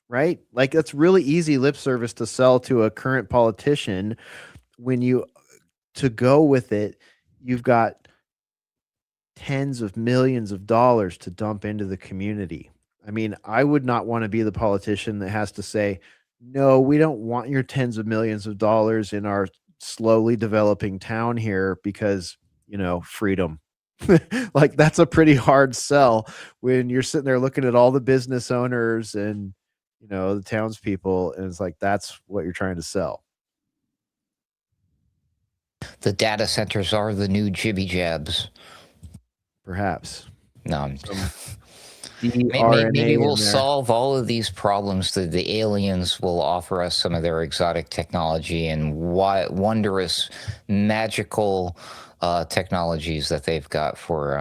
Right? Like, that's really easy lip service to sell to a current politician. When to go with it, you've got tens of millions of dollars to dump into the community. I mean, I would not want to be the politician that has to say, no, we don't want your tens of millions of dollars in our slowly developing town here because, freedom. Like, that's a pretty hard sell when you're sitting there looking at all the business owners and, the townspeople. And it's like, that's what you're trying to sell. The data centers are the new jibby jabs. Perhaps. No. Maybe we'll solve all of these problems. The aliens will offer us some of their exotic technology and wondrous, magical technologies that they've got for,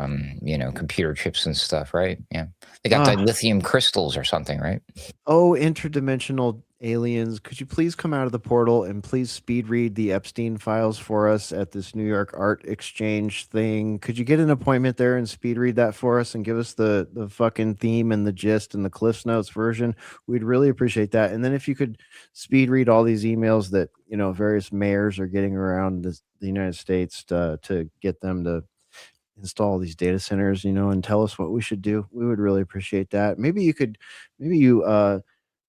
computer chips and stuff, right? Yeah. They got the lithium crystals or something, right? Oh, interdimensional aliens. Could you please come out of the portal and please speed read the Epstein files for us at this New York Art Exchange thing? Could you get an appointment there and speed read that for us and give us the fucking theme and the gist and the Cliffs Notes version? We'd really appreciate that. And then if you could speed read all these emails that, various mayors are getting around the United States to get them to install these data centers, and tell us what we should do. We would really appreciate that. Maybe you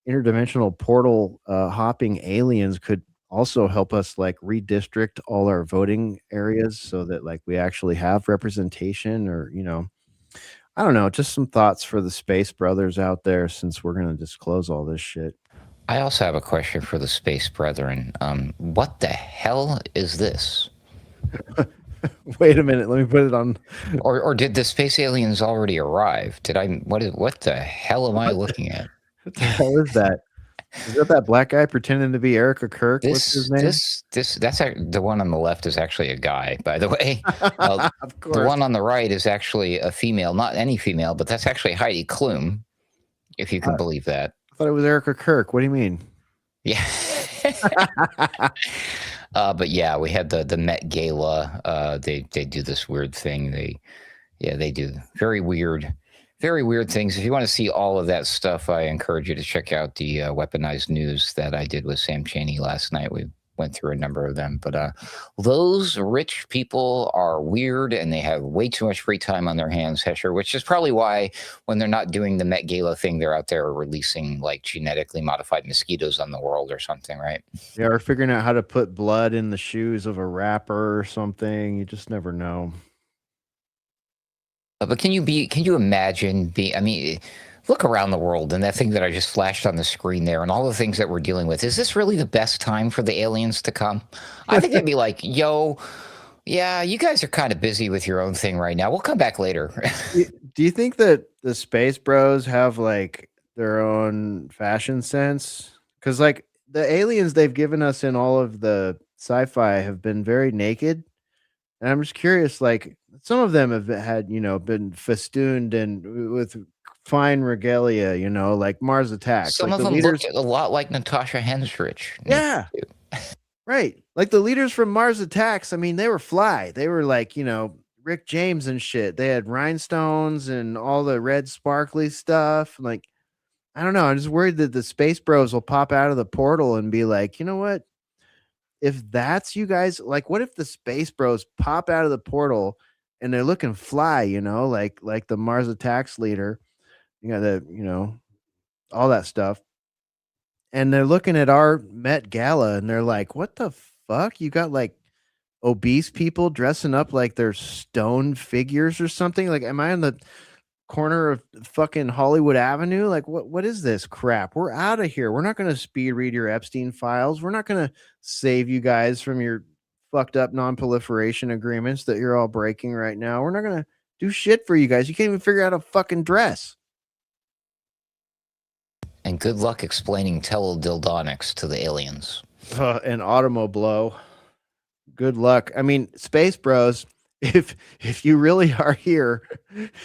interdimensional portal hopping aliens could also help us like redistrict all our voting areas so that like we actually have representation, or I don't know, just some thoughts for the space brothers out there, since we're going to disclose all this shit. I also have a question for the space brethren. What the hell is this? Wait a minute, let me put it on. Or did the space aliens already arrive? What the hell am I looking at? What the hell is that? Is that black guy pretending to be Erica Kirk? What's his name? That's the one on the left is actually a guy, by the way. Of course. The one on the right is actually a female, not any female, but that's actually Heidi Klum, if you can believe that. I thought it was Erica Kirk. What do you mean? Yeah. But yeah, we had the Met Gala. They do this weird thing. They do very weird things. If you want to see all of that stuff, I encourage you to check out the Weaponized News that I did with Sam Chaney last night. We went through a number of them, but those rich people are weird and they have way too much free time on their hands, Hesher, which is probably why when they're not doing the Met Gala thing, they're out there releasing like genetically modified mosquitoes on the world or something, right? Yeah, or figuring out how to put blood in the shoes of a rapper or something. You just never know. But can you imagine look around the world and that thing that I just flashed on the screen there and all the things that we're dealing with. Is this really the best time for the aliens to come? I think they'd be like, yo, yeah, you guys are kind of busy with your own thing right now. We'll come back later. Do you think that the space bros have like their own fashion sense? Because like the aliens they've given us in all of the sci-fi have been very naked. And I'm just curious, like some of them have had, been festooned and with fine regalia, like Mars Attacks. Some Like of the them look leaders, a lot like Natasha Henstridge. yeah, right. Like the leaders from Mars Attacks. I mean, they were fly. They were like, Rick James and shit. They had rhinestones and all the red sparkly stuff. Like, I don't know. I'm just worried that the space bros will pop out of the portal and be like, you know what? If that's you guys, like, what if the space bros pop out of the portal and they're looking fly, like the Mars Attacks leader, all that stuff. And they're looking at our Met Gala and they're like, what the fuck? You got like obese people dressing up like they're stone figures or something? Like, am I on the corner of fucking Hollywood Avenue? Like, what is this crap? We're out of here. We're not going to speed read your Epstein files. We're not going to save you guys from your fucked up non-proliferation agreements that you're all breaking right now. We're not going to do shit for you guys. You can't even figure out a fucking dress. And good luck explaining teledildonics to the aliens. And automoblow. Good luck. I mean, space bros, if you really are here,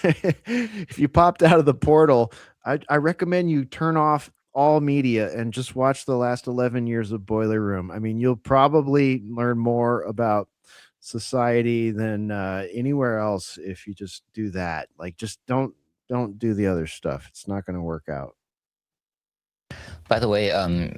if you popped out of the portal, I recommend you turn off all media and just watch the last 11 years of Boiler Room. I mean, you'll probably learn more about society than anywhere else if you just do that. Like, just don't do the other stuff. It's not going to work out. By the way,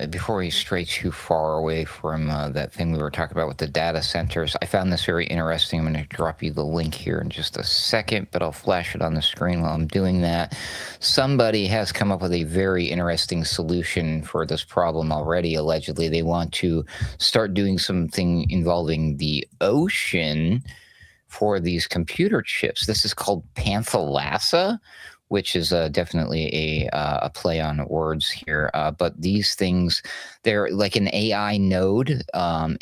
before we stray too far away from that thing we were talking about with the data centers, I found this very interesting. I'm going to drop you the link here in just a second, but I'll flash it on the screen while I'm doing that. Somebody has come up with a very interesting solution for this problem already. Allegedly, they want to start doing something involving the ocean for these computer chips. This is called Panthalassa, which is definitely a play on words here. But these things, they're like an AI node.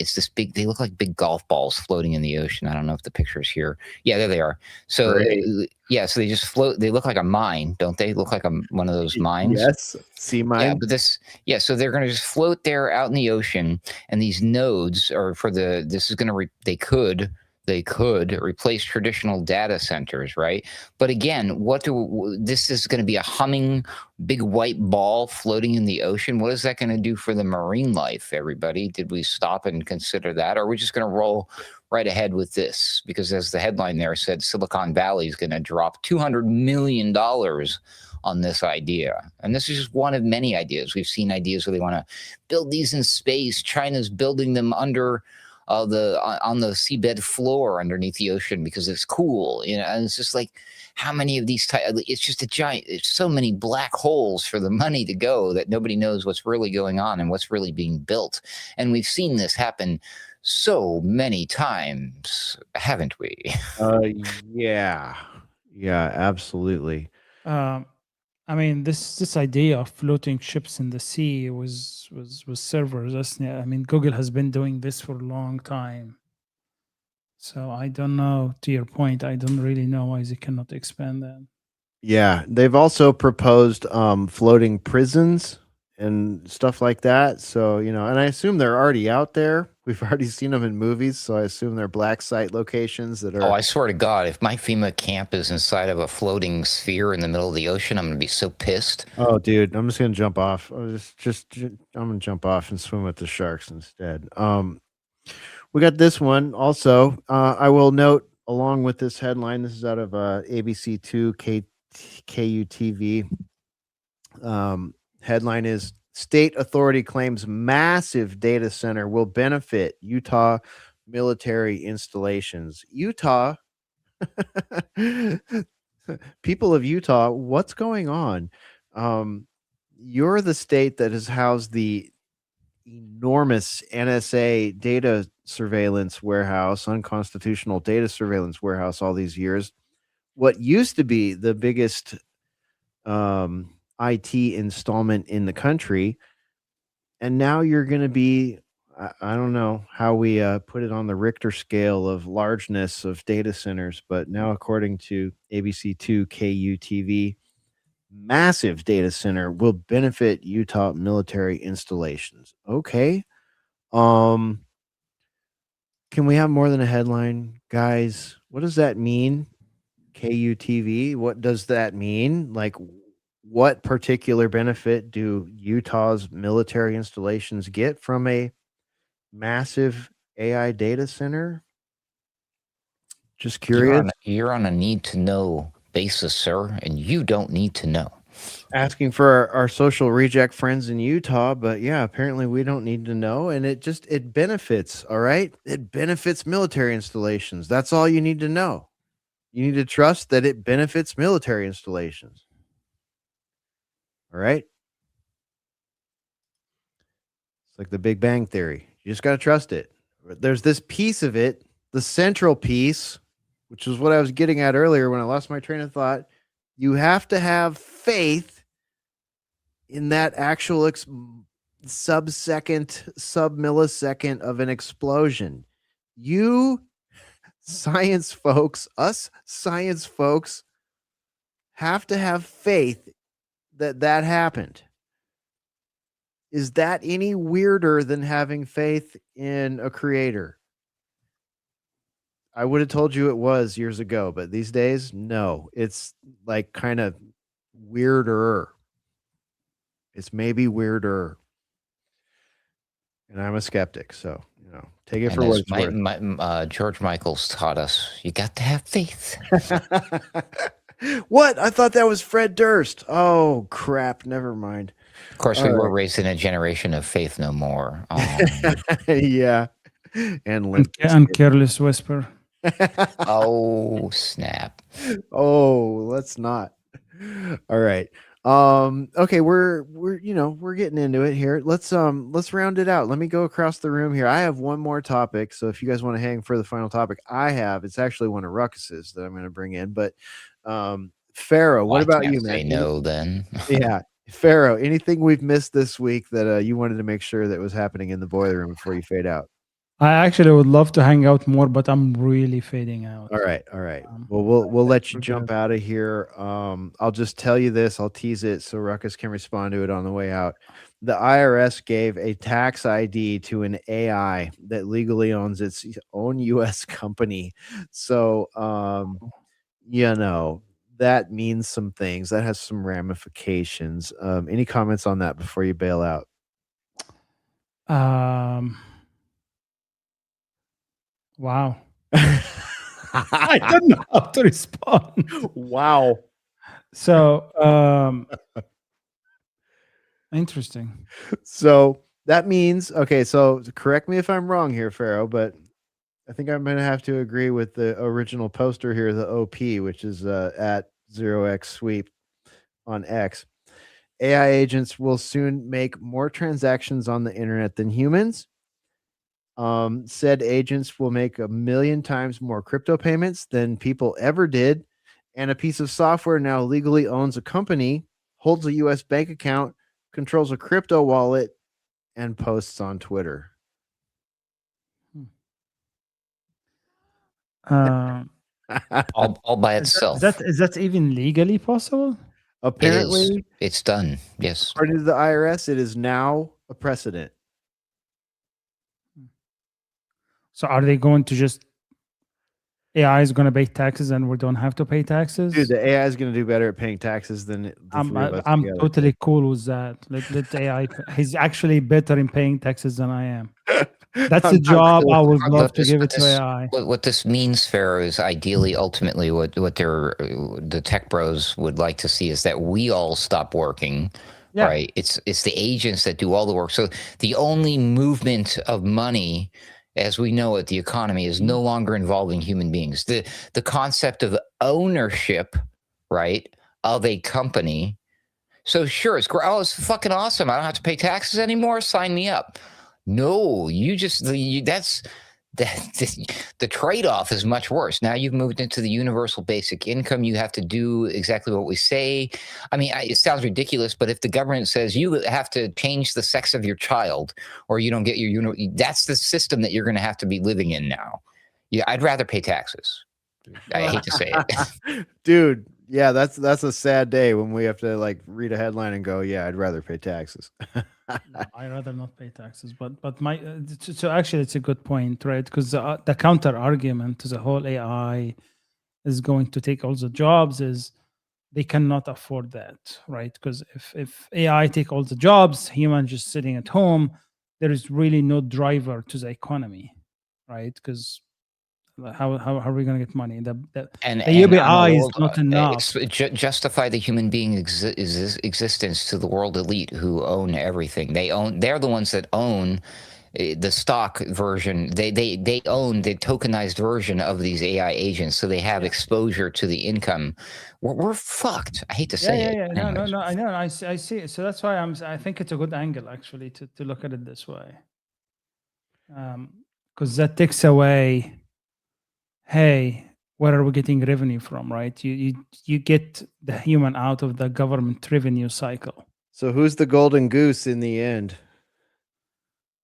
It's this big, they look like big golf balls floating in the ocean. I don't know if the picture's here. Yeah, there they are. So, yeah, so they just float. They look like a mine, don't they? Look like one of those mines. Yes, sea mine. Yeah, so they're going to just float there out in the ocean. And these nodes are for they could replace traditional data centers, right? But again, this is going to be a humming big white ball floating in the ocean. What is that going to do for the marine life, everybody? Did we stop and consider that? Or are we just going to roll right ahead with this? Because as the headline there said, Silicon Valley is going to drop $200 million on this idea. And this is just one of many ideas. We've seen ideas where they want to build these in space. China's building them under on the seabed floor underneath the ocean because it's cool, and it's just like, how many of these it's just it's so many black holes for the money to go that nobody knows what's really going on and what's really being built. And we've seen this happen so many times, haven't we? Yeah, absolutely. I mean, this idea of floating ships in the sea was servers. I mean, Google has been doing this for a long time. So I don't know. To your point, I don't really know why they cannot expand that. Yeah, they've also proposed floating prisons and stuff like that. So, and I assume they're already out there. We've already seen them in movies, so I assume they're black site locations that are... Oh, I swear to God, if my FEMA camp is inside of a floating sphere in the middle of the ocean, I'm going to be so pissed. Oh, dude, I'm just going to jump off. I'm going to jump off and swim with the sharks instead. We got this one also. I will note, along with this headline, this is out of ABC2 KUTV. Headline is, State Authority Claims Massive Data Center Will Benefit Utah Military Installations. Utah, people of Utah, what's going on? You're the state that has housed the enormous NSA data surveillance warehouse, unconstitutional data surveillance warehouse all these years. What used to be the biggest IT installment in the country. And now you're going to be, I don't know how we put it on the Richter scale of largeness of data centers, but now according to ABC2 KUTV, massive data center will benefit Utah military installations. Okay. Can we have more than a headline, guys? What does that mean? KUTV, what does that mean? Like, what particular benefit do Utah's military installations get from a massive AI data center? Just curious. You're on a need to know basis, sir, and you don't need to know. Asking for our social reject friends in Utah, but yeah, apparently we don't need to know. And it benefits, all right? It benefits military installations. That's all you need to know. You need to trust that it benefits military installations. All right? It's like the Big Bang Theory. You just got to trust it. There's this piece of it, the central piece, which is what I was getting at earlier when I lost my train of thought. You have to have faith in that actual sub-millisecond of an explosion. You science folks, us science folks, have to have faith that that happened. Is that any weirder than having faith in a creator? I would have told you it was years ago, but these days, no. It's like kind of weirder. It's maybe weirder. And I'm a skeptic, so take it for what it's worth. George Michael's taught us, you got to have faith. What? I thought that was Fred Durst. Oh, crap. Never mind. Of course, we were raised in a generation of faith no more. Yeah. And Careless Whisper. Oh, snap. Oh, let's not. All right. Okay, we're getting into it here. Let's round it out. Let me go across the room here. I have one more topic, so if you guys want to hang for the final topic, it's actually one of Ruckus's that I'm going to bring in. But Pharaoh, what about you, man? Say no, then. Yeah, Pharaoh. Anything we've missed this week that you wanted to make sure that was happening in the boiler room before you fade out? I actually would love to hang out more, but I'm really fading out. All right. Well, we'll let you jump out of here. I'll just tell you this. I'll tease it so Ruckus can respond to it on the way out. The IRS gave a tax ID to an AI that legally owns its own U.S. company. So, that means some things. That has some ramifications. Any comments on that before you bail out? Wow. I don't know how to respond. Wow. So, interesting. So that means, okay, so correct me if I'm wrong here, Pharaoh, but I think I'm going to have to agree with the original poster here, the OP, which is at 0x sweep on X. AI agents will soon make more transactions on the internet than humans. Said agents will make 1 million times more crypto payments than people ever did. And a piece of software now legally owns a company, holds a U.S. bank account, controls a crypto wallet, and posts on Twitter. All by itself. Is that even legally possible? Apparently, it's done. Yes. According to the IRS, it is now a precedent. So are they going to just AI is going to pay taxes and we don't have to pay taxes? Dude, the AI is going to do better at paying taxes than the three of us I'm together. totally cool with that. Let AI. He's actually better in paying taxes than I am. That's a job I would love to give it to AI. What this means, Pharaoh, is ideally, ultimately, what the tech bros would like to see is that we all stop working. Yeah. Right? It's the agents that do all the work. So the only movement of money, as we know it, the economy is no longer involving human beings. The concept of ownership, right, of a company. So sure, it's great. Oh, it's fucking awesome. I don't have to pay taxes anymore. Sign me up. No, that's the trade-off is much worse. Now you've moved into the universal basic income. You have to do exactly what we say. I mean, it sounds ridiculous, but if the government says you have to change the sex of your child or you don't get your that's the system that you're going to have to be living in now. Yeah, I'd rather pay taxes. I hate to say it. Dude, yeah, that's a sad day when we have to like read a headline and go, yeah, I'd rather pay taxes. No, I'd rather not pay taxes. But my so actually, it's a good point, right? Because the counter argument to the whole AI is going to take all the jobs is they cannot afford that, right? Because if AI take all the jobs, humans just sitting at home, there is really no driver to the economy, right? Because how are we going to get money? The UBI is not enough. Justify the human being existence to the world elite who own everything. They're the ones that own the stock version. They own the tokenized version of these AI agents, so they have exposure to the income. We're fucked. I hate to say it. Yeah. No. I know. I see it. So that's why I think it's a good angle actually to look at it this way, because that takes away. Hey, where are we getting revenue from, right? You get the human out of the government revenue cycle. So who's the golden goose in the end?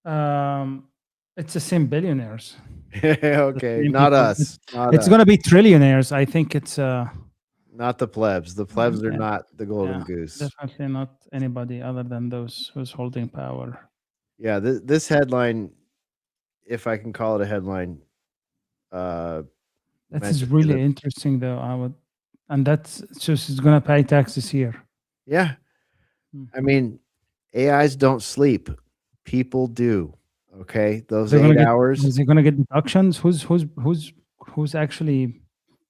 It's the same billionaires. Okay, not us. It's going to be trillionaires. I think it's not the plebs. The plebs are not the golden goose. Definitely not anybody other than those who's holding power. Yeah, this headline, if I can call it a headline, that is really interesting, though. And that's just is going to pay taxes here. Yeah, I mean, AIs don't sleep. People do. Okay, those 8 hours. Is he going to get deductions? Who's actually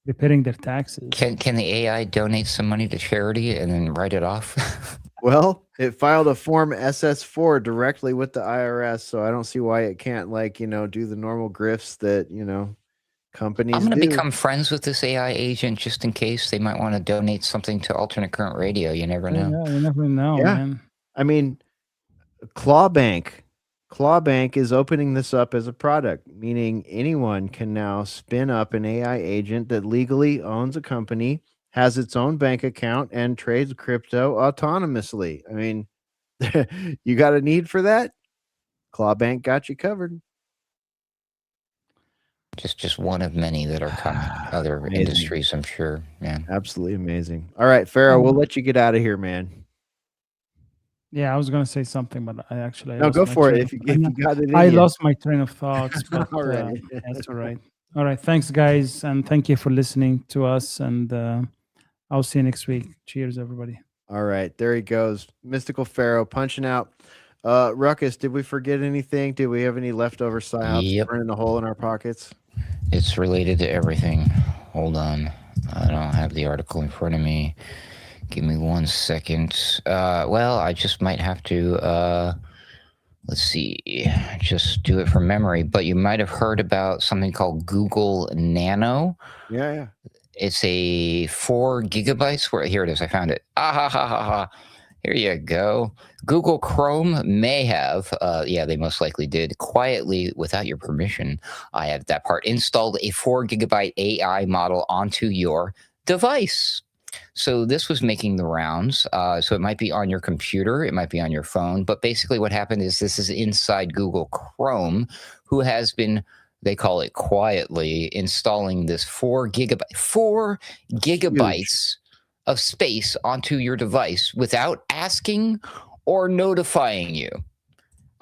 preparing their taxes? Can the AI donate some money to charity and then write it off? Well, it filed a form SS4 directly with the IRS, so I don't see why it can't do the normal grifts that companies I'm going to become friends with this AI agent just in case they might want to donate something to alternate current radio. You never know. Yeah, you never know, man. I mean, Clawbank is opening this up as a product, meaning anyone can now spin up an AI agent that legally owns a company, has its own bank account, and trades crypto autonomously. I mean, you got a need for that? Clawbank got you covered. Just one of many that are coming. Other industries, I'm sure. Yeah, absolutely amazing. All right, Pharaoh, we'll let you get out of here, man. Yeah, I was going to say something, but I actually no, go for it. If you got it, I lost my train of thoughts. But that's all right. All right, thanks, guys, and thank you for listening to us. And I'll see you next week. Cheers, everybody. All right, there he goes, Mystical Pharaoh punching out. Ruckus, did we forget anything? Did we have any leftover psyops burning a hole in our pockets? It's related to everything. Hold on. I don't have the article in front of me. Give me 1 second. Well, I just might have to, let's see, just do it from memory. But you might have heard about something called Google Nano. Yeah. It's a 4 gigabytes. Here it is. I found it. Here you go. Google Chrome may have, they most likely did, quietly, without your permission, I have that part, installed a 4 gigabyte AI model onto your device. So this was making the rounds. So it might be on your computer, it might be on your phone, but basically what happened is this is inside Google Chrome, who has been, they call it quietly, installing this 4 gigabytes of space onto your device without asking or notifying you.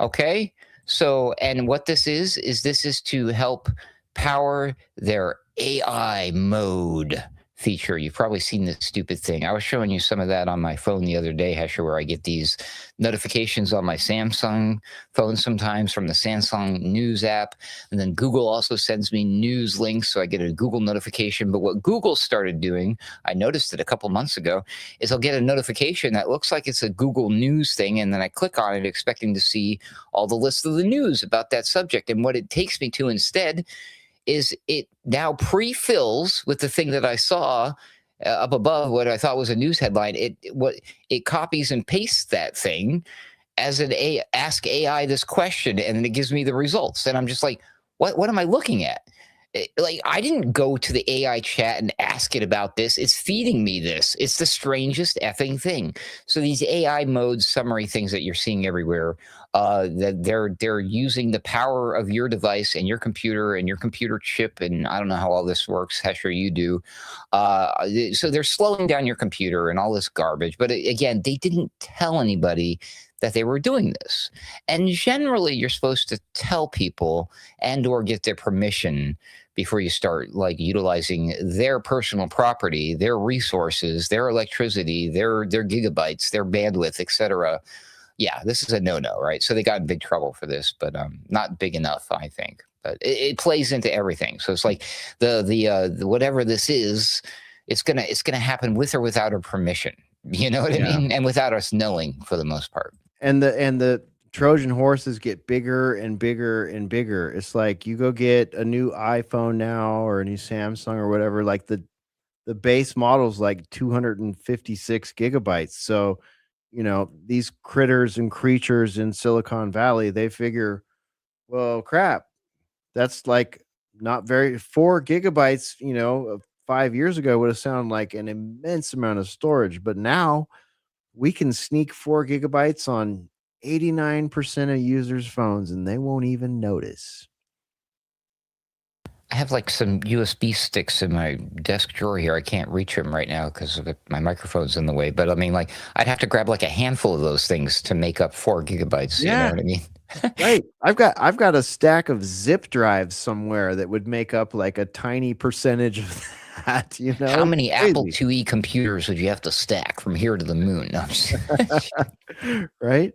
Okay? So, and what this is to help power their AI mode feature. You've probably seen this stupid thing. I was showing you some of that on my phone the other day, Hesher, where I get these notifications on my Samsung phone sometimes from the Samsung News app. And then Google also sends me news links, so I get a Google notification. But what Google started doing, I noticed it a couple months ago, is I'll get a notification that looks like it's a Google News thing, and then I click on it expecting to see all the lists of the news about that subject. And what it takes me to instead is it now pre-fills with the thing that I saw up above, what I thought was a news headline. It copies and pastes that thing as an ask AI this question, and then it gives me the results. And I'm just like, What am I looking at? Like, I didn't go to the AI chat and ask it about this. It's feeding me this. It's the strangest effing thing. So these AI modes, summary things that you're seeing everywhere, that they're using the power of your device and your computer chip, and I don't know how all this works. Hesher, you do. So they're slowing down your computer and all this garbage. But again, they didn't tell anybody that they were doing this. And generally, you're supposed to tell people and or get their permission before you start like utilizing their personal property, their resources, their electricity, their gigabytes, their bandwidth, etc. Yeah, this is a no-no, right? So they got in big trouble for this, but not big enough, I think. But it plays into everything. So it's like the whatever this is, it's gonna happen with or without our permission. You know what I mean? And without us knowing, for the most part. And the Trojan horses get bigger and bigger and bigger. It's like you go get a new iPhone now or a new Samsung or whatever, like the base model's like 256 gigabytes. So, these critters and creatures in Silicon Valley, they figure, well, crap, that's like not very 4 gigabytes, 5 years ago would have sounded like an immense amount of storage, but now we can sneak 4 gigabytes on 89% of users' phones and they won't even notice. I have like some USB sticks in my desk drawer here. I can't reach them right now because my microphone's in the way. But I mean, like, I'd have to grab like a handful of those things to make up 4 gigabytes. Yeah. You know what I mean? Right. I've got a stack of zip drives somewhere that would make up like a tiny percentage of that. How many Crazy. Apple IIe computers would you have to stack from here to the moon? No, I'm just Right?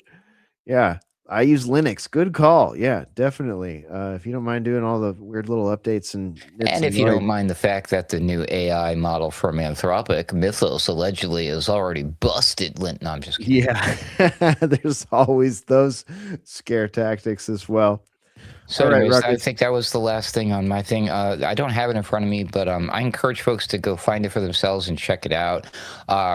Yeah. I use Linux. Good call. Yeah, definitely. If you don't mind doing all the weird little updates and if you don't mind the fact that the new AI model from Anthropic, Mythos, allegedly is already busted. No, I'm just kidding. Yeah. There's always those scare tactics as well. So All right, anyways, I Ruckus. think that was the last thing on my thing. I don't have it in front of me, but I encourage folks to go find it for themselves and check it out.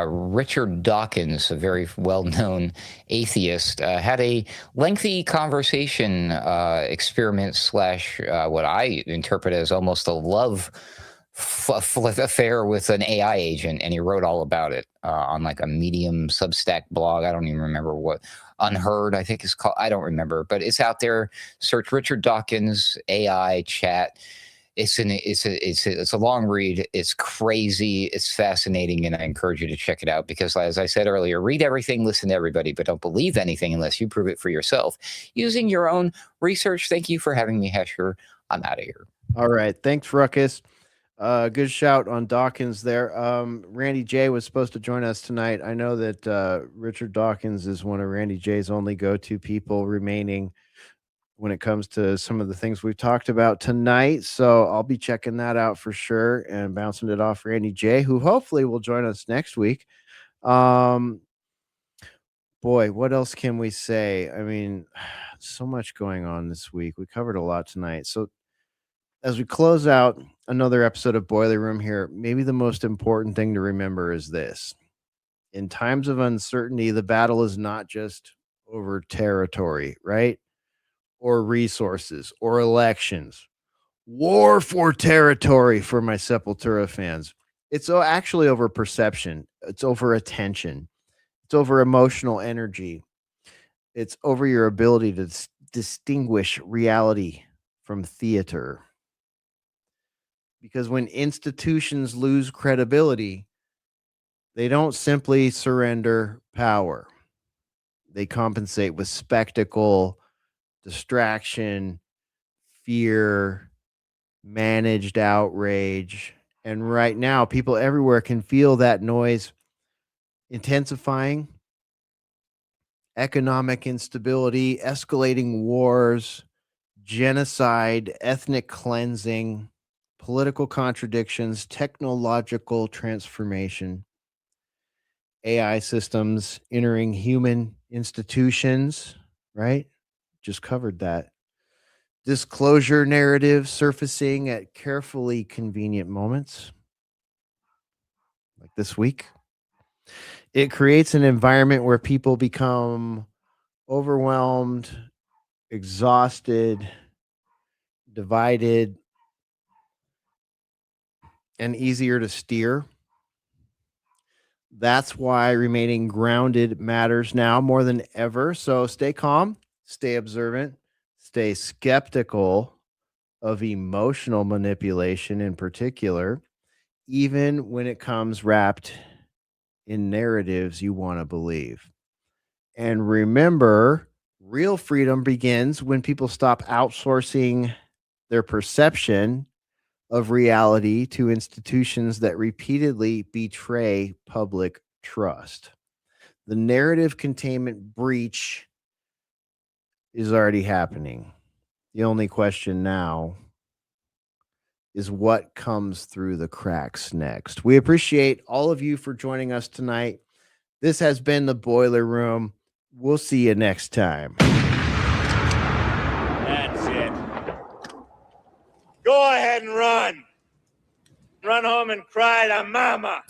Richard Dawkins, a very well-known atheist, had a lengthy conversation experiment / what I interpret as almost a love affair with an AI agent, and he wrote all about it on like a Medium Substack blog. I don't even remember what. Unheard, I think is called. I don't remember, but it's out there. Search Richard Dawkins AI chat. It's a long read. It's crazy. It's fascinating, and I encourage you to check it out because, as I said earlier, read everything, listen to everybody, but don't believe anything unless you prove it for yourself using your own research. Thank you for having me, Hesher. I'm out of here. All right, thanks, Ruckus. Good shout on Dawkins there. Randy J was supposed to join us tonight. I know that Richard Dawkins is one of Randy J's only go-to people remaining when it comes to some of the things we've talked about tonight. So I'll be checking that out for sure and bouncing it off Randy J, who hopefully will join us next week. Boy, what else can we say? I mean, so much going on this week. We covered a lot tonight. So as we close out another episode of Boiler Room here, maybe the most important thing to remember is this. In times of uncertainty, the battle is not just over territory, right? Or resources or elections. War for territory for my Sepultura fans. It's actually over perception. It's over attention. It's over emotional energy. It's over your ability to distinguish reality from theater. Because when institutions lose credibility, they don't simply surrender power. They compensate with spectacle, distraction, fear, managed outrage. And right now, people everywhere can feel that noise intensifying. Economic instability, escalating wars, genocide, ethnic cleansing, political contradictions, technological transformation, AI systems entering human institutions, right? Just covered that. Disclosure narrative surfacing at carefully convenient moments, like this week. It creates an environment where people become overwhelmed, exhausted, divided, and easier to steer. That's why remaining grounded matters now more than ever. So stay calm, stay observant, stay skeptical of emotional manipulation in particular, even when it comes wrapped in narratives you want to believe. And remember, real freedom begins when people stop outsourcing their perception of reality to institutions that repeatedly betray public trust. The narrative containment breach is already happening. The only question now is what comes through the cracks next. We appreciate all of you for joining us tonight. This has been the Boiler Room. We'll see you next time. That's it. Go ahead and run. Run home and cry to mama.